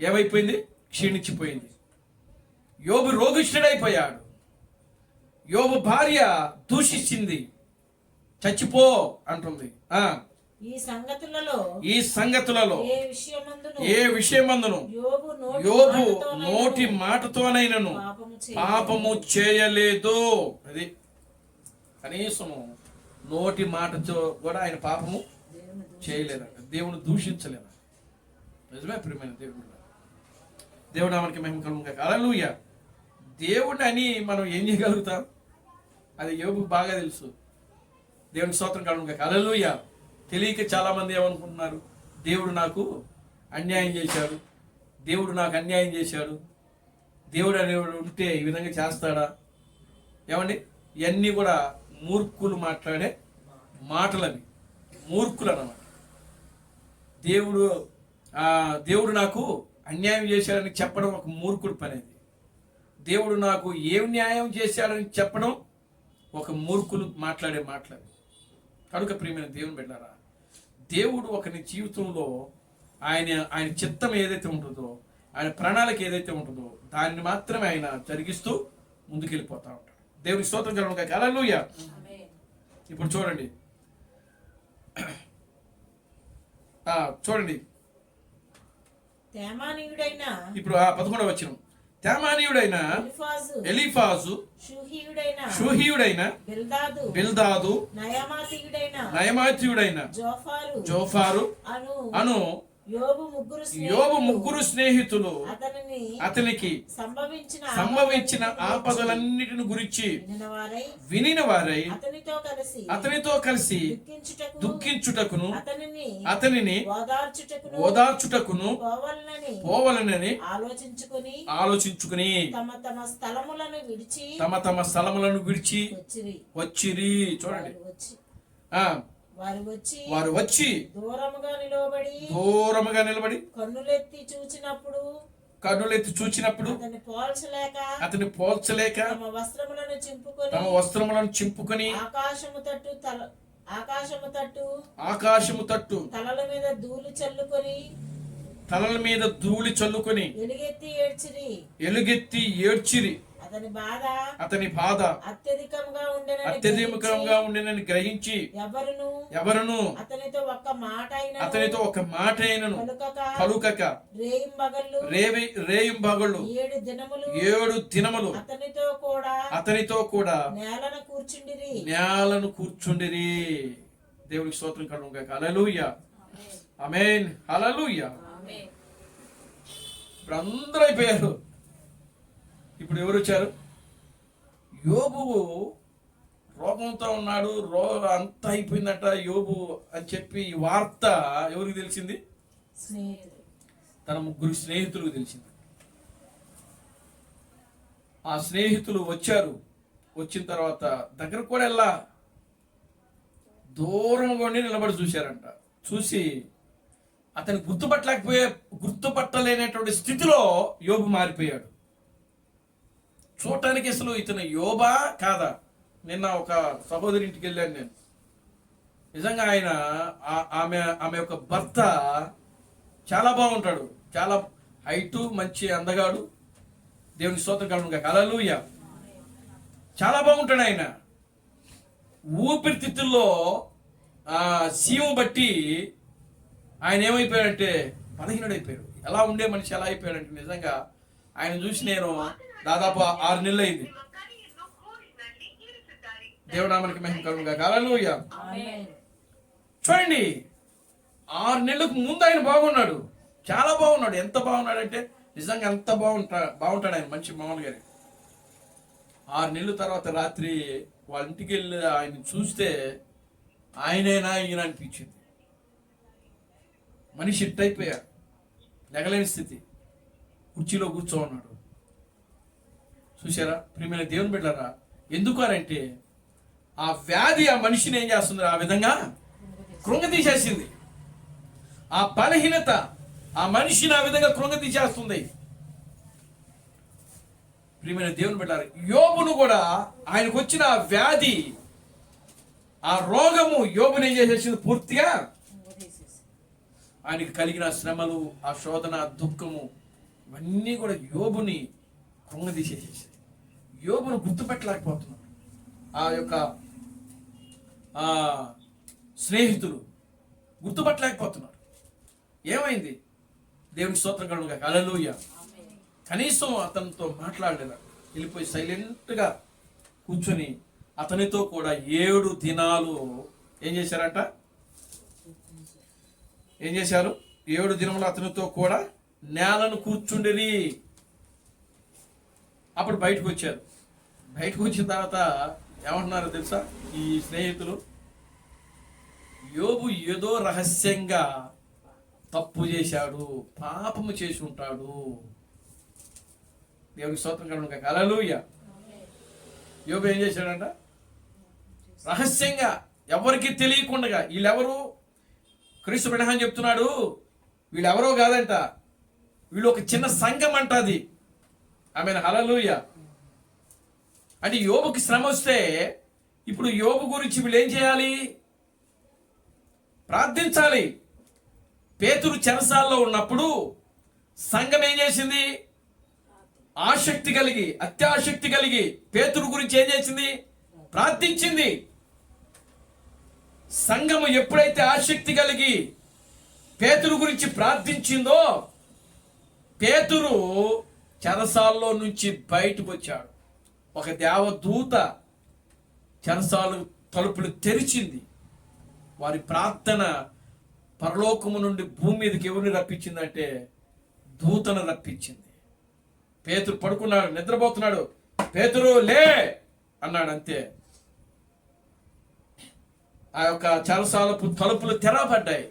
A: ఏమైపోయింది? క్షీణించిపోయింది. యోబు రోగిష్ఠుడైపోయాడు. యోబు భార్య దూషించింది, చచ్చిపో అంటుంది.
C: ఈ సంగతులలో
A: ఏ విషయమందును యోబు నోటి మాటతోనైనను పాపము చేయలేదు. అది కనీసము నోటి మాటతో కూడా ఆయన పాపము చేయలేదంట. దేవుని దూషించలేదు. నిజమే ప్రియమైన దేవుడు మనకి మహిమ కలుగునుగాక. హల్లెలూయా. దేవుడు అని మనం ఏం చేయగలుగుతాం? అది యోబుకు బాగా తెలుసు. దేవుని స్తోత్రం కలుగునుగాక. హల్లెలూయా. తెలియక చాలా మంది ఏమనుకుంటున్నారు? దేవుడు నాకు అన్యాయం చేశాడు, దేవుడు నాకు అన్యాయం చేశాడు, దేవుడు అనేవాడు ఉంటే ఈ విధంగా చేస్తాడా? ఏమండి, ఇవన్నీ కూడా మూర్ఖులు మాట్లాడే మాటలవి, మూర్ఖులు అన్నమాట. దేవుడు నాకు అన్యాయం చేశాడని చెప్పడం ఒక మూర్ఖుడి పని. అది దేవుడు నాకు ఏం న్యాయం చేశాడని చెప్పడం ఒక మూర్ఖులు మాట్లాడే మాటలవి. కనుక ప్రియమైన దేవుని బిడ్డలారా, దేవుడు ఒకరి జీవితంలో ఆయన చిత్తం ఏదైతే ఉంటుందో, ఆయన ప్రణాళిక ఏదైతే ఉంటుందో దాన్ని మాత్రమే ఆయన జరిగిస్తూ ముందుకెళ్ళిపోతా ఉంటాడు. దేవుని స్తోత్రం కలుగునుగాక. హల్లెలూయా. ఇప్పుడు చూడండి, ఇప్పుడు 11వ వచనం. తేమానీయుడైన ఎలీఫాజు, షూహీయుడైన బిల్దాదు, నయమాతీయుడైన జోఫారు అను యోబు ముగ్గురు స్నేహితులు అతనికి సంభవించిన ఆపదలన్నిటిని గురించి వినిన వారై అతనితో కలిసి దుఃఖించుటకును అతనిని ఓదార్చుటకును పోవలనని ఆలోచించుకుని తమ స్థలములను విడిచి వచ్చిరి. చూడండి, వారు వచ్చి దూరముగా నిలబడి కన్నులెత్తి చూచినప్పుడు అతని పోల్చలేక తమ వస్త్రములను చింపుకొని ఆకాశము తట్టు తలల మీద ధూళి చల్లుకొని ఎలుగెత్తి ఏడ్చిరి. అతని బాధ అత్యధికంగా ఉండేనని గ్రహించి ఎవరును అతనితో ఒక మాట అయినను పలుకక రేయింబగళ్ళు 7 దినములు అతనితో కూడా నేలను కూర్చుండిరి. దేవునికి స్తోత్రం కలుగునుగాక. హల్లెలూయా. ఆమేన్. హల్లెలూయా. ఇప్పుడు అందరూ అయిపోయారు. ఇప్పుడు ఎవరు వచ్చారు? యోబు రోగంతో ఉన్నాడు, అంతా అయిపోయిందట యోబు అని చెప్పి ఈ వార్త ఎవరికి తెలిసింది? తన 3 స్నేహితులకు తెలిసింది. ఆ స్నేహితులు వచ్చారు. వచ్చిన తర్వాత దగ్గర కూడా వెళ్ళా, దూరంగా ఉండి నిలబడి చూశారంట. చూసి అతను గుర్తుపట్టలేనటువంటి స్థితిలో యోబు మారిపోయాడు. చూడటానికి అసలు ఇతను యోబా కాదా? నిన్న ఒక సహోదరి ఇంటికి వెళ్ళాను నేను. నిజంగా ఆమె యొక్క భర్త చాలా బాగుంటాడు, చాలా హైటు, మంచి అందగాడు. దేవుని స్తోత్రం కలుగునుగాక. హల్లెలూయా. చాలా బాగుంటాడు ఆయన. ఊపిరితిత్తుల్లో సీమ బట్టి ఆయన ఏమైపోయాడంటే బలహీనుడైపోయాడు. ఎలా ఉండే మనిషి ఎలా అయిపోయాడంటే నిజంగా ఆయన చూసి నేను దాదాపు 6 నెలలు అయింది. దేవునామానికి మహిమ కలుగునుగాక. హల్లెలూయా. చూడండి, 6 నెలలకు ముందు ఆయన బాగున్నాడు, చాలా బాగున్నాడు. ఎంత బాగున్నాడంటే నిజంగా ఎంత బాగుంటాడు ఆయన మనిషి మామూలుగానే. 6 నెలల తర్వాత రాత్రి వాళ్ళ ఇంటికి వెళ్ళి ఆయన చూస్తే ఆయనైనా ఈయన అనిపించింది. మనిషి ఇట్ అయిపోయాడు, లెగలేని స్థితి, కుర్చీలో కూర్చో ఉన్నాడు. చూసారా ప్రియమైన దేవుని బిడ్డలారా? ఎందుకు అంటే ఆ వ్యాధి ఆ మనిషిని ఏం చేస్తుంది? ఆ విధంగా కృంగతీసేసింది. ఆ బలహీనత ఆ మనిషిని ఆ విధంగా కృంగతీసేస్తుంది. ప్రియమైన దేవుని బిడ్డలారా, యోబును కూడా ఆయనకు వచ్చిన ఆ వ్యాధి, ఆ రోగము యోబుని ఏం చేసేసింది? పూర్తిగా ఆయనకి కలిగిన శ్రమలు, ఆ శోధన, దుఃఖము ఇవన్నీ కూడా యోబుని కృంగదీసేసేసాయి. యోబును గుర్తుపెట్టలేకపోతున్నాడు. ఆ యొక్క స్నేహితులు గుర్తుపట్టలేకపోతున్నారు. ఏమైంది? దేవుని స్తోత్రం కలుగుగా. హల్లెలూయా. కనీసం అతనితో మాట్లాడలేదు. వెళ్ళిపోయి సైలెంట్గా కూర్చొని అతనితో కూడా 7 దినాలు ఏం చేశారట? ఏం చేశారు? 7 దినములు అతనితో కూడా నేలను కూర్చుండిరి. అప్పుడు బయటకు వచ్చారు. బయటకు వచ్చిన తర్వాత ఏమంటున్నారో తెలుసా ఈ స్నేహితులు? యోబు ఏదో రహస్యంగా తప్పు చేశాడు, పాపము చేసి ఉంటాడు. దేవునికి స్తోత్రం కలుగుగా. హల్లెలూయా. యోబు ఏం చేశాడంట? రహస్యంగా, ఎవరికి తెలియకుండా. వీళ్ళెవరు? క్రీస్తు బిడ్డ అని చెప్తున్నాడు. వీళ్ళెవరో కాదంట, వీళ్ళు ఒక చిన్న సంఘం అంట. అది ఆమె. హల్లెలూయా. అంటే యోబుకి శ్రమ వస్తే ఇప్పుడు యోబు గురించి వీళ్ళు ఏం చేయాలి? ప్రార్థించాలి. పేతురు చెరసాల్లో ఉన్నప్పుడు సంఘం ఏం చేసింది? ఆసక్తి కలిగి, అత్యాసక్తి కలిగి పేతురు గురించి ఏం చేసింది? ప్రార్థించింది. సంఘము ఎప్పుడైతే ఆసక్తి కలిగి పేతురు గురించి ప్రార్థించిందో, పేతురు చెరసాల్లో నుంచి బయటకు వచ్చాడు. ఒక దేవదూత చెరసాలు తలుపులు తెరిచింది. వారి ప్రార్థన పరలోకము నుండి భూమి మీదకి ఎవరిని రప్పించిందంటే దూతను రప్పించింది. పేతురు పడుకున్నాడు, నిద్రపోతున్నాడు. పేతురు లే అన్నాడు. అంతే. ఆ యొక్క చెరసాలపు తలుపులు తెరవబడ్డాయి.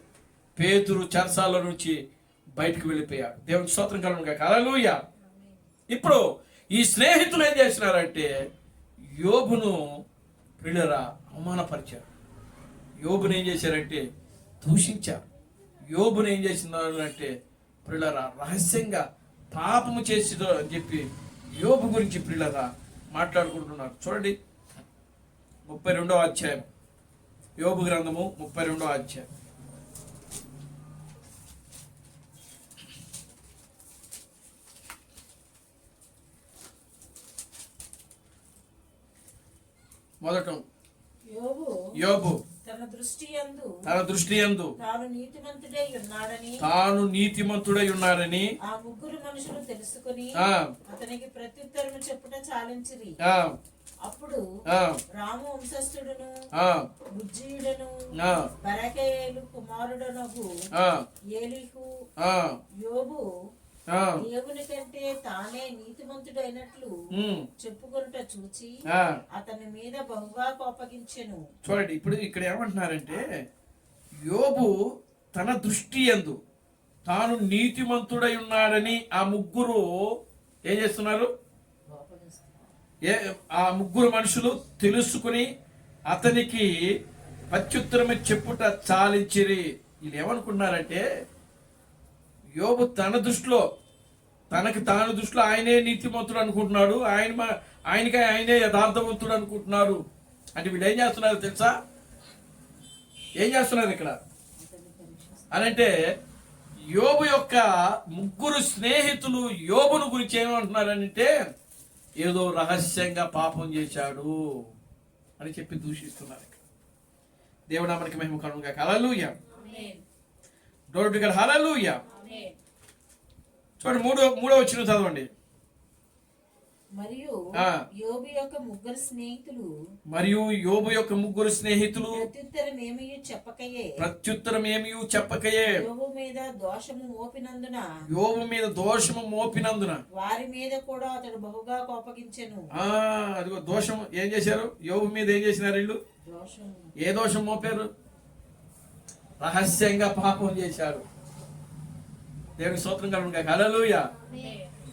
A: పేతురు చెరసాల నుంచి బయటకు వెళ్ళిపోయాడు. దేవునికి స్తోత్రం కలుగుగా. హల్లెలూయా. ఇప్పుడు ఈ స్నేహితులు ఏం చేసినారంటే యోబును ప్రియులారా అవమానపరిచారు. యోబును ఏం చేశారంటే దూషించారు. యోబును ఏం చేసినారంటే ప్రియులారా రహస్యంగా పాపము చేసిదో అని చెప్పి యోబు గురించి ప్రియులారా మాట్లాడుకుంటున్నారు. చూడండి 32వ అధ్యాయం, యోబు గ్రంథము 32వ అధ్యాయం. మొదట యోబు
C: తన దృష్టి యందు తాను
A: నీతిమంతుడై ఉన్నాడని
C: ఆ ముగ్గురు మనుషులు తెలుసుకుని అతనికి ప్రత్యుత్తరము చెప్పుట చాలించిరి. అప్పుడు రాము వంశస్థుడును బుజ్జీయుడను బరకేలు కుమారుడనగు ఏలీహు యోబు దేవుని కంటే తానే నీతిమంతుడైనట్లు చెప్పుకొనుట చూచి అతని మీద బహుగా కోపగించెను.
A: చూడండి, ఇప్పుడు ఇక్కడ ఏమంటున్నారంటే యోబు తన దృష్టి యందు తాను నీతిమంతుడై ఉన్నాడని ఆ ముగ్గురు ఏం చేస్తున్నారు? ఆ ముగ్గురు మనుషులు తెలుసుకుని అతనికి ప్రత్యుత్తరమే చెప్పుట చాలించిరి. వీళ్ళు ఏమనుకున్నారంటే యోబు తన దృష్టిలో తాను దృష్టిలో ఆయనే నీతిమంతుడు అనుకుంటున్నాడు, ఆయనే యథార్థవంతుడు అనుకుంటున్నారు. అంటే వీళ్ళు ఏం చేస్తున్నారు తెలుసా? ఏం చేస్తున్నారు ఇక్కడ అనంటే యోబు యొక్క ముగ్గురు స్నేహితులు యోబును గురించి ఏమంటున్నారంటే ఏదో రహస్యంగా పాపం చేశాడు అని చెప్పి దూషిస్తున్నారు. దేవుడు మనకి మహిమ కలుగుగా. హల్లెలూయా. డోర్ హల్లెలూయా. చూడండి 3వ వచనం చదవండి.
C: మరియు యోబు యొక్క ముగ్గురు స్నేహితులు
A: ప్రత్యుత్తరం ఏమీ చెప్పకయే
C: యోబు మీద దోషము మోపినందున వారి మీద కూడా అతడు బహుగా కోపగించెను.
A: అదిగో దోషం ఏం చేశారు? యోబు మీద ఏం చేసినారు వీళ్ళు? ఏ దోషం మోపారు? రహస్యంగా పాపం చేశారు. దేవుని స్తోత్రం కలుగుగా. హల్లెలూయా.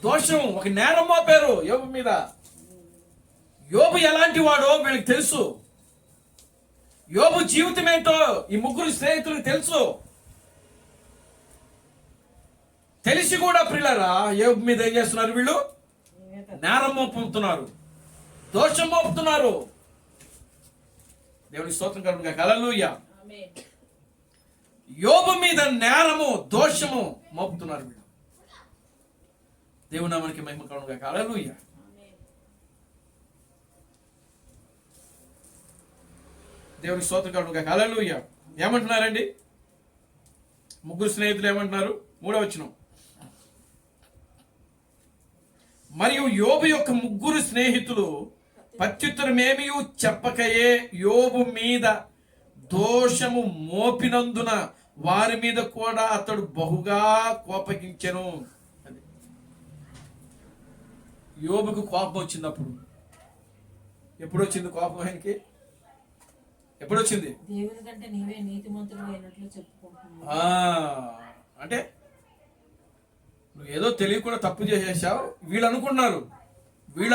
A: దోషం, ఒక నేరం మోపారు యోబు మీద. యోబు ఎలాంటి వాడో వీళ్ళకి తెలుసు. యోబు జీవితం ఏంటో ఈ ముగ్గురు స్నేహితులకు తెలుసు. తెలిసి కూడా ప్రియులారా యోబు మీద ఏం చేస్తున్నారు వీళ్ళు? నేరం మోపుతున్నారు, దోషం మోపుతున్నారు. దేవుని స్తోత్రం కలుగుగా. హల్లెలూయా.
B: ఆమేన్.
A: యోబు మీద నేరము, దోషము మోపుతున్నారు వీళ్ళు. దేవుని నామానికి మహిమ కలుగుగా. హల్లెలూయా.
B: ఆమేన్.
A: దేవుని స్తోత్రం కలుగుగా. హల్లెలూయా. ఏమంటున్నారండి ముగ్గురు స్నేహితులు? ఏమంటున్నారు? 3వ వచనం. మరియు యోబు యొక్క ముగ్గురు స్నేహితులు ప్రత్యుత్తరమేమీ చెప్పకయే యోబు మీద దోషము మోపినందున వారి మీద కూడా అతడు బహుగా కోపగించెను. అది యోబుకు కోపం వచ్చినప్పుడు. ఎప్పుడు వచ్చింది కోపం ఆయనకి? ఎప్పుడు వచ్చింది?
C: దేవుని కంటే నీవే నీతిమంతుడు అయినట్లు చెప్పుకుంటున్నావు.
A: అంటే నువ్వు ఏదో తెలియకుండా తప్పు చేసేసావు. వీళ్ళు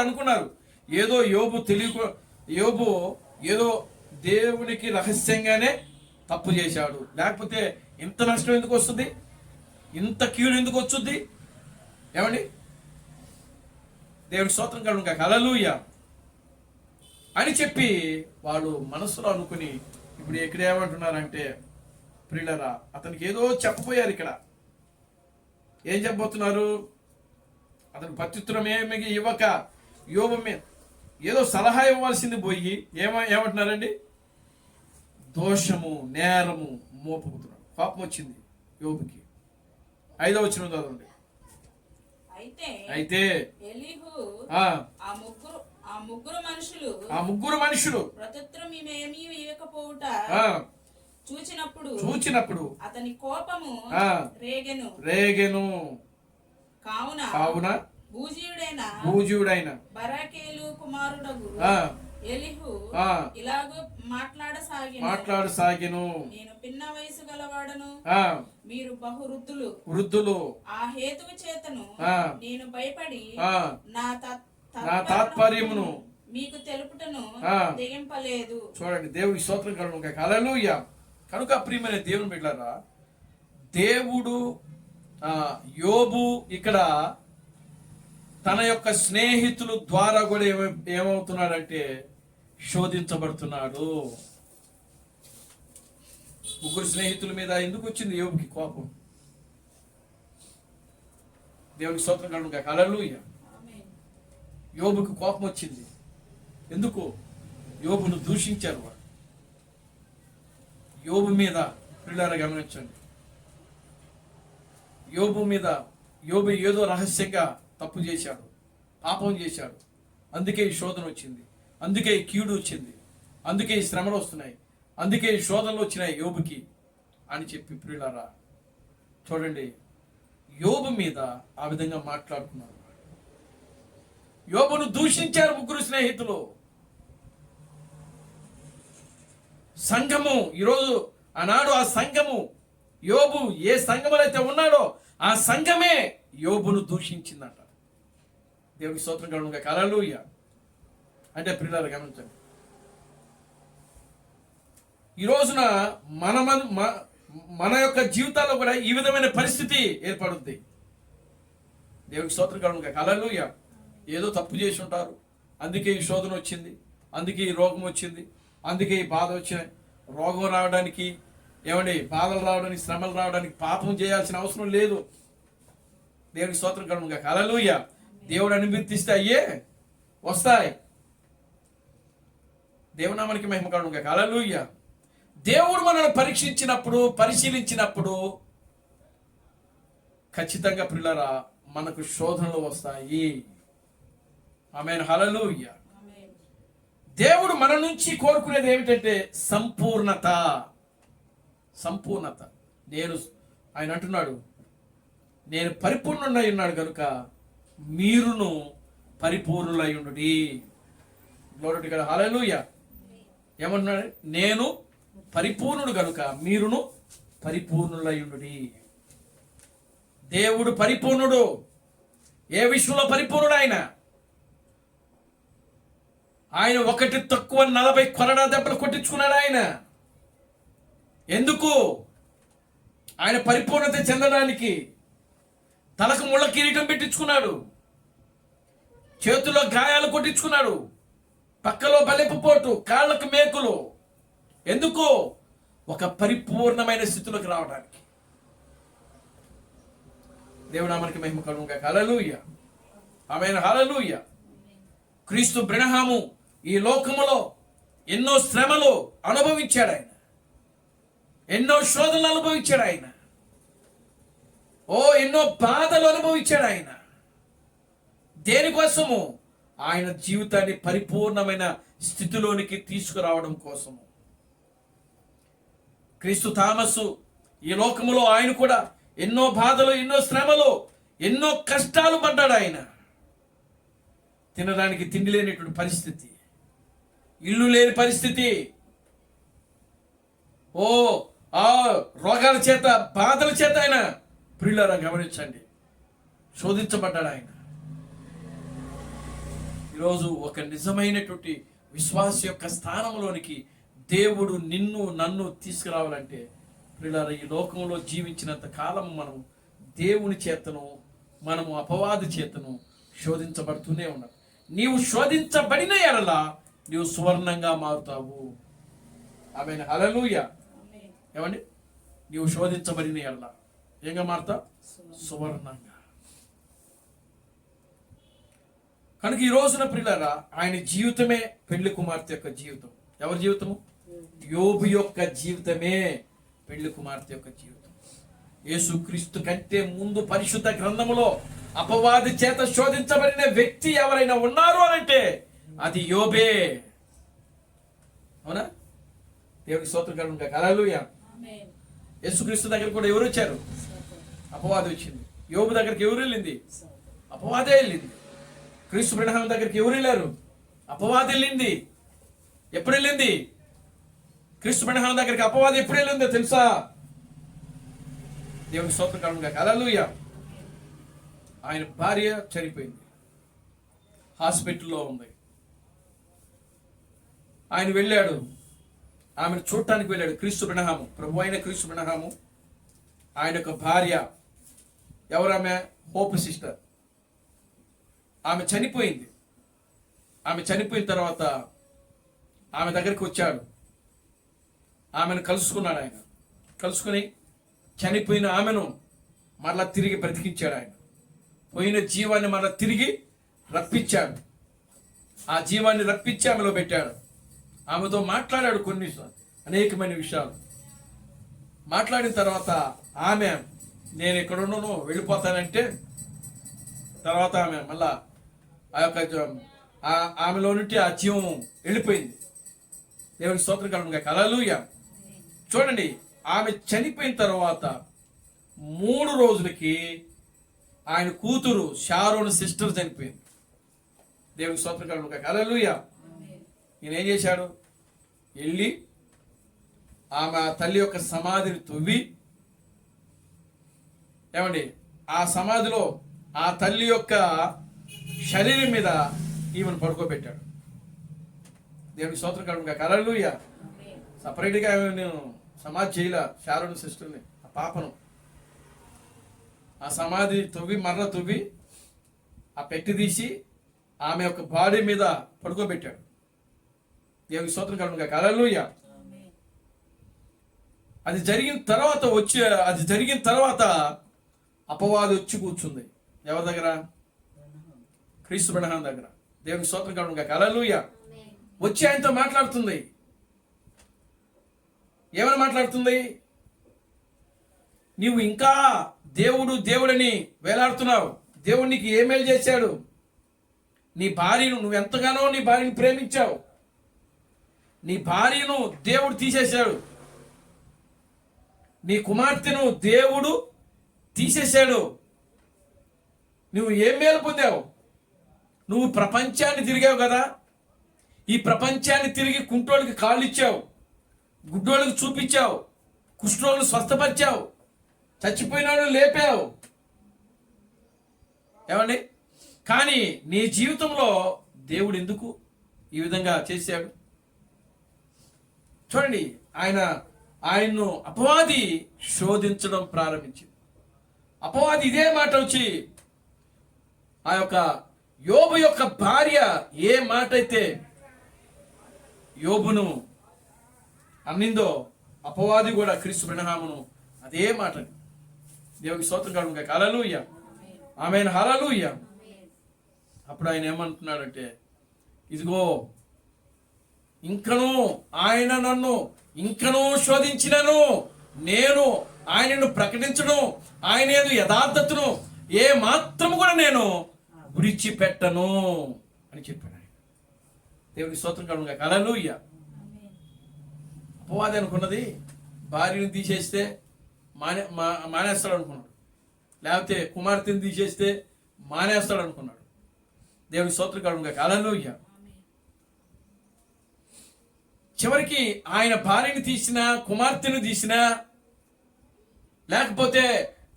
A: అనుకున్నారు ఏదో యోబు ఏదో దేవునికి రహస్యంగానే తప్పు చేశాడు, లేకపోతే ఇంత నష్టం ఎందుకు వస్తుంది, ఇంత కీడు ఎందుకు వస్తుంది? ఏమండి? దేవుని స్తోత్రం కలుగుగా. హల్లెలూయా అని చెప్పి వాళ్ళు మనసులో అనుకుని ఇప్పుడు ఇక్కడ ఏమంటున్నారంటే, ప్రియులారా, అతనికి ఏదో చెప్పబోయారు. ఇక్కడ ఏం చెప్పబోతున్నారు? అతను ప్రత్యుత్తరం ఏమి ఇవ్వక యోబు మీద ఏదో సలహా ఇవ్వాల్సింది పోయి ఏమంటున్నారండి? దోషము, నేరము మోపుతున్నారు. కోపం వచ్చింది యోబుకి. 5వ వచనం చదవండి. అయితే
B: ఎలీహు
A: ఆ
B: ముగ్గురు మనుషులు
A: ప్రత్యుత్తరం
B: ఏమీ ఇవ్వకపోవుట చూచినప్పుడు అతని కోపము రేగెను. కావున భూజీయుడైన బరాకేలు కుమారుడగు ఎలీహు ఇలాగూ మాట్లాడసాగెను. నేను పిన్న వయసు గలవాడను, మీరు బహు వృద్ధులు. ఆ హేతువు చేతను నేను భయపడి నా తాత్పర్యమును మీకు తెలుపుటను తెగింపలేదు.
A: చూడండి, దేవుడి స్తోత్రం కలుగుగా. హల్లెలూయా. కనుక ప్రియమైన దేవుని బిడ్డలారా, దేవుడు యోబు ఇక్కడ తన యొక్క స్నేహితుల ద్వారా కూడా ఏమవుతున్నాడంటే శోధించబడుతున్నాడు. ముగ్గురు స్నేహితుల మీద ఎందుకు వచ్చింది యోబుకి కోపం? దేవునికి స్తోత్రం కలుగుగా. హల్లెలూయా. యోబుకి కోపం వచ్చింది. ఎందుకు? యోబును దూషించారు వాడు. యోబు మీద పిల్లలు గమనించండి, యోబు ఏదో రహస్యంగా తప్పు చేశాడు, పాపం చేశాడు. అందుకే ఈ శోధన వచ్చింది, అందుకే ఈ కీడు వచ్చింది, అందుకే ఈ శ్రమలు వస్తున్నాయి, అందుకే ఈ శోధనలు వచ్చినాయి యోబుకి అని చెప్పి ప్రియులారా చూడండి, యోబు మీద ఆ విధంగా మాట్లాడుతున్నారు. యోబును దూషించారు ముగ్గురు స్నేహితులు. సంఘము ఈరోజు ఆనాడు ఆ సంఘము, యోబు ఏ సంఘములో అయితే ఉన్నాడో ఆ సంఘమే యోబును దూషించిందంట. దేవునికి స్తోత్రం కలుగుగా. హల్లెలూయా. అంటే ప్రియులారా గమనించండి, ఈ రోజున మన యొక్క జీవితాల్లో కూడా ఈ విధమైన పరిస్థితి ఏర్పడుద్ది. దేవునికి స్తోత్రం కలుగుగా. హల్లెలూయా. ఏదో తప్పు చేసి ఉంటారు, అందుకే ఈ శోధన వచ్చింది, అందుకే ఈ రోగం వచ్చింది, అందుకే ఈ బాధ వచ్చినాయి. రోగం రావడానికి, బాధలు రావడానికి, శ్రమలు రావడానికి పాపం చేయాల్సిన అవసరం లేదు. దేవునికి స్తోత్రం కలుగుగా. హల్లెలూయా. దేవుడు అనుమతిస్తే అయ్యే వస్తాయి. దేవునామానికి మహిమ కలుగుగా. హల్లెలూయా. దేవుడు మనల్ని పరిశీలించినప్పుడు ఖచ్చితంగా పిల్లరా మనకు శోధనలు వస్తాయి. ఆమేన్. హల్లెలూయా. దేవుడు మన నుంచి కోరుకునేది ఏమిటంటే సంపూర్ణత. ఆయన అంటున్నాడు, నేను పరిపూర్ణుడై ఉన్నాడు కనుక మీరును పరిపూర్ణులై ఉండుడి. Glory to God. హల్లెలూయా. ఏమంటున్నాడు? నేను పరిపూర్ణుడు కనుక మీరును పరిపూర్ణులై ఉండుడి. దేవుడు పరిపూర్ణుడు. ఏ విషయంలో పరిపూర్ణుడు? ఆయన ఒకటి తక్కువ 40 కొరడా దెబ్బలు కొట్టించుకున్నాడు. ఆయన ఎందుకు? ఆయన పరిపూర్ణత చెందడానికి తలకు ముళ్ళ కిరీటం పెట్టించుకున్నాడు. చేతుల్లో గాయాలు కొట్టించుకున్నాడు, పక్కలో బలెపు పోటు, కాళ్ళకు మేకులు. ఎందుకు? ఒక పరిపూర్ణమైన స్థితిలోకి రావడానికి. దేవుడు నామానికి మహిమ కలుగును గాక. హల్లెలూయా, ఆమేన్, హల్లెలూయా. క్రీస్తు బ్రహ్మము ఈ లోకములో ఎన్నో శ్రమలు అనుభవించాడు. ఆయన ఎన్నో శోధనలు అనుభవించాడు. ఆయన ఎన్నో బాధలు అనుభవించాడు. ఆయన దేనికోసము? ఆయన జీవితాన్ని పరిపూర్ణమైన స్థితిలోనికి తీసుకురావడం కోసము. క్రీస్తు థామసు ఈ లోకములో ఆయన కూడా ఎన్నో బాధలు, ఎన్నో శ్రమలు, ఎన్నో కష్టాలు పడ్డాడు. ఆయన తినడానికి తిండి లేనటువంటి పరిస్థితి, ఇల్లు లేని పరిస్థితి, రోగాల చేత, బాధల చేత ఆయన ప్రియులారా గమనించండి, శోధించబడ్డాడు. ఆయన ఈరోజు ఒక నిజమైనటువంటి విశ్వాస యొక్క స్థానంలోనికి దేవుడు నిన్ను నన్ను తీసుకురావాలంటే ప్రియులారా ఈ లోకంలో జీవించినంత కాలం మనం దేవుని చేతను, మనము అపవాది చేతను శోధించబడుతూనే ఉన్నాం. నీవు శోధించబడిన ఎడల నీవు సువర్ణంగా మారుతావు. ఆమేన్, హల్లెలూయా. ఏమండి? నీవు శోధించబడిన ఎడల ఏంగా మారుతావు? సువర్ణంగా. కనుక ఈ రోజున ప్రియులారా ఆయన జీవితమే పెళ్లి కుమార్తె యొక్క జీవితం. ఎవరి జీవితము? యోబు యొక్క జీవితమే పెళ్లి కుమార్తె యొక్క జీవితం. యేసుక్రీస్తు కంటే ముందు పరిశుద్ధ గ్రంథములో అపవాది చేత శోధించబడిన వ్యక్తి ఎవరైనా ఉన్నారు అంటే అది యోబే. అవునా? దేవునికి స్తోత్రం కలుగును గాక. హల్లెలూయా. యేసుక్రీస్తు దగ్గర కూడా ఎవరు వచ్చారు? అపవాది వచ్చింది. యోబు దగ్గరికి ఎవరు వెళ్ళింది? అపవాదే వెళ్ళింది. క్రీస్తు బ్రహ్మ దగ్గరికి ఎవరు వెళ్ళారు? అపవాది వెళ్ళింది. ఎప్పుడు వెళ్ళింది? క్రీస్తు బ్రహ్మ దగ్గరికి అపవాది ఎప్పుడు వెళ్ళిందో తెలుసా? దేవునికి స్తోత్రం కలుగును గాక. హల్లెలూయా. ఆయన భార్య చనిపోయింది, హాస్పిటల్లో ఉంది. ఆయన వెళ్ళాడు, ఆమెను చూడటానికి వెళ్ళాడు. క్రీస్తు బ్రహ్మము, ప్రభు అయిన క్రీస్తు బ్రహ్మము, ఆయన యొక్క భార్య ఎవరామె? Hope sister. ఆమె చనిపోయింది. ఆమె చనిపోయిన తర్వాత ఆమె దగ్గరికి వచ్చాడు, ఆమెను కలుసుకున్నాడు. ఆయన కలుసుకుని చనిపోయిన ఆమెను మరలా తిరిగి బ్రతికించాడు. ఆయన పోయిన జీవాన్ని మరలా తిరిగి రప్పించాడు. ఆ జీవాన్ని రప్పించి ఆమెలో పెట్టాడు. ఆమెతో మాట్లాడాడు కొన్ని అనేకమైన విషయాలు. మాట్లాడిన తర్వాత ఆమె నేను ఎక్కడున్నానో వెళ్ళిపోతానంటే తర్వాత ఆమె మళ్ళా ఆ యొక్క ఆమెలో నుండి ఆ జీవం వెళ్ళిపోయింది. దేవునికి స్తోత్రం కలుగును గాక. హల్లెలూయా. చూడండి, ఆమె చనిపోయిన తర్వాత 3 రోజులకి ఆయన కూతురు షారోన్ సిస్టర్ చనిపోయింది. దేవునికి స్తోత్రం కలుగును గాక. హల్లెలూయా. ఈయన ఏం చేశాడు? వెళ్ళి ఆమె తల్లి యొక్క సమాధిని తవ్వి, ఏమండి, ఆ సమాధిలో ఆ తల్లి యొక్క శరీరం మీద ఈమెను పడుకోబెట్టాడు. దేవునికి స్తోత్రం కలుగును గాక. హల్లెలూయా. సపరేట్గా నేను సమాధి చేయలే షారోన్ సిస్టర్ని, ఆ పాపను. ఆ సమాధి మర్ర తవ్వి ఆ పెట్టి తీసి ఆమె యొక్క బాడీ మీద పడుకోబెట్టాడు. దేవునికి స్తోత్రం కలుగును గాక. హల్లెలూయా. అది జరిగిన తర్వాత అపవాది వచ్చి కూర్చుంది. ఎవరి దగ్గర? క్రీస్తు బ్రహ్మ దగ్గర. దేవునికి స్తోత్రం కలుగును గాక. హల్లెలూయా. వచ్చి ఆయనతో మాట్లాడుతుంది. ఏమని మాట్లాడుతుంది? నీవు ఇంకా దేవుడని వేలాడుతున్నావు. దేవుడు నీకు ఏ మేలు చేశాడు? నీ భార్యను నువ్వెంతగానో నీ భార్యను ప్రేమించావు. నీ భార్యను దేవుడు తీసేశాడు. నీ కుమార్తెను దేవుడు తీసేశాడు. నువ్వు ఏం మేలు పొందావు? నువ్వు ప్రపంచాన్ని తిరిగావు కదా. ఈ ప్రపంచాన్ని తిరిగి కుంటోళ్ళకి కాళ్ళు ఇచ్చావు, గుడ్డోళ్ళకి చూపించావు, కుష్ఠరోగులు స్వస్థపరిచావు, చచ్చిపోయిన వాళ్ళు లేపావు. ఏమండి? కానీ నీ జీవితంలో దేవుడు ఎందుకు ఈ విధంగా చేశాడు? చూడండి, ఆయన్ను అపవాది శోధించడం ప్రారంభించింది. అపవాది ఇదే మాట వచ్చి ఆ యొక్క యోబు యొక్క భార్య ఏ మాట అయితే యోబును అన్నిందో, అపవాది కూడా క్రీస్తు బ్రహ్మామును అదే మాట. దేవునికి స్తోత్రం కలుగును. హల్లెలూయా, ఆమేన్, హల్లెలూయా. అప్పుడు ఆయన ఏమంటున్నాడంటే, ఇదిగో ఇంకనూ ఆయన నన్ను ఇంకనూ శోధించినను నేను ఆయనను ప్రకటించను, ఆయన యథార్థతను ఏ మాత్రము కూడా నేను విడిచిపెట్టను అని చెప్పాడు ఆయన. దేవునికి స్తోత్రం కలుగును. హల్లెలూయా. అపవాది అనుకున్నది భార్యను తీసేస్తే మానేస్తాడు అనుకున్నాడు, లేకపోతే కుమార్తెను తీసేస్తే మానేస్తాడు అనుకున్నాడు. దేవునికి స్తోత్రం కలుగును. హల్లెలూయా. చివరికి ఆయన భార్యను తీసినా, కుమార్తెను తీసినా, లేకపోతే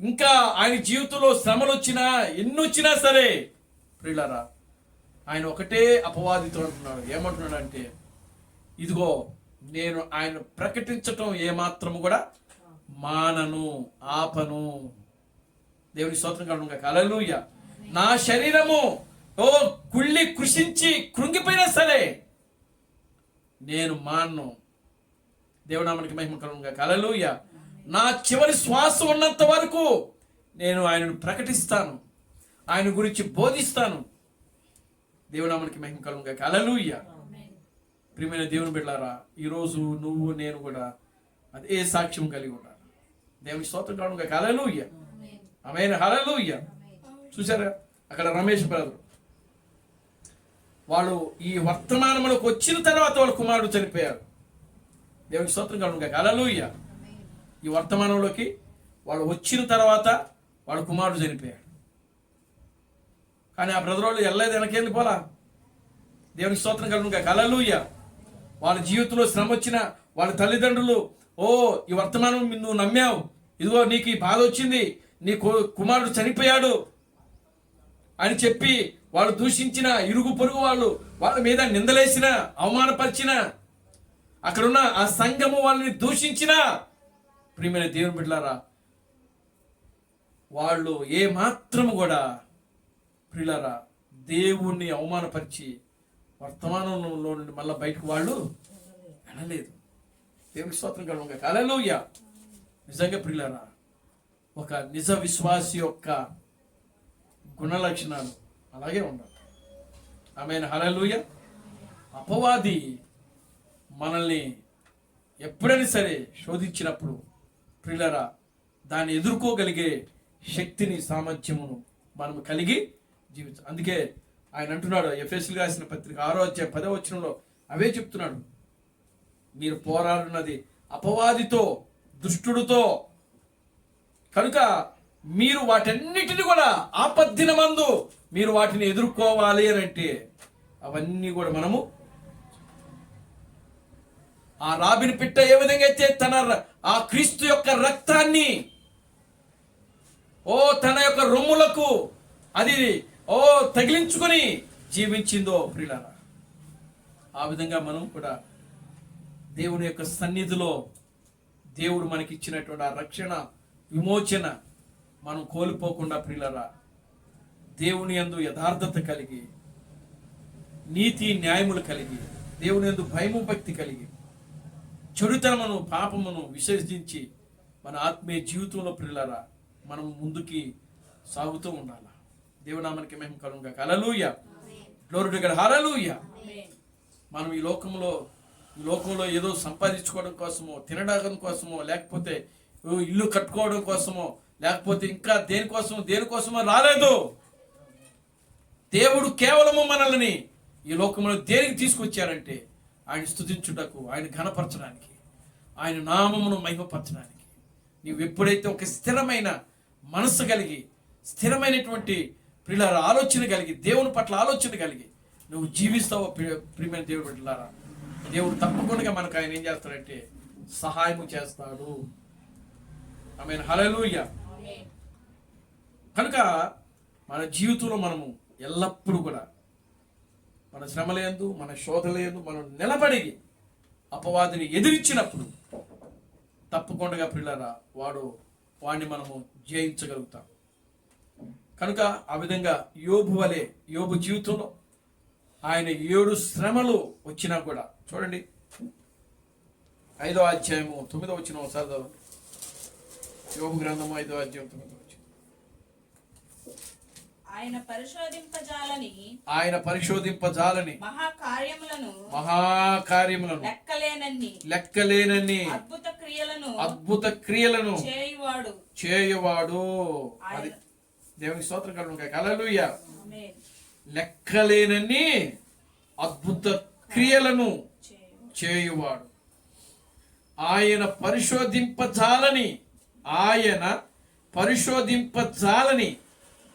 A: ఇంకా ఆయన జీవితంలో శ్రమలు వచ్చినా, ఎన్ని వచ్చినా సరే ప్రియులారా, ఆయన ఒకటే అపవాదితో అంటున్నాడు. ఏమంటున్నాడు అంటే, ఇదిగో నేను ఆయన ప్రకటించటం ఏమాత్రము కూడా మానను, ఆపను. దేవుని స్తోత్రం కలుగును. హల్లెలూయా. నా శరీరము కుళ్ళి కృషించి కృంగిపోయినా సరే నేను మాన్ను. దేవునామానికి మహిమ కలుగును. హల్లెలూయా. నా చివరి శ్వాస ఉన్నంత వరకు నేను ఆయనను ప్రకటిస్తాను, ఆయన గురించి బోధిస్తాను. దేవునామానికి మహిమ కలుగును. హల్లెలూయా. ప్రియమైన దేవుని బిడ్డలారా, ఈరోజు నువ్వు నేను కూడా అదే సాక్ష్యం కలిగి ఉండాలి. దేవుని స్తోత్రం కలుగును. హల్లెలూయా, ఆమేన్, హల్లెలూయా. చూసారా, అక్కడ రమేష్ బ్రదర్ వాళ్ళు ఈ వర్తమానంలోకి వచ్చిన తర్వాత వాళ్ళ కుమారుడు చనిపోయారు. దేవునికి స్తోత్రం కలుగును. హల్లెలూయా. ఈ వర్తమానంలోకి వాళ్ళు వచ్చిన తర్వాత వాళ్ళ కుమారుడు చనిపోయాడు. కానీ ఆ బ్రదర్ వాళ్ళు వెళ్ళలేదు, వెనకెళ్ళి పోలా. దేవునికి స్తోత్రం కలుగును. హల్లెలూయా. వాళ్ళ జీవితంలో శ్రమ వచ్చిన వాళ్ళ తల్లిదండ్రులు, ఈ వర్తమానం నువ్వు నమ్మావు, ఇదిగో నీకు ఈ బాధ వచ్చింది, నీ కుమారుడు చనిపోయాడు అని చెప్పి వాళ్ళు దూషించిన, ఇరుగు పొరుగు వాళ్ళు వాళ్ళ మీద నిందలేసిన, అవమానపరిచిన, అక్కడున్న ఆ సంఘము వాళ్ళని దూషించిన, ప్రియమైన దేవుని బిడ్డలారా, వాళ్ళు ఏ మాత్రము కూడా ప్రియులారా దేవుణ్ణి అవమానపరిచి వర్తమానంలో నుండి మళ్ళీ బయటకు వాళ్ళు వెళ్ళలేదు. దేవునికి స్తోత్రం కలుగును. హల్లెలూయా. నిజంగా ప్రియులారా, ఒక నిజ విశ్వాసి యొక్క గుణ లక్షణాలు అలాగే ఉండాలి. ఆమేన్, హల్లెలూయా. అపవాది మనల్ని ఎప్పుడైనా సరే శోధించినప్పుడు ప్రియులారా దాన్ని ఎదుర్కోగలిగే శక్తిని, సామర్థ్యమును మనం కలిగి జీవించాలి. అందుకే ఆయన అంటున్నాడు, ఎఫెసీయులకు రాసిన పత్రిక 6వ అధ్యాయం 10వ వచనంలో అవే చెప్తున్నాడు. మీరు పోరాడున్నది అపవాదితో, దుష్టుడితో, కనుక మీరు వాటన్నిటిని కూడా ఆపద్దినమందు మీరు వాటిని ఎదుర్కోవాలి అని అంటే అవన్నీ కూడా మనము ఆ రాబిని పిట్ట ఏ విధంగా అయితే ఆ క్రీస్తు యొక్క రక్తాన్ని తన యొక్క రొమ్ములకు అది తగిలించుకొని జీవించిందో ప్రియులారా, ఆ విధంగా మనం కూడా దేవుని యొక్క సన్నిధిలో దేవుడు మనకి ఇచ్చినటువంటి ఆ రక్షణ, విమోచన మనం కోల్పోకుండా ప్రియులారా దేవుని యందు యథార్థత కలిగి, నీతి న్యాయములు కలిగి, దేవుని యందు భయము భక్తి కలిగి, చెడుతనమును పాపమును విసర్జించి మన ఆత్మీయ జీవితంలో ప్రియులారా మనం ముందుకి సాగుతూ ఉండాలి. దేవునామానికి మహిమ కలుగును. హల్లెలూయా, గ్లోరీ టు గాడ్, హల్లెలూయా. మనం ఈ లోకంలో ఏదో సంపాదించుకోవడం కోసమో, తినడం కోసమో, లేకపోతే ఇల్లు కట్టుకోవడం కోసమో, లేకపోతే ఇంకా దేనికోసమో రాలేదు. దేవుడు కేవలము మనల్ని ఈ లోకంలో దేనికి తీసుకొచ్చారంటే ఆయన స్తుతించుటకు, ఆయన ఘనపరచడానికి, ఆయన నామమును మహిమపరచడానికి. నీవు ఎప్పుడైతే ఒక స్థిరమైన మనస్సు కలిగి, స్థిరమైనటువంటి ప్రియులారా ఆలోచన కలిగి, దేవుని పట్ల ఆలోచన కలిగి నువ్వు జీవిస్తావో ప్రియమైన దేవుడు బిడ్డలారా, దేవుడు తప్పకుండా మనకు ఆయన ఏం చేస్తాడంటే సహాయము చేస్తాడు. ఆమేన్, హల్లెలూయా. కనుక మన జీవితంలో మనము ఎల్లప్పుడూ కూడా మన శ్రమలందు, మన శోధనలందు మనం నిలబడి అపవాదిని ఎదిరించినప్పుడు తప్పకుండా ప్రియులారా వాడిని మనము జయించగలుగుతాం. కనుక ఆ విధంగా యోబు వలె యోబు జీవితంలో ఆయన 7 శ్రమలు వచ్చినా కూడా చూడండి 5వ అధ్యాయము 9వ వచనం ఒకసారి చదవండి. యోబు గ్రంథము 5వ అధ్యాయం 9వ వచనం. ఆయన పరిశోధింపజాలని మహాకార్యములను లెక్కలేనన్ని అద్భుత క్రియలను చేయువాడు. అది దేవునికి స్తోత్రం కలుగును. హల్లెలూయా. లెక్కలేనన్ని అద్భుత క్రియలను చేయువాడు. ఆయన పరిశోధింపజాలని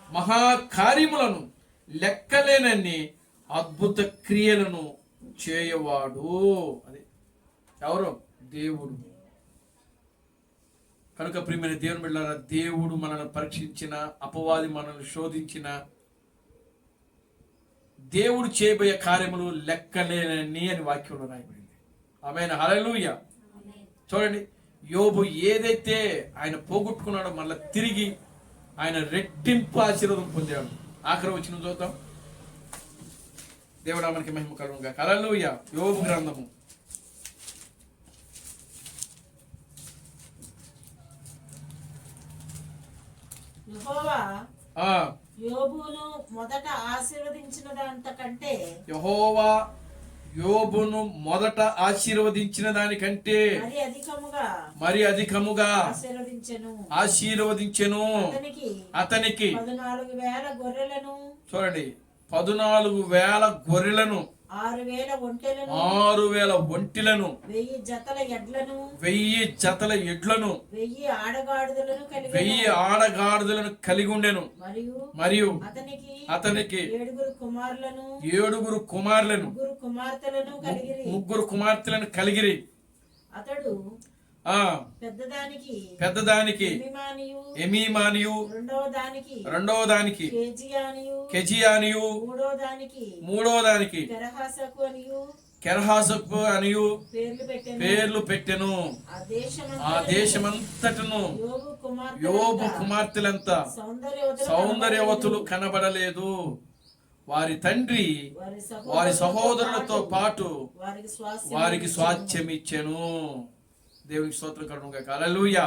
A: మహాకార్యములను లెక్కలేనన్ని అద్భుత క్రియలను చేయవాడు. అది ఎవరు? దేవుడు. కనుక ప్రియమైన దేవుని బిడ్డలారా, దేవుడు మనల్ని పరీక్షించిన, అపవాది మనల్ని శోధించిన, దేవుడు చేయబోయే కార్యములు లెక్కలేనని అని వాక్యంలో రాయబడింది. ఆమేన్. హల్లెలూయా. చూడండి, యోబు ఏదైతే ఆయన పోగొట్టుకున్నాడో మళ్ళీ తిరిగి ఆయన రెట్టింపు ఆశీర్వాదం పొందాడు. ఆఖరి వచ్చిన చూద్దాం. దేవుడా మనకి మహిమ కలుగును గాక. హల్లెలూయా. యోబు గ్రంథము
C: యెహోవా యోబును మొదట ఆశీర్వదించిన దానికంటే మరి అధికముగా ఆశీర్వదించెను. అతనికి 14,000 గొర్రెలను,
A: చూడండి, 14,000 గొర్రెలను, 6,000 ఒంటెలను,
C: 1,000 జతల ఎడ్లను,
A: 1,000
C: ఆడగాడిదలను
A: కలిగి ఉండెను. మరియు అతనికి 7 కుమారులను, 3 కుమార్తెలను కలిగిరి.
C: అతడు
A: పెద్దదానికి ఎమీమానియు, రెండవ దానికి కెజియానియు, మూడవ దానికి కెరహాసకు అనియు పేర్లు పెట్టెను. ఆ దేశమంతటను యోబు కుమార్తెలంతా సౌందర్యవతులు కనబడలేదు. వారి తండ్రి వారి సహోదరులతో పాటు వారికి స్వాస్థ్యమిచ్చెను. దేవునికి స్తోత్రం కలుగును గాక. హల్లెలూయా.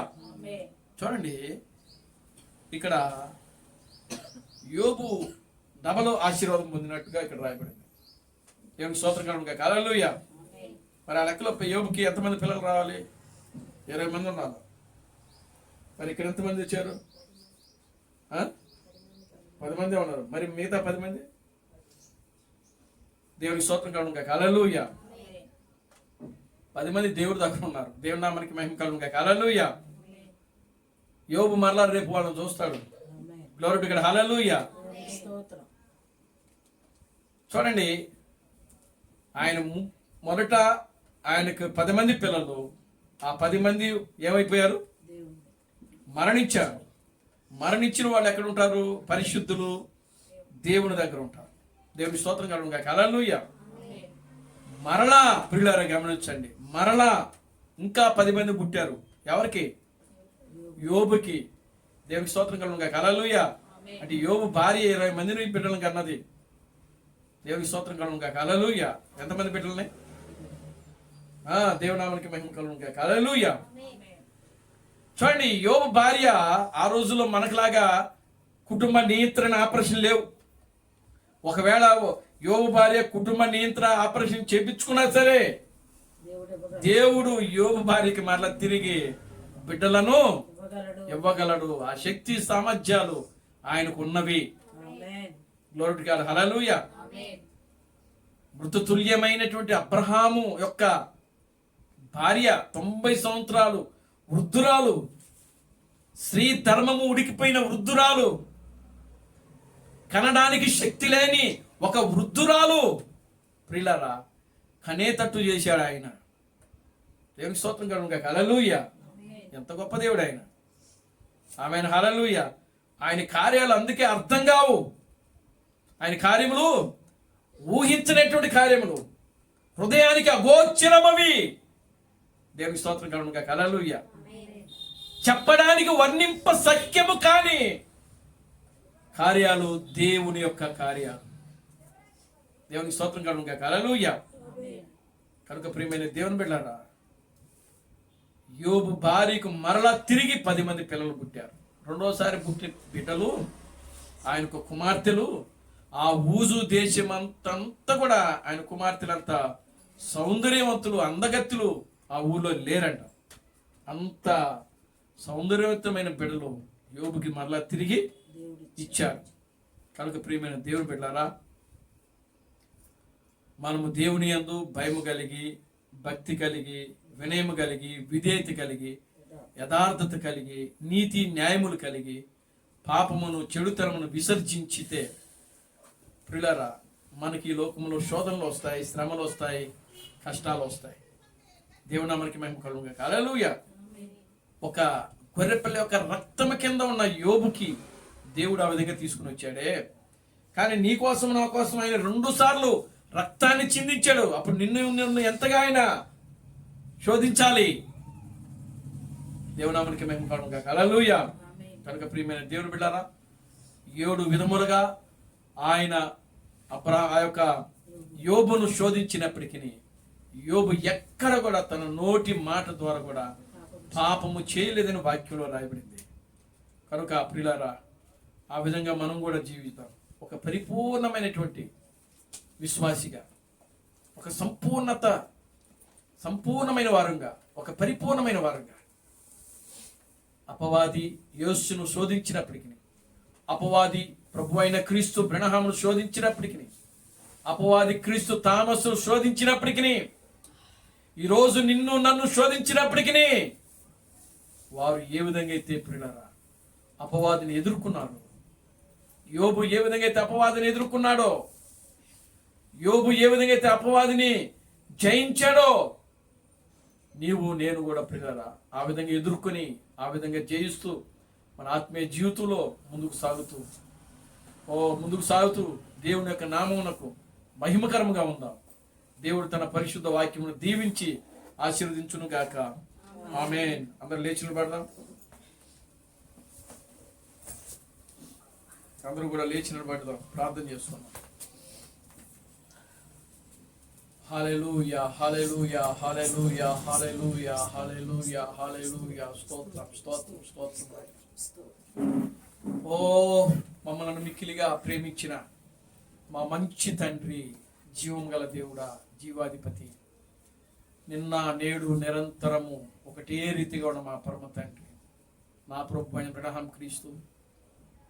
A: చూడండి, ఇక్కడ యోబు డబల్ ఆశీర్వాదం పొందినట్టుగా ఇక్కడ రాయబడింది. దేవునికి స్తోత్రం కలుగును గాక. హల్లెలూయా. మరి ఆ లెక్కలో యోబుకి ఎంతమంది పిల్లలు రావాలి? 20 మంది ఉన్నారు. మరి ఇక్కడ ఎంతమంది వచ్చారు? 10 మంది ఉన్నారు. మరి మిగతా 10 మంది దేవునికి స్తోత్రం కలుగును గాక. హల్లెలూయా. 10 మంది దేవుడి దగ్గర ఉన్నారు. దేవుడి నామానికి మహిమ కలుగును గాక. హల్లెలూయా. యోబు మరలా రేపు వాళ్ళని చూస్తాడు. Glory to God. హల్లెలూయా. చూడండి, ఆయన మొదట ఆయనకు 10 మంది పిల్లలు. ఆ 10 మంది ఏమైపోయారు? మరణించారు. మరణించిన వాళ్ళు ఎక్కడ ఉంటారు? పరిశుద్ధులు దేవుని దగ్గర ఉంటారు. దేవుని స్తోత్రం కలుగును గాక. హల్లెలూయా. మరలా ప్రియులారా గమనించండి, మరలా ఇంకా 10 మంది పుట్టారు. ఎవరికి? యోబుకి. దేవునికి స్తోత్రం కలుగును గాక. హల్లెలూయా. అంటే యోబు భార్య 20 మందిని బిడ్డలను కన్నది. దేవునికి స్తోత్రం కలుగును గాక. హల్లెలూయా. ఎంతమంది బిడ్డలని? దేవుని నామానికి మహిమ కలుగును గాక. హల్లెలూయా. చూడండి, యోబు భార్య ఆ రోజుల్లో మనకులాగా కుటుంబ నియంత్రణ ఆపరేషన్ లేవు. ఒకవేళ యోబు భార్య కుటుంబ నియంత్రణ ఆపరేషన్ చేపించుకున్నా సరే దేవుడు యోబు భార్యకి మరలా తిరిగి బిడ్డలను ఇవ్వగలడు. ఆ శక్తి సామర్థ్యాలు ఆయనకు ఉన్నవి. Glory to God. హల్లెలూయా. మృతతుల్యమైనటువంటి అబ్రహాము యొక్క భార్య 90 సంవత్సరాలు వృద్ధురాలు, స్త్రీ ధర్మము ఉడికిపోయిన వృద్ధురాలు, కనడానికి శక్తి లేని ఒక వృద్ధురాలు ప్రియులారా కనేతట్టు చేశాడు ఆయన. దేవునికి స్తోత్రం కలుగును గాక. హల్లెలూయా. ఎంత గొప్ప దేవుడు ఆయన. ఆమేన్. హల్లెలూయా. ఆయన కార్యాలు అందుకే అర్థం కావు. ఆయన కార్యములు ఊహించనటువంటి కార్యములు, హృదయానికి అగోచరమవి. దేవునికి స్తోత్రం కలుగును గాక. హల్లెలూయా. చెప్పడానికి వర్ణింప సఖ్యము కాని కార్యాలు దేవుని యొక్క కార్యాలు. దేవునికి స్తోత్రం కలుగును గాక. హల్లెలూయా. కనుక ప్రియమైన దేవుని బిడ్డలారా, యోబు భార్యకు మరలా తిరిగి 10 మంది పిల్లలు పుట్టారు. రెండోసారి పుట్టిన బిడ్డలు ఆయనకు కుమార్తెలు. ఆ ఊజు దేశం అంతా కూడా ఆయన కుమార్తెలంతా సౌందర్యవంతులు, అందగత్తులు ఆ ఊళ్ళో లేరంట. అంత సౌందర్యవంతమైన బిడ్డలు యోబుకి మరలా తిరిగి ఇచ్చారు. కనుక ప్రియమైన దేవుని బిడ్డలారా, మనము దేవుని యందు భయము కలిగి, భక్తి కలిగి, వినయము కలిగి, విధేయత కలిగి, యథార్థత కలిగి, నీతి న్యాయములు కలిగి, పాపమును చెడుతనమును విసర్జించితే ప్రియులారా, మనకి ఈ లోకములో శోధనలు వస్తాయి, శ్రమలు వస్తాయి, కష్టాలు వస్తాయి. దేవుడు మనకి మహిమ కలుగును గాక. హల్లెలూయా. ఒక గొర్రెపిల్ల యొక్క రక్తము కింద ఉన్న యోబుకి దేవుడు ఆ విధంగా తీసుకుని వచ్చాడే, కానీ నీ కోసం నా కోసం ఆయన 2 సార్లు రక్తాన్ని చిందించాడు. అప్పుడు నిన్ను ఎంతగా ఆయన శోధించాలి. దేవునామనికి మహిమ కలుగును గాక. హల్లెలూయా. కనుక ప్రియమైన దేవుని బిడ్డలారా, 7 విధములుగా ఆయన ఆ యొక్క యోబును శోధించినప్పటికీ యోబు ఎక్కడ కూడా తన నోటి మాట ద్వారా కూడా పాపము చేయలేదని వాక్యంలో రాయబడింది. కనుక ప్రియులారా, ఆ విధంగా మనం కూడా జీవితాం. ఒక పరిపూర్ణమైనటువంటి విశ్వాసిగా, ఒక సంపూర్ణమైన వారంగా, ఒక పరిపూర్ణమైన వారంగా. అపవాది యేసును శోధించినప్పటికీ, అపవాది ప్రభు అయిన క్రీస్తు బ్రహ్మను శోధించినప్పటికీ, అపవాది క్రీస్తు థామస్ను శోధించినప్పటికీ, ఈరోజు నిన్ను నన్ను శోధించినప్పటికీ, వారు ఏ విధంగా అయితే ప్రియులారా అపవాదిని ఎదుర్కొన్నారు, యోబు ఏ విధంగా అయితే అపవాదిని ఎదుర్కొన్నాడో, యోబు ఏ విధంగా అయితే అపవాదిని జయించాడో, నీవు నేను కూడా ప్రియులారా ఆ విధంగా ఎదుర్కొని, ఆ విధంగా జయిస్తూ మన ఆత్మీయ జీవితంలో ముందుకు సాగుతూ దేవుని యొక్క నామమునకు మహిమకరముగా ఉందాం. దేవుడు తన పరిశుద్ధ వాక్యమును దీవించి ఆశీర్వదించును గాక. ఆమేన్. అందరూ లేచి నిలబడదాం. అందరూ కూడా లేచి నిలబడదాం, ప్రార్థన చేసుకుందాం. హల్లెలూయా, హల్లెలూయా, హల్లెలూయా, హల్లెలూయా, హల్లెలూయా, హల్లెలూయా. స్తోత్రం, స్తోత్రం, స్తోత్రం. ఓ మమ్మల్ని మిక్కిలిగా ప్రేమించిన మా మంచి తండ్రి, జీవం గల దేవుడా, జీవాధిపతి, నిన్న నేడు నిరంతరము ఒకటే రీతిగా ఉన్న మా పరమ తండ్రి, నా ప్రభు అయిన అబ్రహాం క్రీస్తు,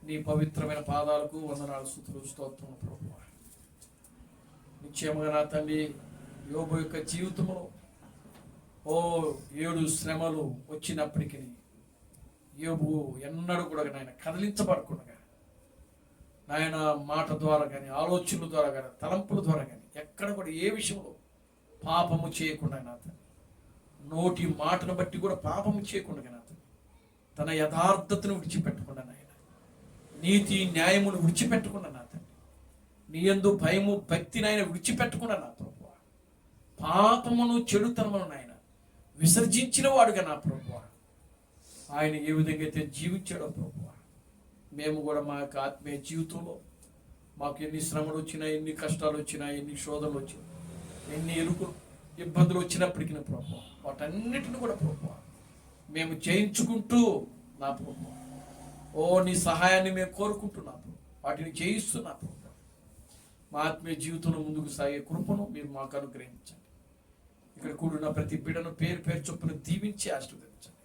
A: నీ పవిత్రమైన పాదాలకు వందనాలు, స్తుతులు, స్తోత్రం ప్రభు. నిశ్చయముగా నా తండ్రి, యోబు యొక్క జీవితంలో 7 శ్రమలు వచ్చినప్పటికీ యోబు ఎన్నడూ కూడా నాయన కదిలించబడకుండా, నాయన మాట ద్వారా కానీ, ఆలోచనల ద్వారా కానీ, తలంపుల ద్వారా కానీ ఎక్కడ కూడా ఏ విషయంలో పాపము చేయకుండా నా తండ్రి, నోటి మాటను బట్టి కూడా పాపము చేయకుండా నా తండ్రి, తన యథార్థతను విడిచిపెట్టకుండా నాయన, నీతి న్యాయమును విడిచిపెట్టకుండా నా తండ్రి, నీ యందు భయము భక్తిని ఆయన విడిచిపెట్టకుండా నా ప్రభు, పాపమును చెడుతనమును నాయన విసర్జించిన వాడుగా నా ప్రభు, ఆయన ఏ విధంగా అయితే జీవించాడో ప్రభు, మేము కూడా మా యొక్క ఆత్మీయ జీవితంలో మాకు ఎన్ని శ్రమలు వచ్చినా, ఎన్ని కష్టాలు వచ్చినా, ఎన్ని శోధనలు వచ్చినా, ఎన్ని ఇబ్బందులు వచ్చినప్పటికీ ప్రభు, వాటన్నిటిని కూడా ప్రభు మేము జయించుకుంటూ నా ప్రభు, నీ సహాయాన్ని మేము కోరుకుంటున్నాం, వాటిని జయిస్తున్నా ప్రభు. మా ఆత్మీయ జీవితంలో ముందుకు సాగే కృపను మీరు మాకు అనుగ్రహించండి. ఇక్కడ కూడిన ప్రతి బిడ్డను పేరు పేరు చొప్పున దీవించి ఆశీర్వదించండి.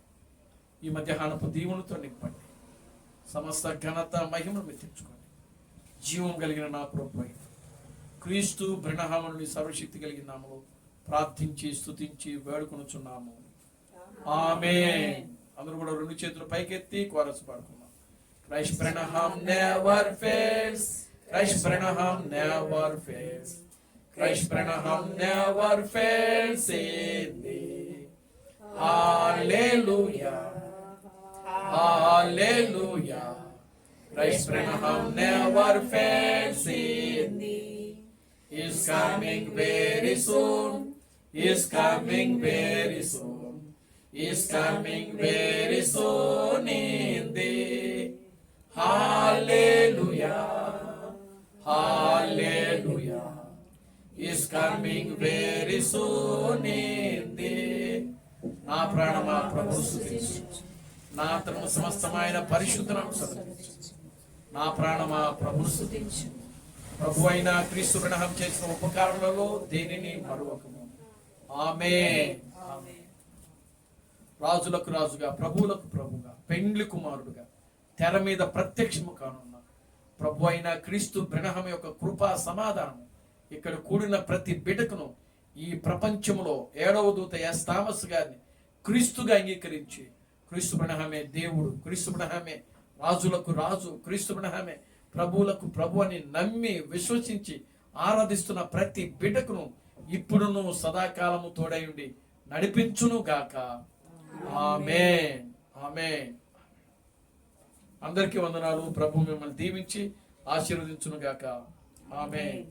A: ఈ మధ్యాహ్నపు దీవులతో నింపండి. సమస్త ఘనత మహిమను మీరు తెచ్చుకోండి. జీవం కలిగిన నా ప్రభు క్రీస్తు బ్రహ్మను సర్వశక్తి కలిగిన నామములో ప్రార్థించి స్తుతించి వేడుకొనుచున్నాము. ఆమేన్. అందరూ కూడా 2 చేతులు పైకెత్తి కోరస్ పాడుకుందాం. Christ Branham never fails. Christ Branham never fails. Christ Branham never fails in thee. Hallelujah. Hallelujah. Christ Branham never fails in thee. He is coming very soon. He is coming very soon. He is coming very soon in thee. Hallelujah hallelujah is coming very soon indeed. నా ప్రాణమా ప్రభు స్తుతించు, నా ఆత్మ సమస్తమైన పరిశుద్ధ నామమును స్తుతించు. నా ప్రాణమా ప్రభు స్తుతించు. ప్రభు అయిన క్రీస్తు ప్రణహం చేసిన ఉపకారములలో దేనిని మరువకము. ఆమేన్. రాజులకు రాజుగా ప్రభువులకు ప్రభుగా పెండ్లి కుమారుడుగా తెర మీద ప్రత్యక్షము కానున్న ప్రభు అయిన క్రీస్తు ప్రణహం యొక్క కృపా సమాధానం ఇక్కడ కూడిన ప్రతి బిడ్డకును ఈ ప్రపంచంలో 7వ దూత ఎస్ థామస్ గారిని క్రీస్తుగా అంగీకరించి క్రీస్తు ప్రణహమే దేవుడు, క్రీస్తు ప్రణహమే రాజులకు రాజు, క్రీస్తు ప్రణహమే ప్రభువులకు ప్రభు అని నమ్మి విశ్వసించి ఆరాధిస్తున్న ప్రతి బిడ్డకును ఇప్పుడును సదాకాలము తోడయుండి నడిపించును గాక. ఆమేన్ ఆమేన్. అందరికీ వందనాలు. ప్రభు మిమ్మల్ని దీవించి ఆశీర్వదించును గాక. ఆమేన్.